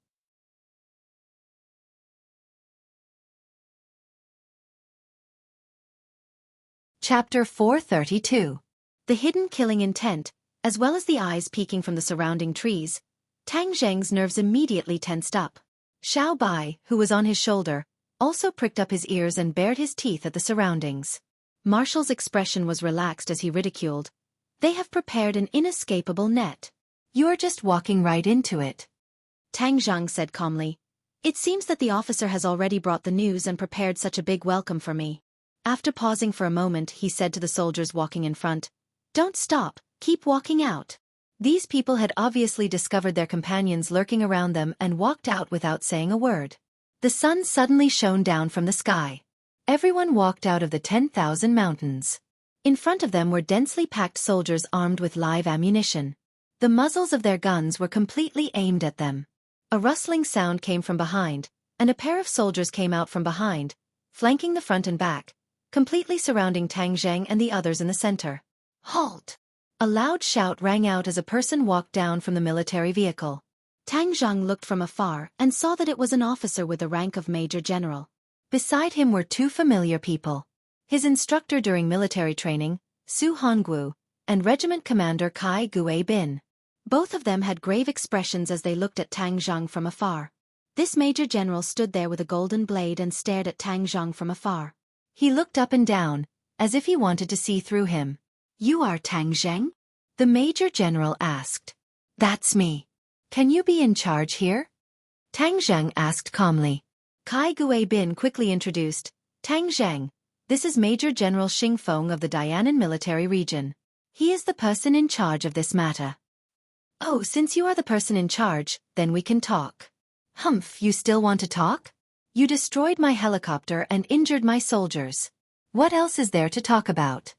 Chapter 432. The hidden killing intent, as well as the eyes peeking from the surrounding trees, Tang Zheng's nerves immediately tensed up. Xiao Bai, who was on his shoulder, also pricked up his ears and bared his teeth at the surroundings. Marshall's expression was relaxed as he ridiculed, "They have prepared an inescapable net. You are just walking right into it." Tang Zheng said calmly, "It seems that the officer has already brought the news and prepared such a big welcome for me." After pausing for a moment, he said to the soldiers walking in front, "Don't stop, keep walking out." These people had obviously discovered their companions lurking around them and walked out without saying a word. The sun suddenly shone down from the sky. Everyone walked out of the 10,000 mountains. In front of them were densely packed soldiers armed with live ammunition. The muzzles of their guns were completely aimed at them. A rustling sound came from behind, and a pair of soldiers came out from behind, flanking the front and back, completely surrounding Tang Zheng and the others in the center. "Halt!" A loud shout rang out as a person walked down from the military vehicle. Tang Zheng looked from afar and saw that it was an officer with the rank of Major General. Beside him were 2 familiar people. His instructor during military training, Su Honggu, and Regiment Commander Kai Gue Bin. Both of them had grave expressions as they looked at Tang Zheng from afar. This Major General stood there with a golden blade and stared at Tang Zheng from afar. He looked up and down, as if he wanted to see through him. "You are Tang Zheng?" the Major General asked. "That's me. Can you be in charge here?" Tang Zheng asked calmly. Kai Gue Bin quickly introduced, "Tang Zheng, this is Major General Xing Feng of the Dianan military region. He is the person in charge of this matter." Oh, since you are the person in charge, then we can talk. Humph, you still want to talk? You destroyed my helicopter and injured my soldiers. What else is there to talk about?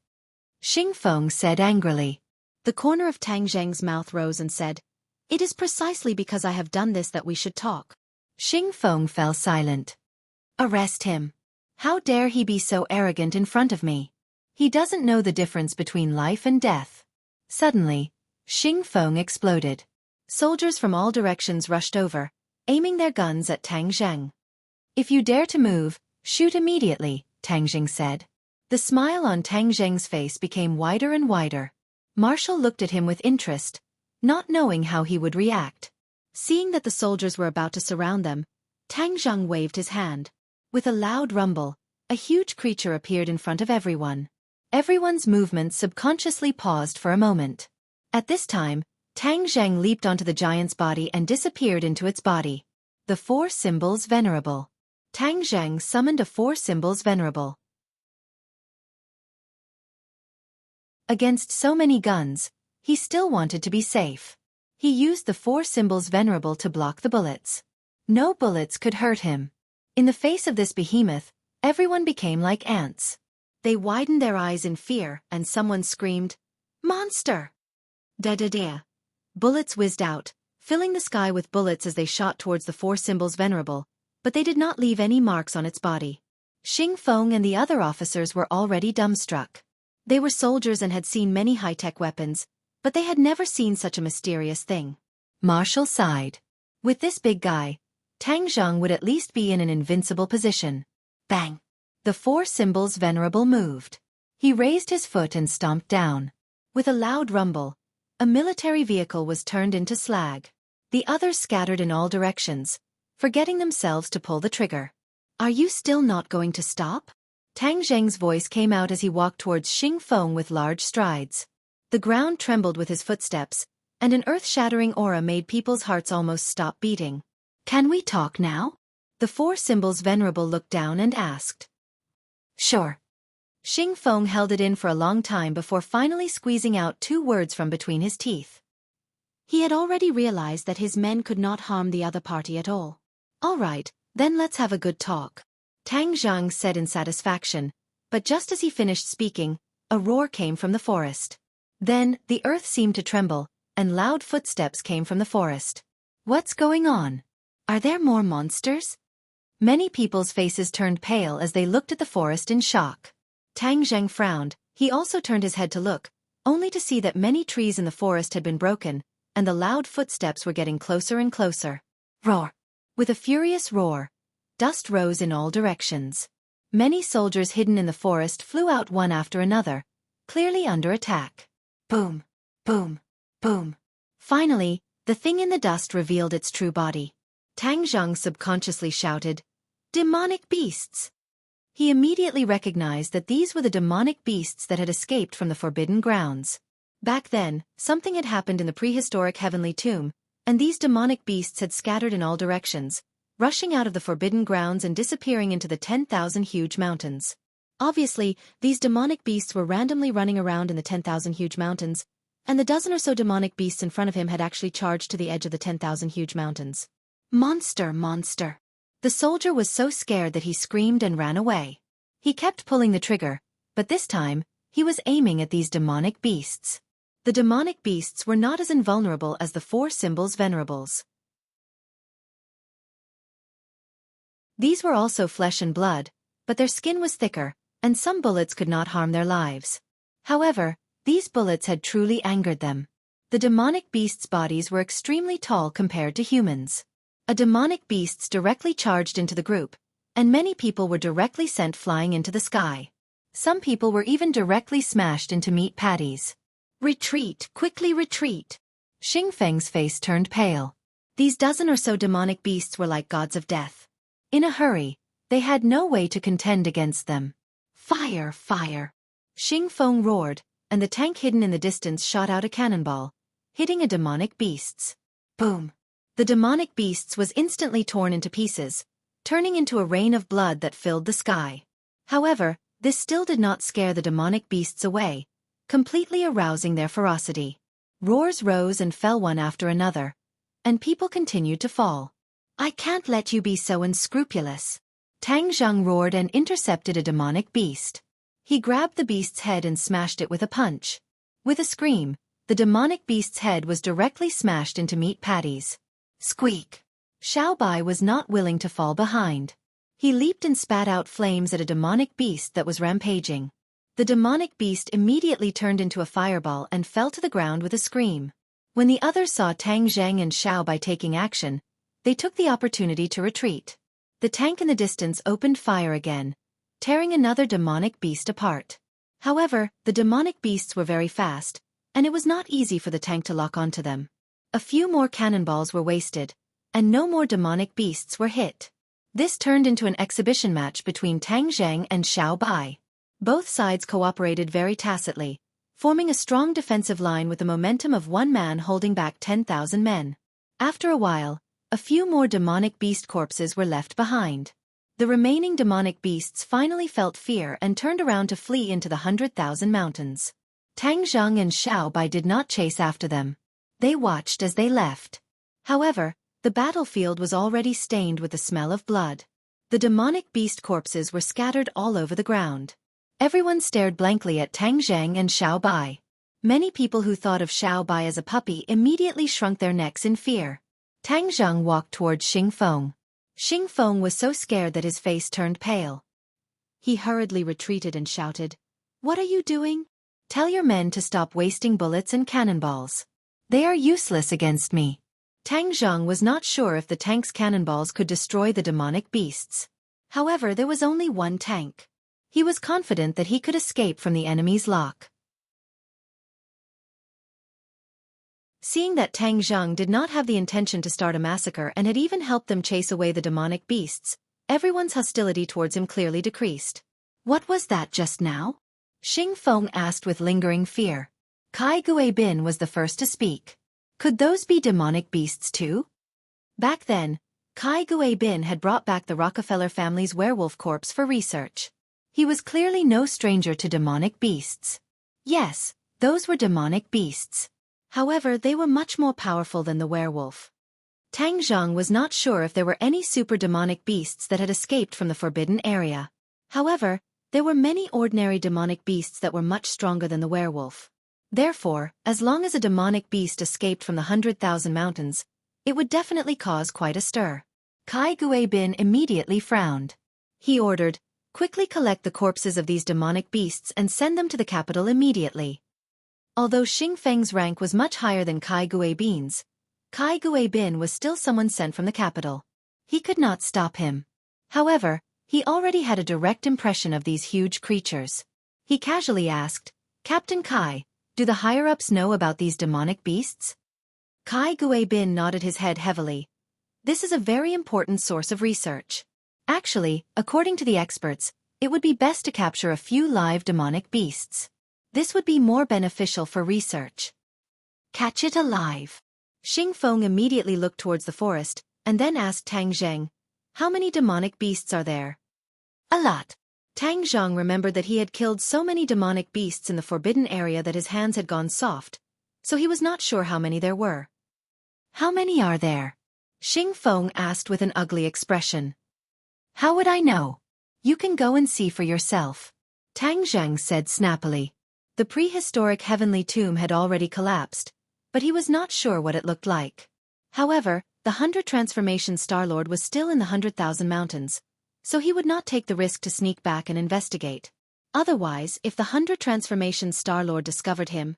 Xingfeng said angrily. The corner of Tang Zheng's mouth rose and said, It is precisely because I have done this that we should talk. Xingfeng fell silent. Arrest him. How dare he be so arrogant in front of me? He doesn't know the difference between life and death. Suddenly, Xingfeng exploded. Soldiers from all directions rushed over, aiming their guns at Tang Zheng. If you dare to move, shoot immediately, Tang Zheng said. The smile on Tang Zheng's face became wider and wider. Marshall looked at him with interest, not knowing how he would react. Seeing that the soldiers were about to surround them, Tang Zheng waved his hand. With a loud rumble, a huge creature appeared in front of everyone. Everyone's movements subconsciously paused for a moment. At this time, Tang Zheng leaped onto the giant's body and disappeared into its body. The four symbols venerable. Tang Zheng summoned a four symbols venerable. Against so many guns, he still wanted to be safe. He used the four symbols venerable to block the bullets. No bullets could hurt him. In the face of this behemoth, everyone became like ants. They widened their eyes in fear, and someone screamed, Monster! Da-da-da. Bullets whizzed out, filling the sky with bullets as they shot towards the four symbols venerable, but they did not leave any marks on its body. Xingfeng and the other officers were already dumbstruck. They were soldiers and had seen many high-tech weapons, but they had never seen such a mysterious thing. Marshall sighed. With this big guy, Tang Zheng would at least be in an invincible position. Bang! The four symbols venerable moved. He raised his foot and stomped down. With a loud rumble, a military vehicle was turned into slag. The others scattered in all directions, forgetting themselves to pull the trigger. Are you still not going to stop? Tang Zheng's voice came out as he walked towards Xingfeng with large strides. The ground trembled with his footsteps, and an earth-shattering aura made people's hearts almost stop beating. Can we talk now? The four symbols venerable looked down and asked. Sure. Xingfeng held it in for a long time before finally squeezing out two words from between his teeth. He had already realized that his men could not harm the other party at all. All right, then let's have a good talk. Tang Zheng said in satisfaction, but just as he finished speaking, a roar came from the forest. Then, the earth seemed to tremble, and loud footsteps came from the forest. What's going on? Are there more monsters? Many people's faces turned pale as they looked at the forest in shock. Tang Zheng frowned. He also turned his head to look, only to see that many trees in the forest had been broken, and the loud footsteps were getting closer and closer. Roar! With a furious roar, dust rose in all directions. Many soldiers hidden in the forest flew out one after another, clearly under attack. Boom! Boom! Boom! Finally, the thing in the dust revealed its true body. Tang Zheng subconsciously shouted, Demonic beasts! He immediately recognized that these were the demonic beasts that had escaped from the Forbidden Grounds. Back then, something had happened in the prehistoric heavenly tomb, and these demonic beasts had scattered in all directions, rushing out of the Forbidden Grounds and disappearing into the 10,000 huge mountains. Obviously, these demonic beasts were randomly running around in the 10,000 huge mountains, and the dozen or so demonic beasts in front of him had actually charged to the edge of the 10,000 huge mountains. Monster, monster! The soldier was so scared that he screamed and ran away. He kept pulling the trigger, but this time, he was aiming at these demonic beasts. The demonic beasts were not as invulnerable as the four symbols venerables. These were also flesh and blood, but their skin was thicker, and some bullets could not harm their lives. However, these bullets had truly angered them. The demonic beasts' bodies were extremely tall compared to humans. A demonic beasts directly charged into the group, and many people were directly sent flying into the sky. Some people were even directly smashed into meat patties. Retreat, quickly retreat! Xingfeng's face turned pale. These dozen or so demonic beasts were like gods of death. In a hurry, they had no way to contend against them. Fire, fire! Xingfeng roared, and the tank hidden in the distance shot out a cannonball, hitting a demonic beasts. Boom! The demonic beasts was instantly torn into pieces, turning into a rain of blood that filled the sky. However, this still did not scare the demonic beasts away, completely arousing their ferocity. Roars rose and fell one after another, and people continued to fall. I can't let you be so unscrupulous. Tang Zheng roared and intercepted a demonic beast. He grabbed the beast's head and smashed it with a punch. With a scream, the demonic beast's head was directly smashed into meat patties. Squeak! Xiao Bai was not willing to fall behind. He leaped and spat out flames at a demonic beast that was rampaging. The demonic beast immediately turned into a fireball and fell to the ground with a scream. When the others saw Tang Zheng and Xiao Bai taking action, they took the opportunity to retreat. The tank in the distance opened fire again, tearing another demonic beast apart. However, the demonic beasts were very fast, and it was not easy for the tank to lock onto them. A few more cannonballs were wasted, and no more demonic beasts were hit. This turned into an exhibition match between Tang Zheng and Xiao Bai. Both sides cooperated very tacitly, forming a strong defensive line with the momentum of one man holding back 10,000 men. After a while, a few more demonic beast corpses were left behind. The remaining demonic beasts finally felt fear and turned around to flee into the 100,000 mountains. Tang Zheng and Xiao Bai did not chase after them. They watched as they left. However, the battlefield was already stained with the smell of blood. The demonic beast corpses were scattered all over the ground. Everyone stared blankly at Tang Zheng and Xiao Bai. Many people who thought of Xiao Bai as a puppy immediately shrunk their necks in fear. Tang Zheng walked towards Xing Feng. Xing Feng was so scared that his face turned pale. He hurriedly retreated and shouted, "What are you doing? Tell your men to stop wasting bullets and cannonballs. They are useless against me." Tang Zheng was not sure if the tank's cannonballs could destroy the demonic beasts. However, there was only one tank. He was confident that he could escape from the enemy's lock. Seeing that Tang Zheng did not have the intention to start a massacre and had even helped them chase away the demonic beasts, everyone's hostility towards him clearly decreased. What was that just now? Xing Feng asked with lingering fear. Kai Guibin was the first to speak. Could those be demonic beasts too? Back then, Kai Guibin had brought back the Rockefeller family's werewolf corpse for research. He was clearly no stranger to demonic beasts. Yes, those were demonic beasts. However, they were much more powerful than the werewolf. Tang Zheng was not sure if there were any super demonic beasts that had escaped from the forbidden area. However, there were many ordinary demonic beasts that were much stronger than the werewolf. Therefore, as long as a demonic beast escaped from the 100,000 mountains, it would definitely cause quite a stir. Kai Guibin immediately frowned. He ordered, "Quickly collect the corpses of these demonic beasts and send them to the capital immediately." Although Xing Feng's rank was much higher than Kai Guibin's, Kai Guibin was still someone sent from the capital. He could not stop him. However, he already had a direct impression of these huge creatures. He casually asked, "Captain Kai, do the higher-ups know about these demonic beasts?" Kai Guibin nodded his head heavily. "This is a very important source of research. Actually, according to the experts, it would be best to capture a few live demonic beasts. This would be more beneficial for research." Catch it alive. Xing Feng immediately looked towards the forest, and then asked Tang Zheng, "How many demonic beasts are there?" "A lot." Tang Zheng remembered that he had killed so many demonic beasts in the forbidden area that his hands had gone soft, so he was not sure how many there were. "How many are there?" Xing Feng asked with an ugly expression. "How would I know? You can go and see for yourself," Tang Zheng said snappily. The prehistoric heavenly tomb had already collapsed, but he was not sure what it looked like. However, the 100 Transformation Starlord was still in the 100,000 mountains, so he would not take the risk to sneak back and investigate. Otherwise, if the 100 Transformation Starlord discovered him,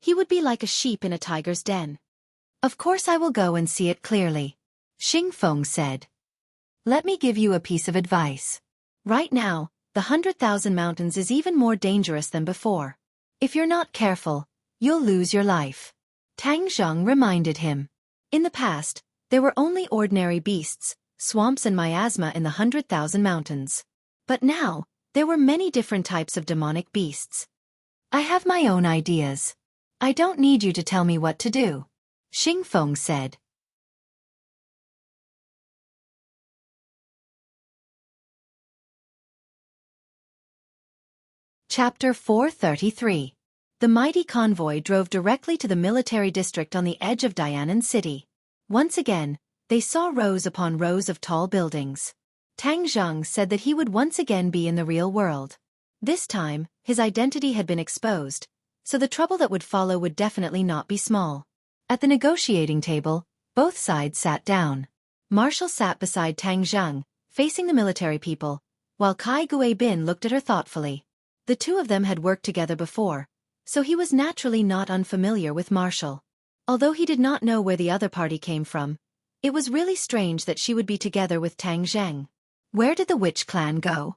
he would be like a sheep in a tiger's den. "Of course I will go and see it clearly," Xing Feng said. "Let me give you a piece of advice. Right now, the 100,000 mountains is even more dangerous than before. If you're not careful, you'll lose your life." Tang Zheng reminded him. In the past, there were only ordinary beasts, swamps and miasma in the 100,000 mountains. But now, there were many different types of demonic beasts. "I have my own ideas. I don't need you to tell me what to do," Xing Feng said. Chapter 433. The mighty convoy drove directly to the military district on the edge of Dianan City. Once again, they saw rows upon rows of tall buildings. Tang Zheng said that he would once again be in the real world. This time, his identity had been exposed, so the trouble that would follow would definitely not be small. At the negotiating table, both sides sat down. Marshall sat beside Tang Zheng, facing the military people, while Kai Guibin looked at her thoughtfully. The two of them had worked together before, so he was naturally not unfamiliar with Marshall. Although he did not know where the other party came from, it was really strange that she would be together with Tang Zheng. Where did the witch clan go?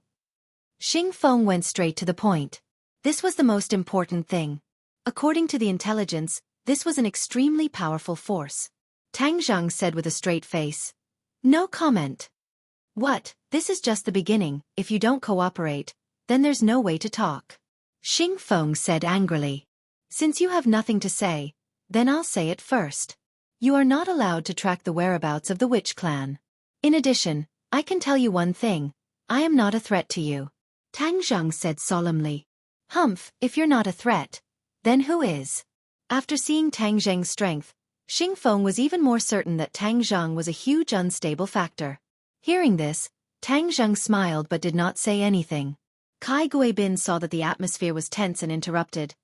Xing Feng went straight to the point. This was the most important thing. According to the intelligence, this was an extremely powerful force. Tang Zheng said with a straight face. No comment. What? This is just the beginning. If you don't cooperate, then there's no way to talk. Xing Feng said angrily. Since you have nothing to say, then I'll say it first. You are not allowed to track the whereabouts of the witch clan. In addition, I can tell you one thing. I am not a threat to you. Tang Zheng said solemnly. Humph, if you're not a threat, then who is? After seeing Tang Zheng's strength, Xing Feng was even more certain that Tang Zheng was a huge unstable factor. Hearing this, Tang Zheng smiled but did not say anything. Kai Guibin saw that the atmosphere was tense and interrupted.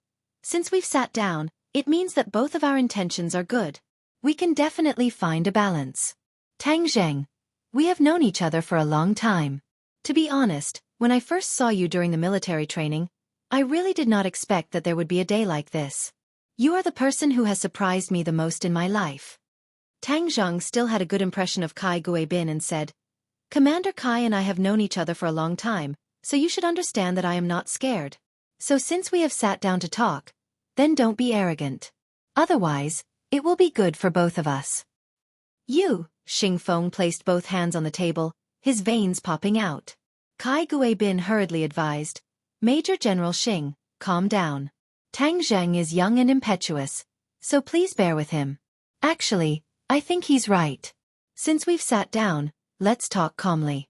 Since we've sat down, it means that both of our intentions are good. We can definitely find a balance. Tang Zheng, we have known each other for a long time. To be honest, when I first saw you during the military training, I really did not expect that there would be a day like this. You are the person who has surprised me the most in my life. Tang Zheng still had a good impression of Kai Guibin and said, Commander Kai and I have known each other for a long time, so you should understand that I am not scared. So since we have sat down to talk, then don't be arrogant. Otherwise, it will be good for both of us. You, Xing Feng placed both hands on the table, his veins popping out. Kai Guibin hurriedly advised, Major General Xing, calm down. Tang Zheng is young and impetuous, so please bear with him. Actually, I think he's right. Since we've sat down, let's talk calmly.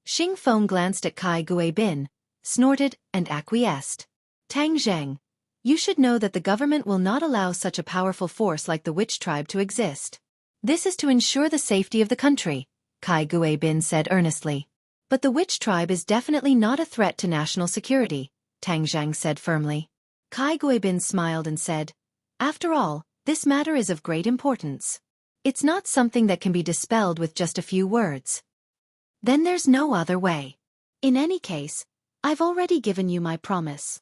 Xing Feng glanced at Kai Guibin, snorted, and acquiesced. Tang Zheng, you should know that the government will not allow such a powerful force like the witch tribe to exist. This is to ensure the safety of the country, Kai Guibin said earnestly. But the witch tribe is definitely not a threat to national security, Tang Zheng said firmly. Kai Guibin smiled and said, After all, this matter is of great importance. It's not something that can be dispelled with just a few words. Then there's no other way. In any case, I've already given you my promise.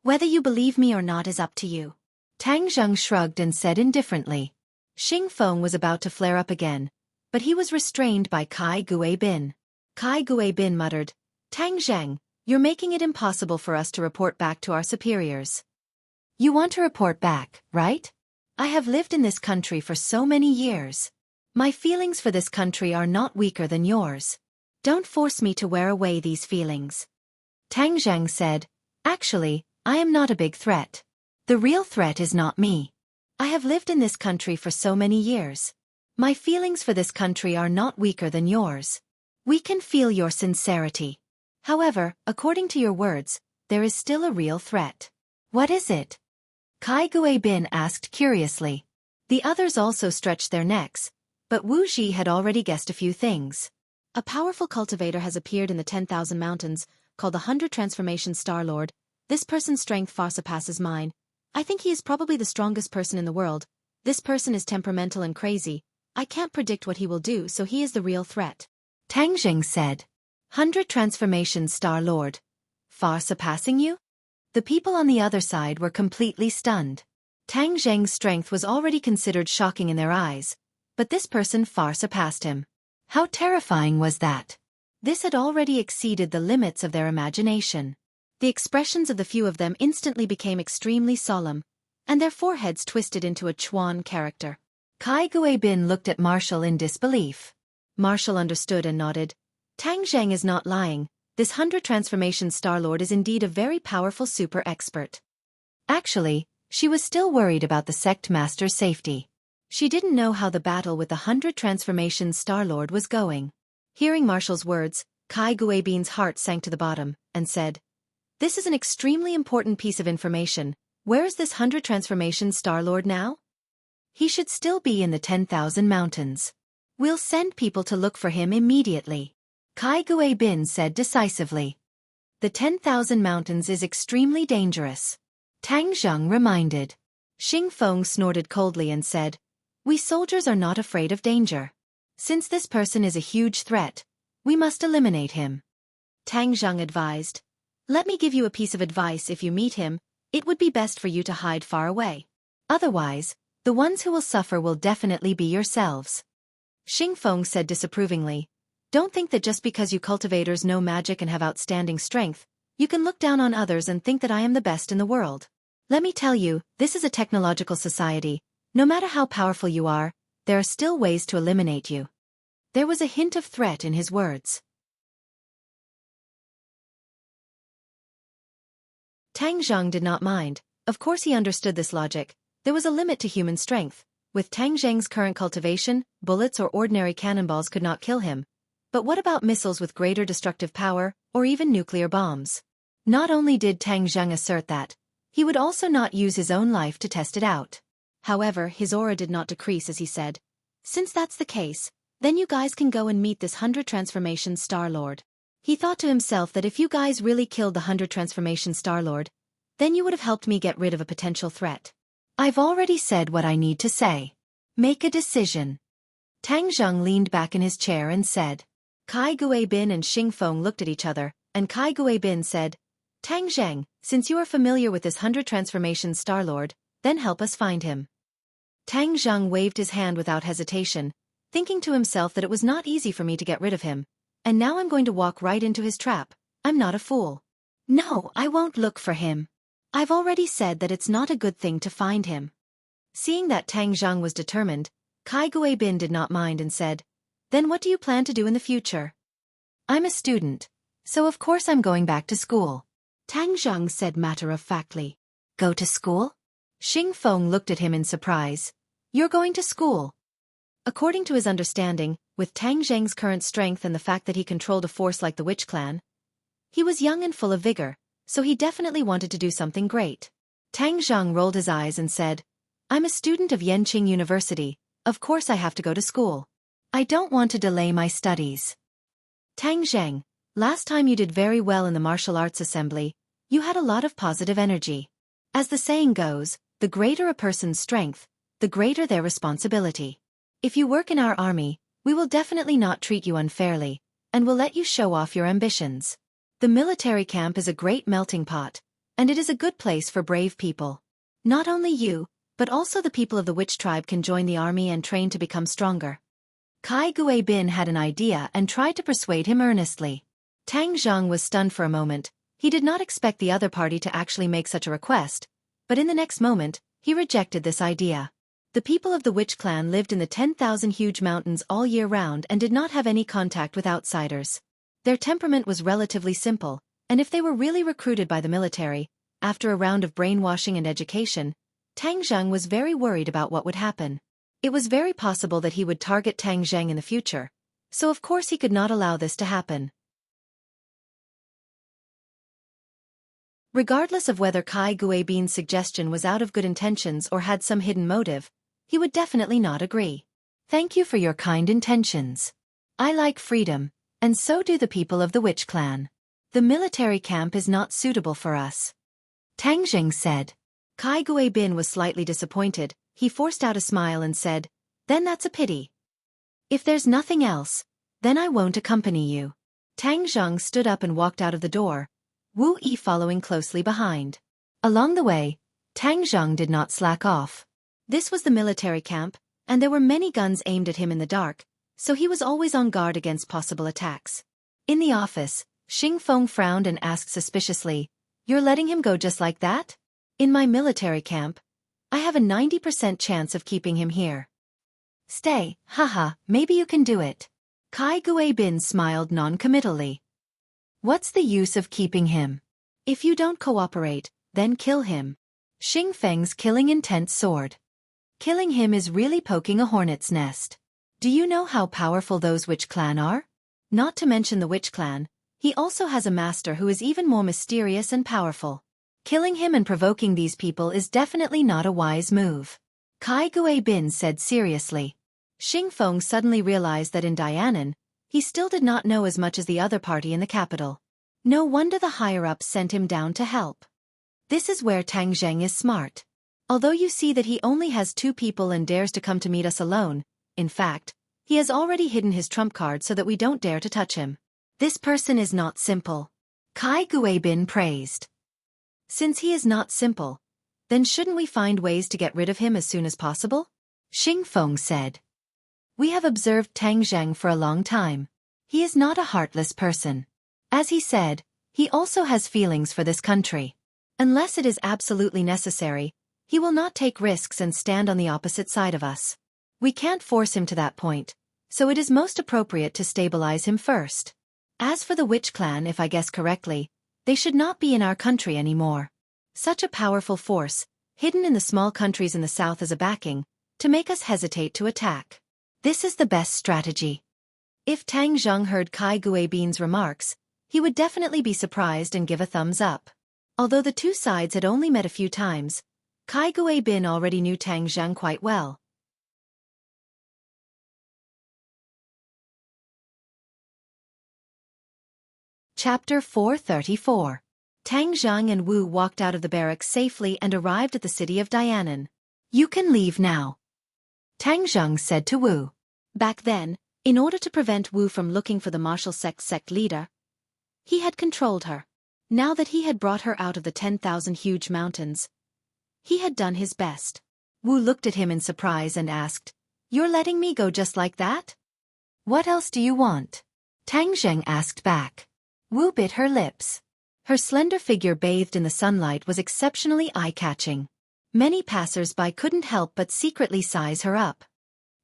Whether you believe me or not is up to you. Tang Zheng shrugged and said indifferently. Xing Feng was about to flare up again, but he was restrained by Kai Guibin. Kai Guibin muttered, Tang Zheng, you're making it impossible for us to report back to our superiors. You want to report back, right? I have lived in this country for so many years. My feelings for this country are not weaker than yours. Don't force me to wear away these feelings. Tang Zheng said, Actually, I am not a big threat. The real threat is not me. I have lived in this country for so many years. My feelings for this country are not weaker than yours. We can feel your sincerity. However, according to your words, there is still a real threat. What is it? Kai Guibin asked curiously. The others also stretched their necks, but Wu Ji had already guessed a few things. A powerful cultivator has appeared in the 10,000 mountains, called the 100 Transformation Star Lord. This person's strength far surpasses mine. I think he is probably the strongest person in the world. This person is temperamental and crazy. I can't predict what he will do, so he is the real threat. Tang Zheng said. 100 Transformation Star Lord. Far surpassing you? The people on the other side were completely stunned. Tang Zheng's strength was already considered shocking in their eyes, but this person far surpassed him. How terrifying was that? This had already exceeded the limits of their imagination. The expressions of the few of them instantly became extremely solemn, and their foreheads twisted into a Chuan character. Kai Guibin looked at Marshall in disbelief. Marshall understood and nodded. Tang Zheng is not lying. This 100 Transformation Star Lord is indeed a very powerful super expert. Actually, she was still worried about the sect master's safety. She didn't know how the battle with the 100 Transformation Star Lord was going. Hearing Marshall's words, Kai Guibin's heart sank to the bottom, and said, "This is an extremely important piece of information. Where is this 100 transformation Star-Lord now?" "He should still be in the 10,000 mountains. We'll send people to look for him immediately," Kai Guibin said decisively. "The 10,000 mountains is extremely dangerous," Tang Zheng reminded. Xingfeng snorted coldly and said, "We soldiers are not afraid of danger. Since this person is a huge threat, we must eliminate him." Tang Zheng advised, "Let me give you a piece of advice. If you meet him, it would be best for you to hide far away. Otherwise, the ones who will suffer will definitely be yourselves." Xingfeng said disapprovingly, "Don't think that just because you cultivators know magic and have outstanding strength, you can look down on others and think that I am the best in the world. Let me tell you, this is a technological society. No matter how powerful you are, there are still ways to eliminate you." There was a hint of threat in his words. Tang Zheng did not mind. Of course he understood this logic. There was a limit to human strength. With Tang Zheng's current cultivation, bullets or ordinary cannonballs could not kill him. But what about missiles with greater destructive power, or even nuclear bombs? Not only did Tang Zheng assert that, he would also not use his own life to test it out. However, his aura did not decrease as he said, "Since that's the case, then you guys can go and meet this 100 transformation Star-Lord." He thought to himself that if you guys really killed the 100 transformation Star-Lord, then you would have helped me get rid of a potential threat. I've already said what I need to say. Make a decision. Tang Zheng leaned back in his chair and said. Kai Guibin and Xingfeng looked at each other, and Kai Guibin said, "Tang Zheng, since you are familiar with this 100 transformation Star-Lord, then help us find him." Tang Zheng waved his hand without hesitation, thinking to himself that it was not easy for me to get rid of him, and now I'm going to walk right into his trap. I'm not a fool. No, I won't look for him. I've already said that it's not a good thing to find him. Seeing that Tang Zheng was determined, Kai Guibin did not mind and said, "Then what do you plan to do in the future?" "I'm a student, so of course I'm going back to school," Tang Zheng said matter-of-factly. "Go to school?" Xingfeng looked at him in surprise. "You're going to school?" According to his understanding, with Tang Zheng's current strength and the fact that he controlled a force like the Witch Clan, he was young and full of vigor, so he definitely wanted to do something great. Tang Zheng rolled his eyes and said, "I'm a student of Yanqing University, of course I have to go to school. I don't want to delay my studies." "Tang Zheng, last time you did very well in the martial arts assembly. You had a lot of positive energy. As the saying goes, the greater a person's strength, the greater their responsibility. If you work in our army, we will definitely not treat you unfairly, and will let you show off your ambitions. The military camp is a great melting pot, and it is a good place for brave people. Not only you, but also the people of the Witch tribe can join the army and train to become stronger." Kai Guibin had an idea and tried to persuade him earnestly. Tang Zheng was stunned for a moment. He did not expect the other party to actually make such a request, but in the next moment, he rejected this idea. The people of the Witch Clan lived in the 10,000 huge mountains all year round and did not have any contact with outsiders. Their temperament was relatively simple, and if they were really recruited by the military, after a round of brainwashing and education, Tang Zheng was very worried about what would happen. It was very possible that he would target Tang Zheng in the future, so of course he could not allow this to happen. Regardless of whether Kai Guibin's suggestion was out of good intentions or had some hidden motive, he would definitely not agree. "Thank you for your kind intentions. I like freedom, and so do the people of the Witch Clan. The military camp is not suitable for us," Tang Zheng said. Kai Guibin was slightly disappointed. He forced out a smile and said, "Then that's a pity. If there's nothing else, then I won't accompany you." Tang Zheng stood up and walked out of the door, Wu Yi following closely behind. Along the way, Tang Zheng did not slack off. This was the military camp, and there were many guns aimed at him in the dark, so he was always on guard against possible attacks. In the office, Xingfeng frowned and asked suspiciously, "You're letting him go just like that?" "In my military camp, I have a 90% chance of keeping him here." "Stay, haha, maybe you can do it." Kai Guibin smiled non-committally. "What's the use of keeping him? If you don't cooperate, then kill him." Xingfeng's killing intent soared. "Killing him is really poking a hornet's nest. Do you know how powerful those Witch Clan are? Not to mention the witch clan, he also has a master who is even more mysterious and powerful. Killing him and provoking these people is definitely not a wise move. Kai Guibin said seriously. Xingfeng suddenly realized that in Dianan, he still did not know as much as the other party in the capital. No wonder the higher-ups sent him down to help. This is where Tang Zheng is smart. Although you see that he only has 2 people and dares to come to meet us alone, in fact, he has already hidden his trump card so that we don't dare to touch him. This person is not simple. Kai Guibin praised. Since he is not simple, then shouldn't we find ways to get rid of him as soon as possible? Xingfeng said. We have observed Tang Zheng for a long time. He is not a heartless person. As he said, he also has feelings for this country. Unless it is absolutely necessary, he will not take risks and stand on the opposite side of us. We can't force him to that point, so it is most appropriate to stabilize him first. As for the witch clan, if I guess correctly, they should not be in our country anymore. Such a powerful force, hidden in the small countries in the south as a backing, to make us hesitate to attack. This is the best strategy. If Tang Zheng heard Kai Guibin's remarks, he would definitely be surprised and give a thumbs up. Although the 2 sides had only met a few times, Kai Guibin already knew Tang Zheng quite well. Chapter 434. Tang Zheng and Wu walked out of the barracks safely and arrived at the city of Dianan. You can leave now, Tang Zheng said to Wu. Back then, in order to prevent Wu from looking for the martial sect leader, he had controlled her. Now that he had brought her out of the 10,000 huge mountains, he had done his best. Wu looked at him in surprise and asked, You're letting me go just like that? What else do you want? Tang Zheng asked back. Wu bit her lips. Her slender figure bathed in the sunlight was exceptionally eye-catching. Many passers-by couldn't help but secretly size her up.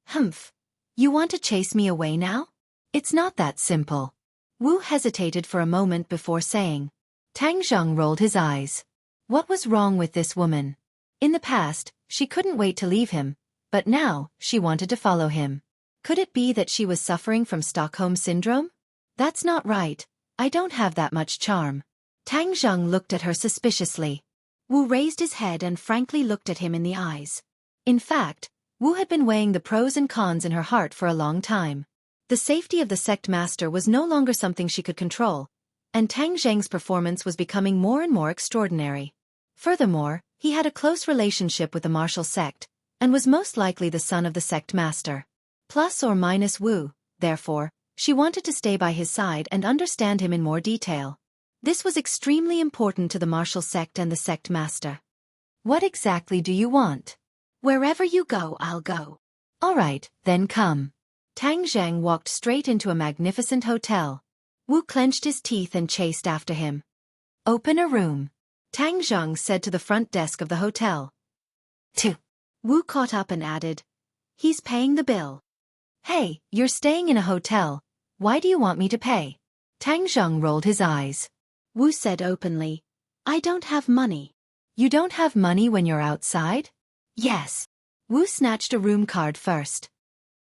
Humph. You want to chase me away now? It's not that simple. Wu hesitated for a moment before saying. Tang Zheng rolled his eyes. What was wrong with this woman? In the past, she couldn't wait to leave him, but now, she wanted to follow him. Could it be that she was suffering from Stockholm Syndrome? That's not right. I don't have that much charm. Tang Zheng looked at her suspiciously. Wu raised his head and frankly looked at him in the eyes. In fact, Wu had been weighing the pros and cons in her heart for a long time. The safety of the sect master was no longer something she could control, and Tang Zheng's performance was becoming more and more extraordinary. Furthermore, he had a close relationship with the martial sect, and was most likely the son of the sect master. Plus or minus Wu, therefore, she wanted to stay by his side and understand him in more detail. This was extremely important to the martial sect and the sect master. What exactly do you want? Wherever you go, I'll go. All right, then come. Tang Zheng walked straight into a magnificent hotel. Wu clenched his teeth and chased after him. Open a room, Tang Zheng said to the front desk of the hotel. Two. Wu caught up and added, He's paying the bill. Hey, you're staying in a hotel. Why do you want me to pay? Tang Zheng rolled his eyes. Wu said openly, I don't have money. You don't have money when you're outside? Yes. Wu snatched a room card first.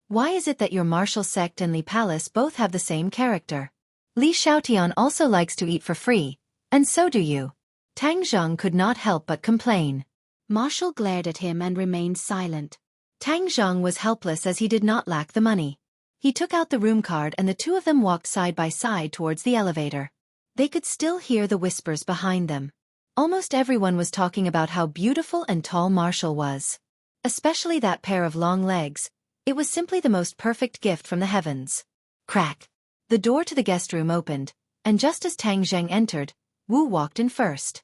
Why is it that your martial sect and Li Palace both have the same character? Li Xiaotian also likes to eat for free, and so do you. Tang Zheng could not help but complain. Marshall glared at him and remained silent. Tang Zheng was helpless as he did not lack the money. He took out the room card and the two of them walked side by side towards the elevator. They could still hear the whispers behind them. Almost everyone was talking about how beautiful and tall Marshall was. Especially that pair of long legs. It was simply the most perfect gift from the heavens. Crack. The door to the guest room opened, and just as Tang Zheng entered, Wu walked in first.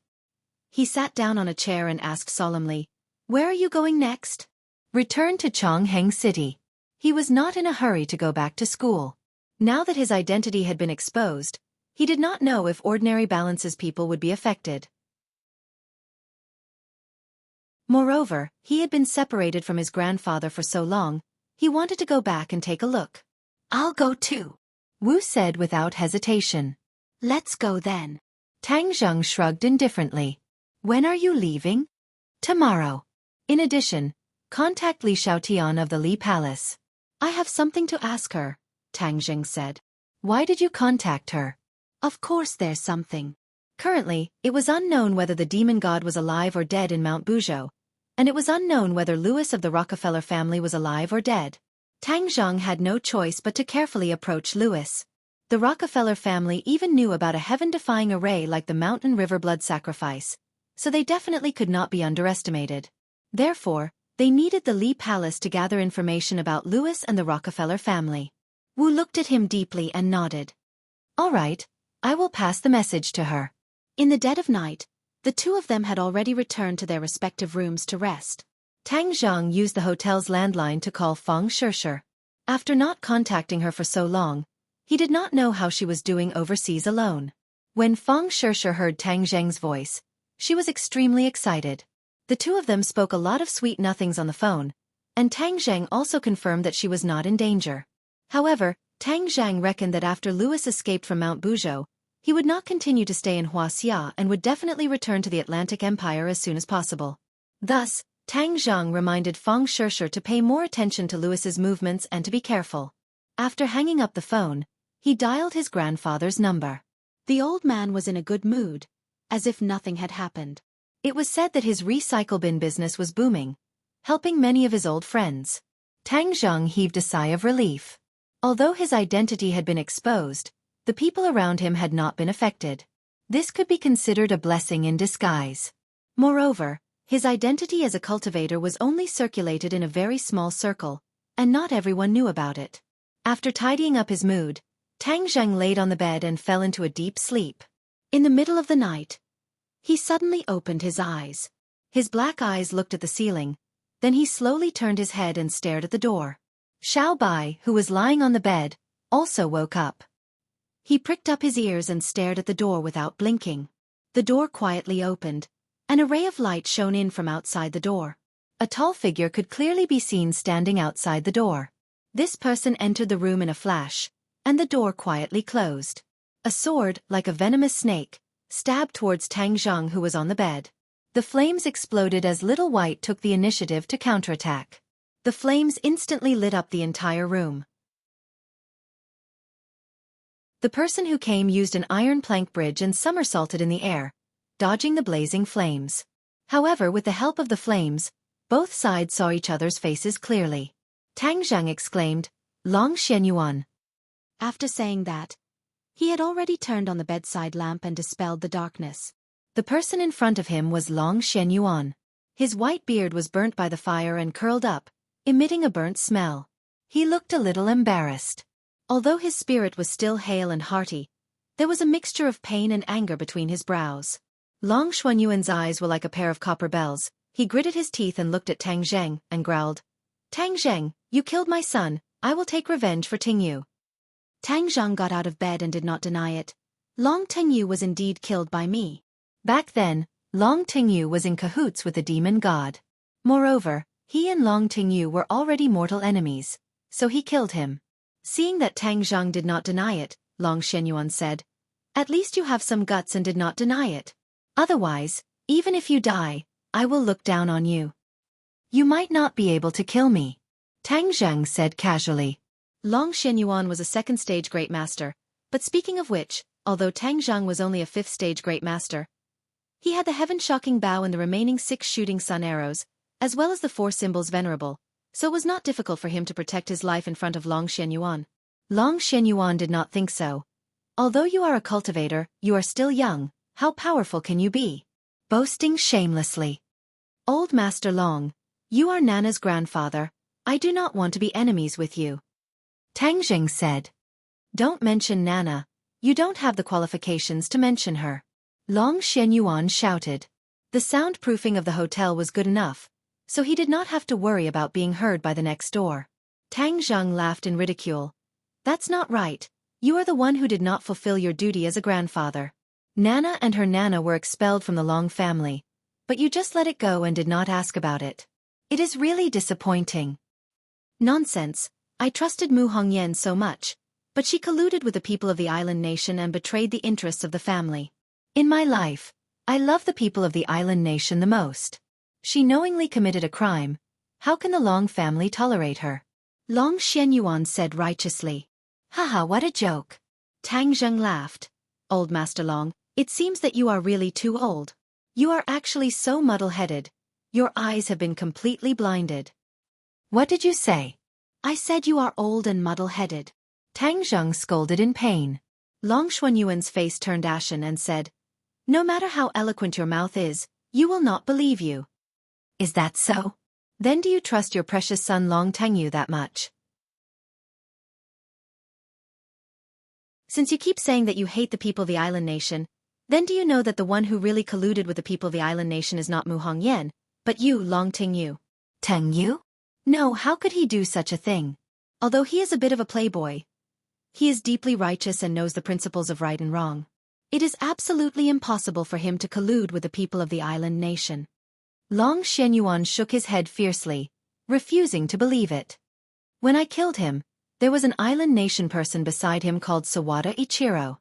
He sat down on a chair and asked solemnly, Where are you going next? Return to Chongheng City. He was not in a hurry to go back to school. Now that his identity had been exposed, he did not know if ordinary balances people would be affected. Moreover, he had been separated from his grandfather for so long, he wanted to go back and take a look. I'll go too, Wu said without hesitation. Let's go then. Tang Zheng shrugged indifferently. When are you leaving? Tomorrow. In addition, contact Li Xiaotian of the Li Palace. I have something to ask her, Tang Zheng said. Why did you contact her? Of course there's something. Currently, it was unknown whether the demon god was alive or dead in Mount Buzhou, and it was unknown whether Louis of the Rockefeller family was alive or dead. Tang Zhang had no choice but to carefully approach Louis. The Rockefeller family even knew about a heaven-defying array like the Mountain River blood sacrifice, so they definitely could not be underestimated. Therefore, they needed the Li Palace to gather information about Louis and the Rockefeller family. Wu looked at him deeply and nodded. All right, I will pass the message to her. In the dead of night, the two of them had already returned to their respective rooms to rest. Tang Zhang used the hotel's landline to call Feng Shishir. After not contacting her for so long, he did not know how she was doing overseas alone. When Feng Shishir heard Tang Zheng's voice, she was extremely excited. The two of them spoke a lot of sweet nothings on the phone, and Tang Zheng also confirmed that she was not in danger. However, Tang Zhang reckoned that after Louis escaped from Mount Buzhou, he would not continue to stay in Wuxia and would definitely return to the Atlantic Empire as soon as possible. Thus, Tang Zhang reminded Feng Shishir to pay more attention to Louis's movements and to be careful. After hanging up the phone, he dialed his grandfather's number. The old man was in a good mood, as if nothing had happened. It was said that his recycle bin business was booming, helping many of his old friends. Tang Zhang heaved a sigh of relief. Although his identity had been exposed, the people around him had not been affected. This could be considered a blessing in disguise. Moreover, his identity as a cultivator was only circulated in a very small circle, and not everyone knew about it. After tidying up his mood, Tang Zheng laid on the bed and fell into a deep sleep. In the middle of the night, he suddenly opened his eyes. His black eyes looked at the ceiling, then he slowly turned his head and stared at the door. Xiao Bai, who was lying on the bed, also woke up. He pricked up his ears and stared at the door without blinking. The door quietly opened. An ray of light shone in from outside the door. A tall figure could clearly be seen standing outside the door. This person entered the room in a flash, and the door quietly closed. A sword, like a venomous snake, stabbed towards Tang Zhang, who was on the bed. The flames exploded as Little White took the initiative to counterattack. The flames instantly lit up the entire room. The person who came used an iron plank bridge and somersaulted in the air, dodging the blazing flames. However, with the help of the flames, both sides saw each other's faces clearly. Tang Zhang exclaimed, "Long Xianyuan." After saying that, he had already turned on the bedside lamp and dispelled the darkness. The person in front of him was Long Xianyuan. His white beard was burnt by the fire and curled up, emitting a burnt smell. He looked a little embarrassed. Although his spirit was still hale and hearty, there was a mixture of pain and anger between his brows. Long Xuanyuan's eyes were like a pair of copper bells. He gritted his teeth and looked at Tang Zheng and growled, "Tang Zheng, you killed my son, I will take revenge for Tingyu." Tang Zheng got out of bed and did not deny it. Long Tingyu was indeed killed by me. Back then, Long Tingyu was in cahoots with the demon god. Moreover, he and Long Tingyu were already mortal enemies, so he killed him. Seeing that Tang Zheng did not deny it, Long Xianyuan said, "At least you have some guts and did not deny it. Otherwise, even if you die, I will look down on you. You might not be able to kill me." Tang Zheng said casually. Long Xianyuan was a second-stage Great Master, but speaking of which, although Tang Zheng was only a fifth-stage Great Master, he had the heaven-shocking bow and the remaining 6 shooting sun arrows, as well as the 4 symbols venerable, so it was not difficult for him to protect his life in front of Long Xianyuan. Long Xianyuan did not think so. Although you are a cultivator, you are still young, how powerful can you be? Boasting shamelessly. Old Master Long, you are Nana's grandfather, I do not want to be enemies with you. Tang Zheng said. Don't mention Nana, you don't have the qualifications to mention her. Long Xianyuan shouted. The soundproofing of the hotel was good enough, so he did not have to worry about being heard by the next door. Tang Zheng laughed in ridicule. That's not right, you are the one who did not fulfill your duty as a grandfather. Nana and her Nana were expelled from the Long family, but you just let it go and did not ask about it. It is really disappointing. Nonsense, I trusted Mu Hongyan so much, but she colluded with the people of the island nation and betrayed the interests of the family. In my life, I love the people of the island nation the most. She knowingly committed a crime. How can the Long family tolerate her? Long Xianyuan said righteously. Haha, what a joke. Tang Zheng laughed. Old Master Long, it seems that you are really too old. You are actually so muddle-headed. Your eyes have been completely blinded. What did you say? I said you are old and muddle-headed. Tang Zheng scolded in pain. Long Xuanyuan's face turned ashen and said, no matter how eloquent your mouth is, you will not believe you. Is that so? Then do you trust your precious son Long Tengyu that much? Since you keep saying that you hate the people of the island nation, then do you know that the one who really colluded with the people of the island nation is not Mu Hongyan, but you, Long Tengyu? Tengyu? No, how could he do such a thing? Although he is a bit of a playboy, he is deeply righteous and knows the principles of right and wrong. It is absolutely impossible for him to collude with the people of the island nation. Long Xuanyuan shook his head fiercely, refusing to believe it. When I killed him, there was an island nation person beside him called Sawada Ichiro.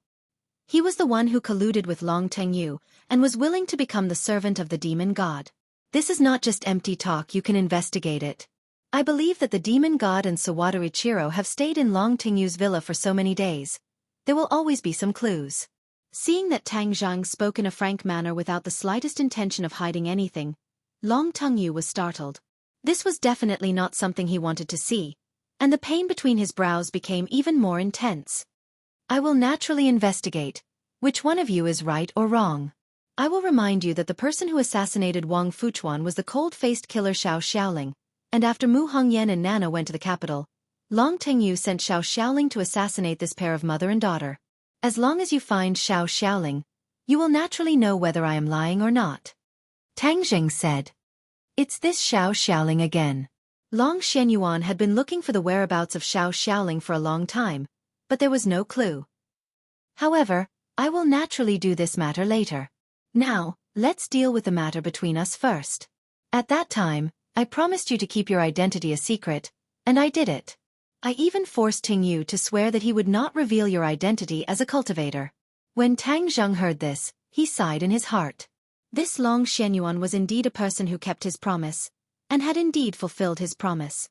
He was the one who colluded with Long Tengyu and was willing to become the servant of the demon god. This is not just empty talk, you can investigate it. I believe that the demon god and Sawada Ichiro have stayed in Long Tengyu's villa for so many days. There will always be some clues. Seeing that Tang Zheng spoke in a frank manner without the slightest intention of hiding anything, Long Tengyu was startled. This was definitely not something he wanted to see, and the pain between his brows became even more intense. I will naturally investigate. Which one of you is right or wrong? I will remind you that the person who assassinated Wang Fuchuan was the cold-faced killer Xiao Xiaoling, and after Mu Hongyan and Nana went to the capital, Long Tengyu sent Xiao Xiaoling to assassinate this pair of mother and daughter. As long as you find Xiao Xiaoling, you will naturally know whether I am lying or not. Tang Zheng said. It's this Xiao Xiaoling again. Long Xuanyuan had been looking for the whereabouts of Xiao Xiaoling for a long time, but there was no clue. However, I will naturally do this matter later. Now, let's deal with the matter between us first. At that time, I promised you to keep your identity a secret, and I did it. I even forced Tengyu to swear that he would not reveal your identity as a cultivator. When Tang Zheng heard this, he sighed in his heart. This Long Xuanyuan was indeed a person who kept his promise, and had indeed fulfilled his promise.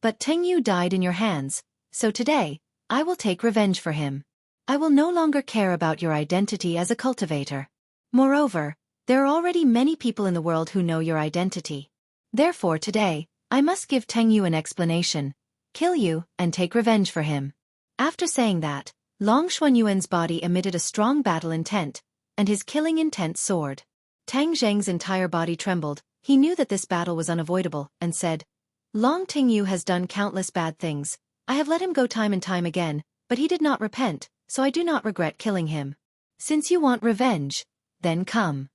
But Tengyu died in your hands, so today, I will take revenge for him. I will no longer care about your identity as a cultivator. Moreover, there are already many people in the world who know your identity. Therefore today, I must give Tengyu an explanation, kill you, and take revenge for him. After saying that, Long Xuanyuan's body emitted a strong battle intent, and his killing intent soared. Tang Zheng's entire body trembled. He knew that this battle was unavoidable, and said, Long Tengyu has done countless bad things. I have let him go time and time again, but he did not repent, so I do not regret killing him. Since you want revenge, then come.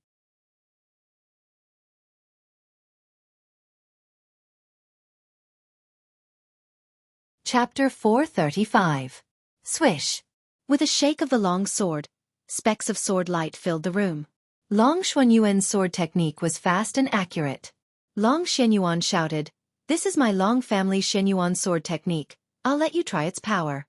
Chapter 435. Swish. With a shake of the long sword, specks of sword light filled the room. Long Xuanyuan's sword technique was fast and accurate. Long Xuanyuan shouted, This is my Long family Xuanyuan sword technique, I'll let you try its power.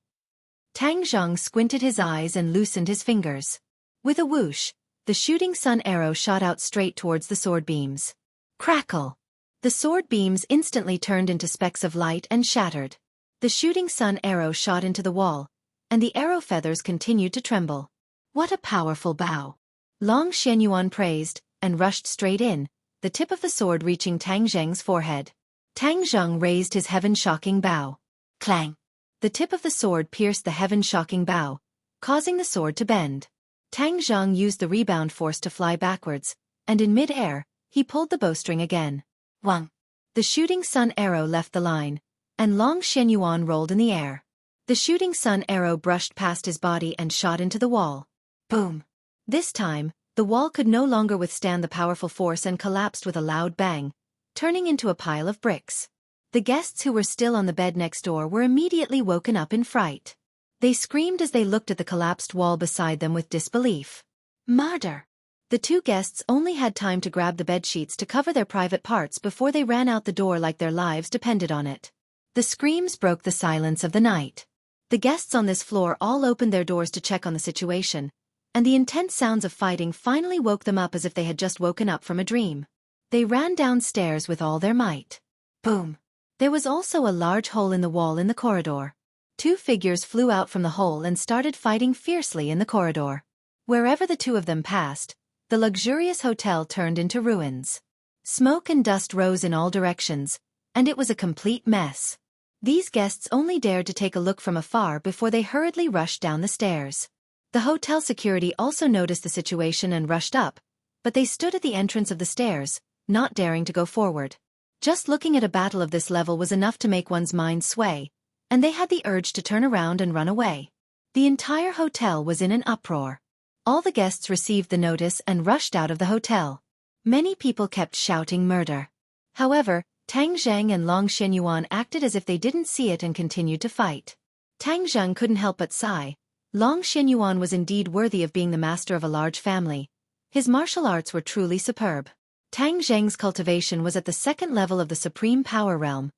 Tang Zheng squinted his eyes and loosened his fingers. With a whoosh, the shooting sun arrow shot out straight towards the sword beams. Crackle! The sword beams instantly turned into specks of light and shattered. The shooting sun arrow shot into the wall, and the arrow feathers continued to tremble. What a powerful bow! Long Xuanyuan praised, and rushed straight in, the tip of the sword reaching Tang Zheng's forehead. Tang Zheng raised his heaven-shocking bow. Clang! The tip of the sword pierced the heaven-shocking bow, causing the sword to bend. Tang Zheng used the rebound force to fly backwards, and in mid-air, he pulled the bowstring again. Wang! The shooting sun arrow left the line, and Long Xuanyuan rolled in the air. The shooting sun arrow brushed past his body and shot into the wall. Boom! This time, the wall could no longer withstand the powerful force and collapsed with a loud bang, turning into a pile of bricks. The guests who were still on the bed next door were immediately woken up in fright. They screamed as they looked at the collapsed wall beside them with disbelief. Murder! The two guests only had time to grab the bedsheets to cover their private parts before they ran out the door like their lives depended on it. The screams broke the silence of the night. The guests on this floor all opened their doors to check on the situation, and the intense sounds of fighting finally woke them up as if they had just woken up from a dream. They ran downstairs with all their might. Boom! There was also a large hole in the wall in the corridor. Two figures flew out from the hole and started fighting fiercely in the corridor. Wherever the two of them passed, the luxurious hotel turned into ruins. Smoke and dust rose in all directions, and it was a complete mess. These guests only dared to take a look from afar before they hurriedly rushed down the stairs. The hotel security also noticed the situation and rushed up, but they stood at the entrance of the stairs, not daring to go forward. Just looking at a battle of this level was enough to make one's mind sway, and they had the urge to turn around and run away. The entire hotel was in an uproar. All the guests received the notice and rushed out of the hotel. Many people kept shouting murder. However, Tang Zheng and Long Xianyuan acted as if they didn't see it and continued to fight. Tang Zheng couldn't help but sigh. Long Xianyuan was indeed worthy of being the master of a large family. His martial arts were truly superb. Tang Zheng's cultivation was at the second level of the supreme power realm,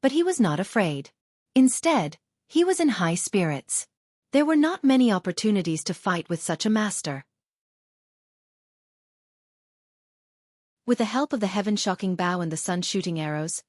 but he was not afraid. Instead, he was in high spirits. There were not many opportunities to fight with such a master. With the help of the heaven-shocking bow and the sun-shooting arrows,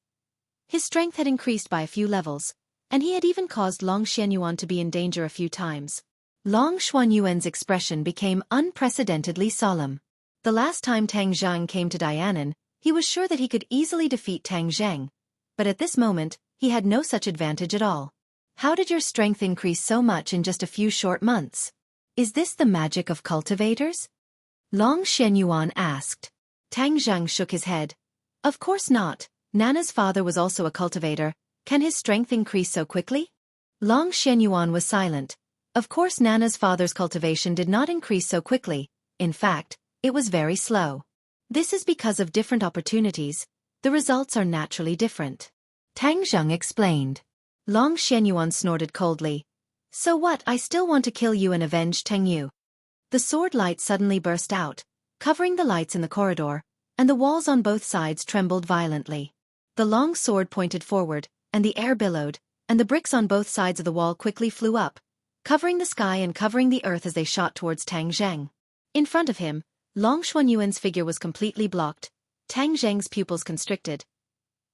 his strength had increased by a few levels, and he had even caused Long Xianyuan to be in danger a few times. Long Xuanyuan's expression became unprecedentedly solemn. The last time Tang Zheng came to Dianan, he was sure that he could easily defeat Tang Zheng, but at this moment, he had no such advantage at all. How did your strength increase so much in just a few short months? Is this the magic of cultivators? Long Xianyuan asked. Tang Zheng shook his head. Of course not. Nana's father was also a cultivator. Can his strength increase so quickly? Long Xianyuan was silent. Of course Nana's father's cultivation did not increase so quickly. In fact, it was very slow. This is because of different opportunities. The results are naturally different. Tang Zheng explained. Long Xianyuan snorted coldly. So what? I still want to kill you and avenge Tang Yu. The sword light suddenly burst out, covering the lights in the corridor, and the walls on both sides trembled violently. The long sword pointed forward, and the air billowed, and the bricks on both sides of the wall quickly flew up, covering the sky and covering the earth as they shot towards Tang Zheng. In front of him, Long Xuanyuan's figure was completely blocked, Tang Zheng's pupils constricted.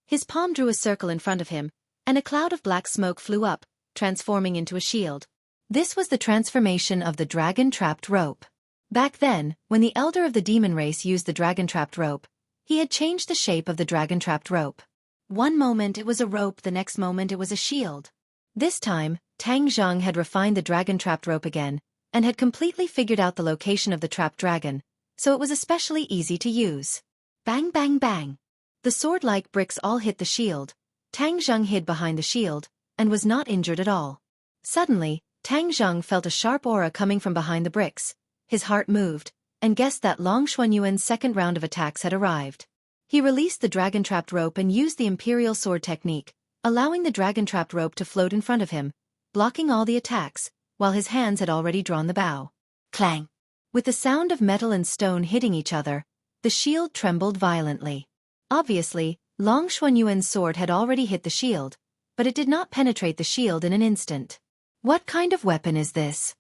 His palm drew a circle in front of him, and a cloud of black smoke flew up, transforming into a shield. This was the transformation of the dragon-trapped rope. Back then, when the elder of the demon race used the dragon-trapped rope, he had changed the shape of the dragon-trapped rope. One moment it was a rope, the next moment it was a shield. This time, Tang Zheng had refined the dragon-trapped rope again, and had completely figured out the location of the trapped dragon, so it was especially easy to use. Bang bang bang. The sword-like bricks all hit the shield. Tang Zheng hid behind the shield, and was not injured at all. Suddenly, Tang Zheng felt a sharp aura coming from behind the bricks. His heart moved, and guessed that Long Xuanyuan's second round of attacks had arrived. He released the dragon-trapped rope and used the imperial sword technique, allowing the dragon-trapped rope to float in front of him, blocking all the attacks, while his hands had already drawn the bow. Clang! With the sound of metal and stone hitting each other, the shield trembled violently. Obviously, Long Xuanyuan's sword had already hit the shield, but it did not penetrate the shield in an instant. What kind of weapon is this?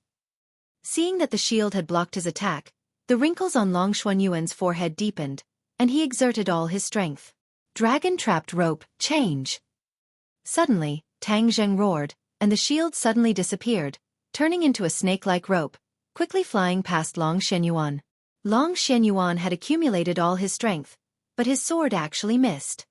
Seeing that the shield had blocked his attack, the wrinkles on Long Xuanyuan's forehead deepened, and he exerted all his strength. Dragon-trapped rope, change! Suddenly, Tang Zheng roared, and the shield suddenly disappeared, turning into a snake-like rope, quickly flying past Long Xianyuan. Long Xianyuan had accumulated all his strength, but his sword actually missed.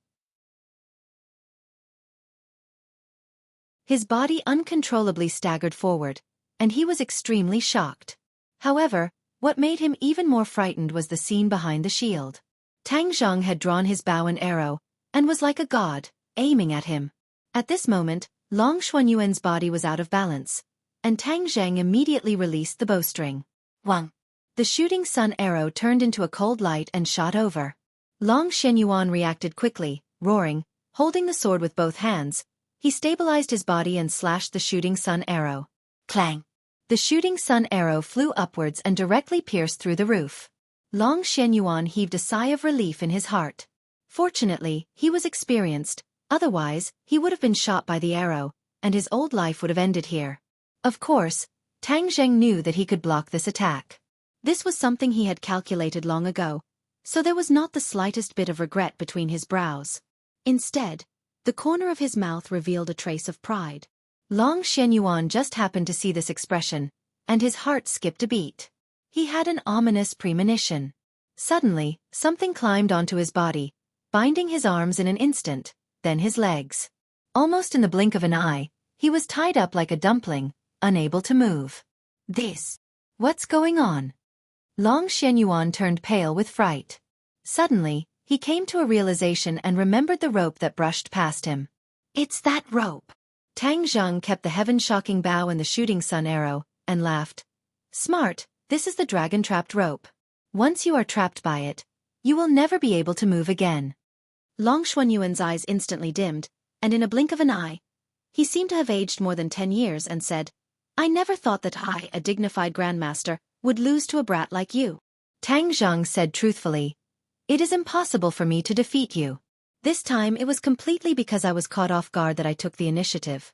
His body uncontrollably staggered forward, and he was extremely shocked. However, what made him even more frightened was the scene behind the shield. Tang Zheng had drawn his bow and arrow, and was like a god, aiming at him. At this moment, Long Xuanyuan's body was out of balance, and Tang Zheng immediately released the bowstring. Wang! The shooting sun arrow turned into a cold light and shot over. Long Xianyuan reacted quickly, roaring, holding the sword with both hands. He stabilized his body and slashed the shooting sun arrow. Clang! The shooting sun arrow flew upwards and directly pierced through the roof. Long Xianyuan heaved a sigh of relief in his heart. Fortunately, he was experienced, otherwise, he would have been shot by the arrow, and his old life would have ended here. Of course, Tang Zheng knew that he could block this attack. This was something he had calculated long ago, so there was not the slightest bit of regret between his brows. Instead, the corner of his mouth revealed a trace of pride. Long Xianyuan just happened to see this expression, and his heart skipped a beat. He had an ominous premonition. Suddenly, something climbed onto his body, binding his arms in an instant, then his legs. Almost in the blink of an eye, he was tied up like a dumpling, unable to move. What's going on? Long Xianyuan turned pale with fright. Suddenly, he came to a realization and remembered the rope that brushed past him. It's that rope. Tang Zheng kept the heaven-shocking bow and the shooting sun arrow, and laughed. Smart, this is the dragon-trapped rope. Once you are trapped by it, you will never be able to move again. Long Xuanyuan's eyes instantly dimmed, and in a blink of an eye, he seemed to have aged more than 10 years and said, I never thought that I, a dignified grandmaster, would lose to a brat like you. Tang Zheng said truthfully, It is impossible for me to defeat you. This time it was completely because I was caught off guard that I took the initiative.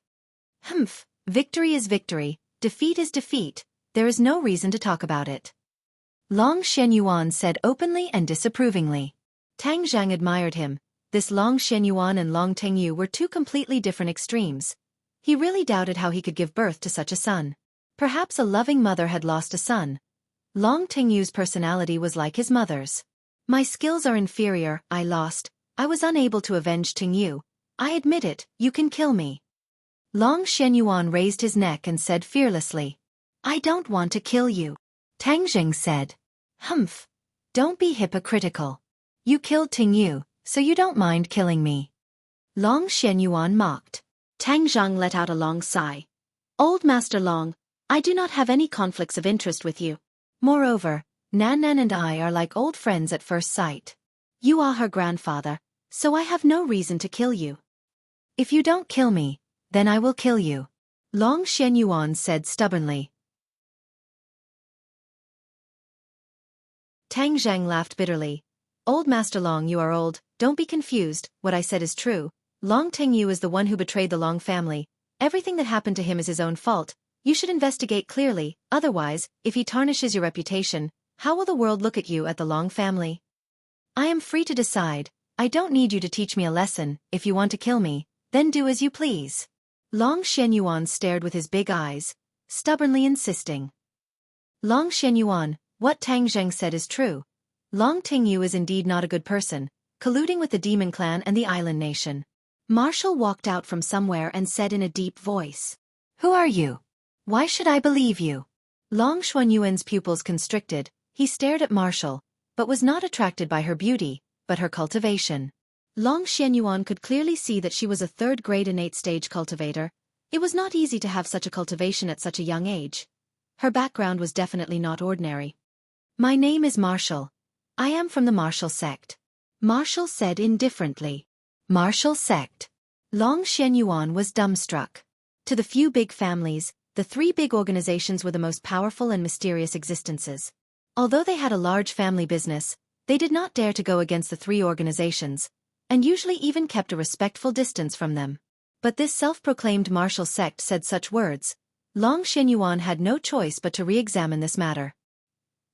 Humph, victory is victory, defeat is defeat, there is no reason to talk about it. Long Xianyuan said openly and disapprovingly. Tang Zheng admired him. This Long Xianyuan and Long Tengyu were two completely different extremes. He really doubted how he could give birth to such a son. Perhaps a loving mother had lost a son. Long Tengyu's personality was like his mother's. My skills are inferior, I lost. I was unable to avenge Tengyu. I admit it, you can kill me. Long Xianyuan raised his neck and said fearlessly. I don't want to kill you. Tang Zheng said. Humph. Don't be hypocritical. You killed Tengyu, so you don't mind killing me. Long Xianyuan mocked. Tang Zheng let out a long sigh. Old Master Long, I do not have any conflicts of interest with you. Moreover, Nan Nan and I are like old friends at first sight. You are her grandfather, so I have no reason to kill you. If you don't kill me, then I will kill you. Long Xianyuan said stubbornly. Tang Zheng laughed bitterly. Old Master Long, you are old, don't be confused, what I said is true. Long Tengyu is the one who betrayed the Long family. Everything that happened to him is his own fault. You should investigate clearly, otherwise, if he tarnishes your reputation, how will the world look at you at the Long family? I am free to decide. I don't need you to teach me a lesson. If you want to kill me, then do as you please. Long Xianyuan stared with his big eyes, stubbornly insisting. Long Xianyuan, what Tang Zheng said is true. Long Tengyu is indeed not a good person, colluding with the demon clan and the island nation. Marshall walked out from somewhere and said in a deep voice. Who are you? Why should I believe you? Long Xuanyuan's pupils constricted. He stared at Marshall, but was not attracted by her beauty, but her cultivation. Long Xianyuan could clearly see that she was a third-grade innate stage cultivator. It was not easy to have such a cultivation at such a young age. Her background was definitely not ordinary. My name is Marshall. I am from the Marshall sect. Marshall said indifferently. Marshall sect. Long Xianyuan was dumbstruck. To the few big families, the three big organizations were the most powerful and mysterious existences. Although they had a large family business, they did not dare to go against the three organizations, and usually even kept a respectful distance from them. But this self-proclaimed Marshall sect said such words. Long Xianyuan had no choice but to re-examine this matter.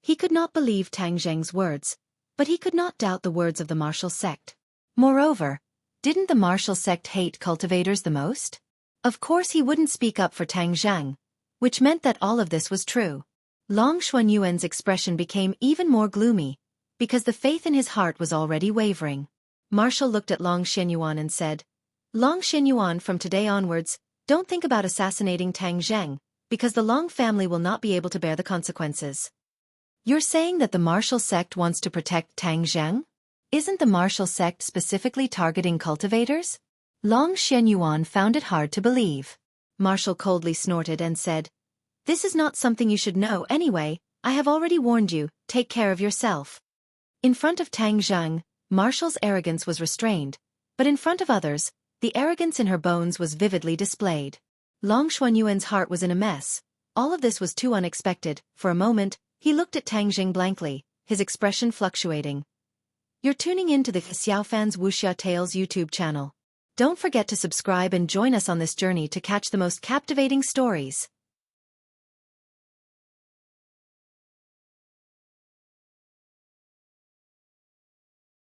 He could not believe Tang Zheng's words, but he could not doubt the words of the Marshall sect. Moreover, didn't the Marshall sect hate cultivators the most? Of course he wouldn't speak up for Tang Zheng, which meant that all of this was true. Long Xuanyuan's expression became even more gloomy, because the faith in his heart was already wavering. Marshall looked at Long Xianyuan and said, Long Xianyuan, from today onwards, don't think about assassinating Tang Zheng, because the Long family will not be able to bear the consequences. You're saying that the Marshall sect wants to protect Tang Zheng? Isn't the Marshall sect specifically targeting cultivators? Long Xianyuan found it hard to believe. Marshall coldly snorted and said, This is not something you should know anyway. I have already warned you, take care of yourself. In front of Tang Zheng, Marshall's arrogance was restrained, but in front of others, the arrogance in her bones was vividly displayed. Long Xuanyuan's heart was in a mess. All of this was too unexpected. For a moment, he looked at Tang Zheng blankly, his expression fluctuating. You're tuning in to the Xiaofan's Wuxia Tales YouTube channel. Don't forget to subscribe and join us on this journey to catch the most captivating stories.